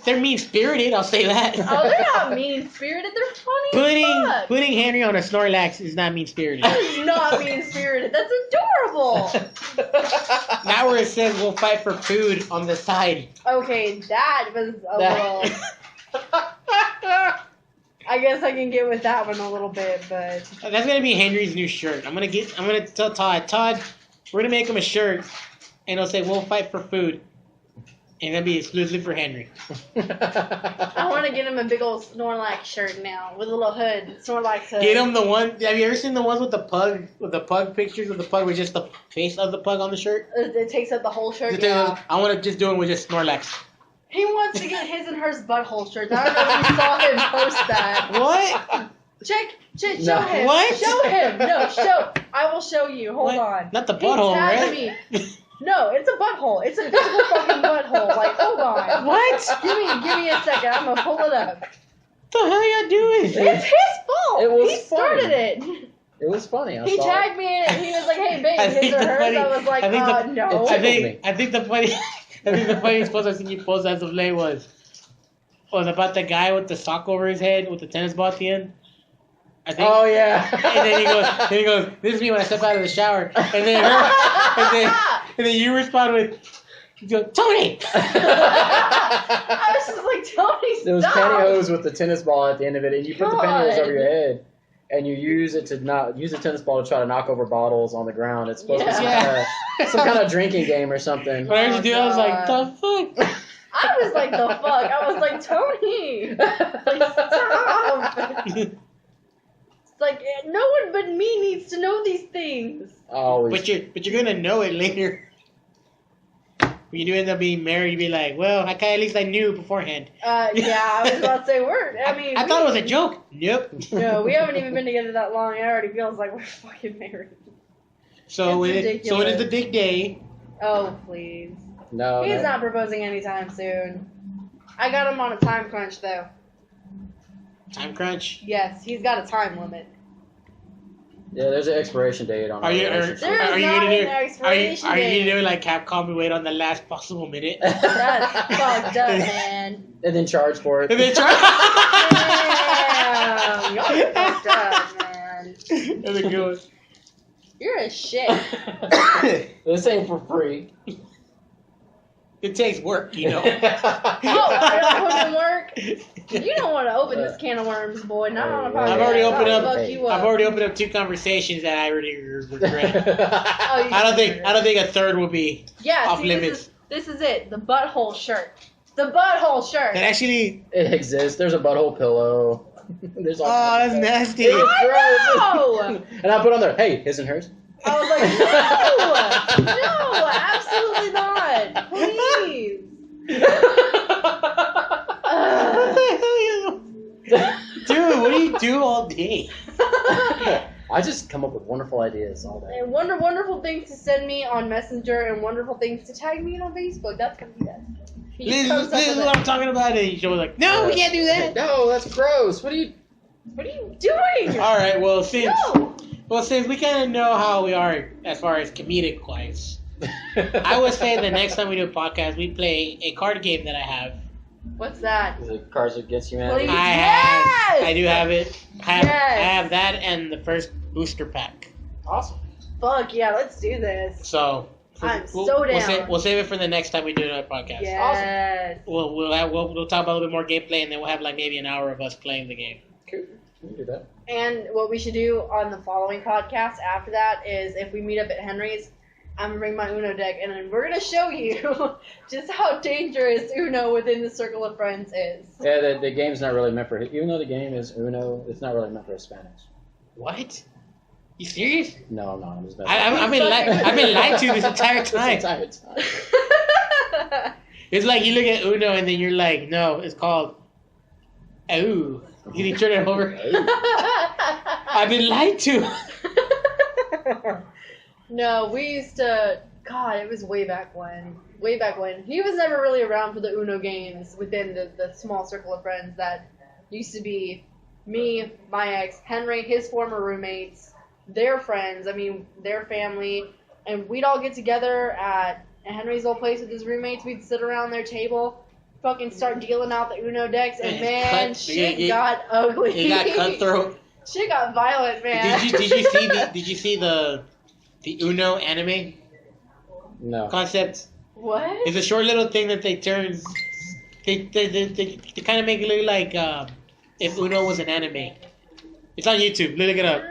Speaker 1: They're mean-spirited, I'll say that.
Speaker 3: Oh, they're not mean-spirited. They're funny as fuck.
Speaker 1: Putting Henry on a Snorlax is not mean-spirited.
Speaker 3: That is not mean-spirited. That's adorable.
Speaker 1: Now where it says we'll fight for food on the side.
Speaker 3: Okay, that was a little... I guess I can get with that one a little bit, but...
Speaker 1: That's gonna be Henry's new shirt. I'm gonna tell Todd, we're gonna make him a shirt, and it'll say we'll fight for food. And that'll be exclusive for Henry.
Speaker 3: I want to get him a big old Snorlax shirt now with a little hood, Snorlax hood.
Speaker 1: Get him the one. Have you ever seen the ones with the pug pictures of the pug with just the face of the pug on the shirt?
Speaker 3: It takes up the whole shirt.
Speaker 1: I want to just do it with just Snorlax.
Speaker 3: He wants to get his and hers butthole shirts. I don't know if you saw him post that.
Speaker 1: What?
Speaker 3: Show
Speaker 2: No.
Speaker 3: him.
Speaker 1: What?
Speaker 3: Show him. No, show. I will show you. Hold on.
Speaker 1: Not the butthole,
Speaker 3: He tagged
Speaker 1: right?
Speaker 3: me. No, it's a butthole. It's a physical fucking butthole. Like, hold on.
Speaker 1: What?
Speaker 3: Give me a second. I'm gonna pull it up.
Speaker 1: What the hell y'all doing?
Speaker 3: It's his fault.
Speaker 2: It was
Speaker 3: he started
Speaker 2: funny.
Speaker 3: it.
Speaker 2: It was funny.
Speaker 3: He tagged me in it. He was like, "Hey, babe, his or hers." I was like, "No."
Speaker 1: I think the funniest post I've seen you post as of late was about the guy with the sock over his head with the tennis ball at the end. I think.
Speaker 2: Oh yeah.
Speaker 1: And then he goes, "This is me when I step out of the shower." And then and then you respond with, you go, "Tony."
Speaker 3: I was just like, "Tony, stop."
Speaker 2: There was pantyhose with the tennis ball at the end of it, and you put the pantyhose over your head. and you use a tennis ball to try to knock over bottles on the ground. It's supposed to be some kind of drinking game or something.
Speaker 1: When I do, I was like, the fuck?
Speaker 3: I was like, the fuck? I was like, Tony! Like, stop! It's like, no one but me needs to know these things.
Speaker 2: Always.
Speaker 1: But you're gonna know it later. When you do end up being married, you'd be like, well, at least I knew beforehand.
Speaker 3: Yeah, I was about to say,
Speaker 1: I thought it was a joke. Nope.
Speaker 3: No, we haven't even been together that long. It already feels like we're fucking married.
Speaker 1: So it is the big day.
Speaker 3: Oh, please.
Speaker 2: No,
Speaker 3: He's not proposing anytime soon. I got him on a time crunch, though.
Speaker 1: Time crunch?
Speaker 3: Yes, he's got a time limit.
Speaker 2: Yeah, there's an expiration date on.
Speaker 1: Are you
Speaker 3: There is not an expiration date.
Speaker 1: Are you gonna do like Capcom and wait on the last possible minute?
Speaker 3: That's fucked up, man.
Speaker 2: And then charge for it.
Speaker 1: And then charge.
Speaker 3: Damn, you're fucked up, man.
Speaker 1: And then go.
Speaker 3: You're a shit.
Speaker 2: This ain't for free.
Speaker 1: It takes work, you know.
Speaker 3: Oh, I don't put in work. You don't want to open this can of worms, boy. Not on a podcast.
Speaker 1: I've already opened up.
Speaker 3: Fuck you
Speaker 1: I've
Speaker 3: up.
Speaker 1: already opened up 2 conversations that I already regret.
Speaker 3: Oh, you
Speaker 1: I don't
Speaker 3: should.
Speaker 1: think a third will be off limits.
Speaker 3: This is it. The butthole shirt. The butthole shirt.
Speaker 1: That actually.
Speaker 2: It exists. There's a butthole pillow. There's all
Speaker 1: Oh, that's nasty.
Speaker 3: I know.
Speaker 2: And I put on there, hey, his and hers.
Speaker 3: I was like, no, absolutely not. Please.
Speaker 1: Dude, what do you do all day?
Speaker 2: I just come up with wonderful ideas all day.
Speaker 3: And wonderful things to send me on Messenger and wonderful things to tag me on Facebook. That's gonna be that.
Speaker 1: This is what I'm talking about. And you was like, no, we can't do that.
Speaker 2: No, that's gross. What are you
Speaker 3: doing?
Speaker 1: All right, well, since
Speaker 3: No.
Speaker 1: we kind of know how we are as far as comedic wise, I would say the next time we do a podcast, we play a card game that I have.
Speaker 3: What's that?
Speaker 2: Is it Cards Against Humanity?
Speaker 3: Please.
Speaker 1: I do have it. I
Speaker 3: Yes.
Speaker 1: have that and the first booster pack.
Speaker 2: Awesome.
Speaker 3: Fuck yeah, let's do this.
Speaker 1: So
Speaker 3: I'm
Speaker 1: we'll
Speaker 3: down.
Speaker 1: We'll save it for the next time we do another podcast.
Speaker 3: Yes.
Speaker 1: We'll talk about a little bit more gameplay, and then we'll have like maybe an hour of us playing the game.
Speaker 2: Cool. We can do that.
Speaker 3: And what we should do on the following podcast after that is if we meet up at Henry's, I'm gonna bring my Uno deck, and then we're gonna show you just how dangerous Uno within the circle of friends is.
Speaker 2: Yeah, the game's not really meant for, even though the game is Uno, it's not really meant for Hispanics.
Speaker 1: What? You serious?
Speaker 2: No, I'm not. I'm just
Speaker 1: I've been lied to this entire time. It's like you look at Uno and then you're like, no, it's called Ooh. Can you turn it over? I've been lied to.
Speaker 3: No, we used to. God, it was way back when. Way back when. He was never really around for the Uno games within the small circle of friends that used to be me, my ex, Henry, his former roommates, their friends, their family, and we'd all get together at Henry's old place with his roommates. We'd sit around their table, fucking start dealing out the Uno decks, and man, shit got ugly.
Speaker 1: It got cutthroat.
Speaker 3: Shit got violent, man.
Speaker 1: Did you see the Uno anime
Speaker 2: No.
Speaker 1: concept?
Speaker 3: What?
Speaker 1: It's a short little thing that they turn. They kind of make it look like if Uno was an anime. It's on YouTube. Look it up.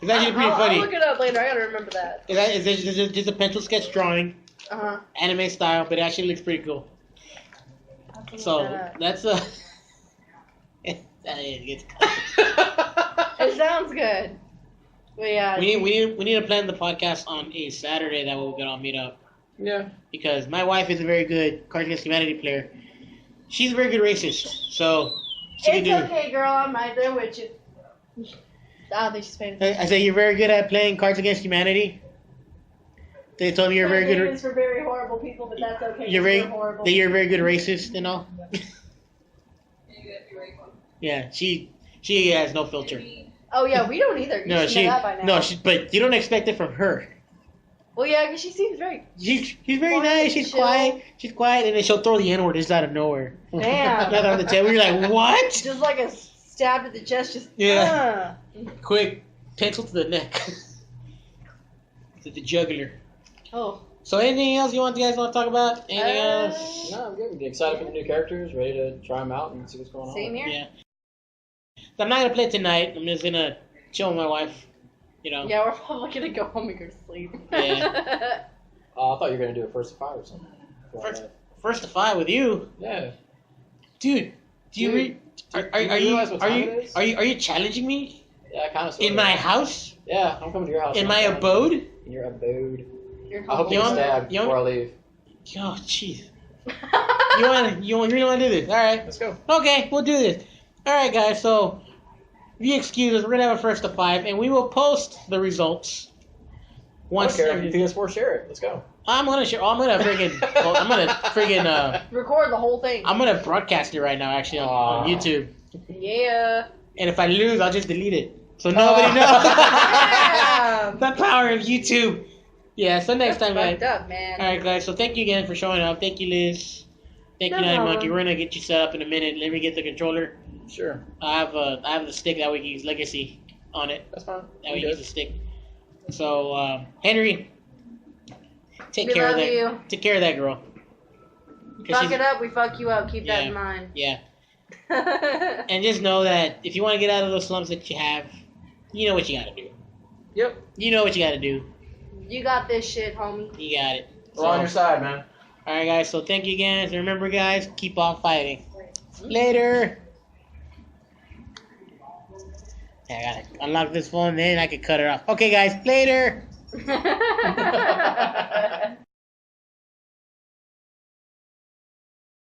Speaker 1: It's actually pretty funny.
Speaker 3: I'll look it up later. I gotta remember that.
Speaker 1: It's just a pencil sketch drawing, anime style, but it actually looks pretty cool. So that's a.
Speaker 3: It sounds good. But yeah.
Speaker 1: We need to plan the podcast on a Saturday that we can all meet up.
Speaker 2: Yeah.
Speaker 1: Because my wife is a very good Cards Against Humanity player. She's a very good racist, so she
Speaker 3: It's
Speaker 1: can do.
Speaker 3: okay, girl. I'm right there with you. I don't think she's paying attention.
Speaker 1: I say you're very good at playing Cards Against Humanity. They told me you're very good.
Speaker 3: It's for very horrible people, but that's okay.
Speaker 1: You're very
Speaker 3: horrible.
Speaker 1: that you're a very good racist and all. Yeah, she has no filter.
Speaker 3: Oh yeah, we don't either. You should know that by now.
Speaker 1: But you don't expect it from her.
Speaker 3: Well, yeah, because she seems very.
Speaker 1: She's very
Speaker 3: quiet
Speaker 1: nice.
Speaker 3: and
Speaker 1: She's
Speaker 3: chill.
Speaker 1: quiet. She's quiet, and then she'll throw the N-word just out of nowhere.
Speaker 3: Damn.
Speaker 1: Right on the table. You're like, what?
Speaker 3: Just like a stab to the chest, just.
Speaker 1: Yeah. Quick, pencil to the neck. To the jugular.
Speaker 3: Oh.
Speaker 1: So anything else you guys want to talk about? Anything else?
Speaker 2: No, I'm good. I'm excited for the new characters. Ready to try them out and see what's going on.
Speaker 3: Same here.
Speaker 1: Yeah. So I'm not gonna play tonight. I'm just gonna chill with my wife. You know.
Speaker 3: Yeah, we're probably gonna go home and go to sleep.
Speaker 1: Yeah.
Speaker 2: I thought you were gonna do a first to 5 or something.
Speaker 1: First to 5 with you,
Speaker 2: Yeah.
Speaker 1: dude. Do you
Speaker 2: Dude,
Speaker 1: are
Speaker 2: do you realize what time it is?
Speaker 1: are you challenging me
Speaker 2: Yeah, kind of.
Speaker 1: in my house?
Speaker 2: Yeah, I'm coming to your house.
Speaker 1: In my
Speaker 2: sometime.
Speaker 1: abode?
Speaker 2: In your abode.
Speaker 3: You're
Speaker 2: I hope you
Speaker 1: You
Speaker 2: get
Speaker 1: want-
Speaker 2: stabbed
Speaker 1: you want-
Speaker 2: before I leave.
Speaker 1: Oh, jeez. You really want to do this? All right.
Speaker 2: Let's go.
Speaker 1: Okay, we'll do this. All right, guys. So, if you excuse us, we're gonna have a first to 5, and we will post the results.
Speaker 2: I don't care. If you think it's worth, share it. Let's go.
Speaker 1: I'm gonna friggin'
Speaker 3: Record the whole thing.
Speaker 1: I'm gonna broadcast it right now, actually, on YouTube.
Speaker 3: Yeah.
Speaker 1: And if I lose, I'll just delete it, so nobody knows. The power of YouTube. Yeah. So next time, guys.
Speaker 3: Fucked up, man.
Speaker 1: All right, guys. So thank you again for showing up. Thank you, Liz. Thank you,
Speaker 3: No
Speaker 1: Nine
Speaker 3: problem.
Speaker 1: Monkey. We're gonna get you set up in a minute. Let me get the controller.
Speaker 2: Sure.
Speaker 1: I have the stick that we can use Legacy on it.
Speaker 2: That's fine.
Speaker 1: That we use the stick. So Henry, take
Speaker 3: We
Speaker 1: care of
Speaker 3: love
Speaker 1: that.
Speaker 3: you.
Speaker 1: Take care of that girl. 'Cause
Speaker 3: Fuck
Speaker 1: she's-
Speaker 3: it up, we fuck you up. Keep that
Speaker 1: Yeah.
Speaker 3: in mind.
Speaker 1: Yeah. And just know that if you want to get out of those slumps that you have, you know what you gotta do.
Speaker 2: Yep.
Speaker 1: You know what you gotta do.
Speaker 3: You got this shit, homie.
Speaker 1: You got it.
Speaker 2: We're on your side, man.
Speaker 1: All right, guys. So thank you again. And remember, guys, keep on fighting. Later. Yeah, I gotta unlock this phone, then I can cut it off. Okay, guys. Later.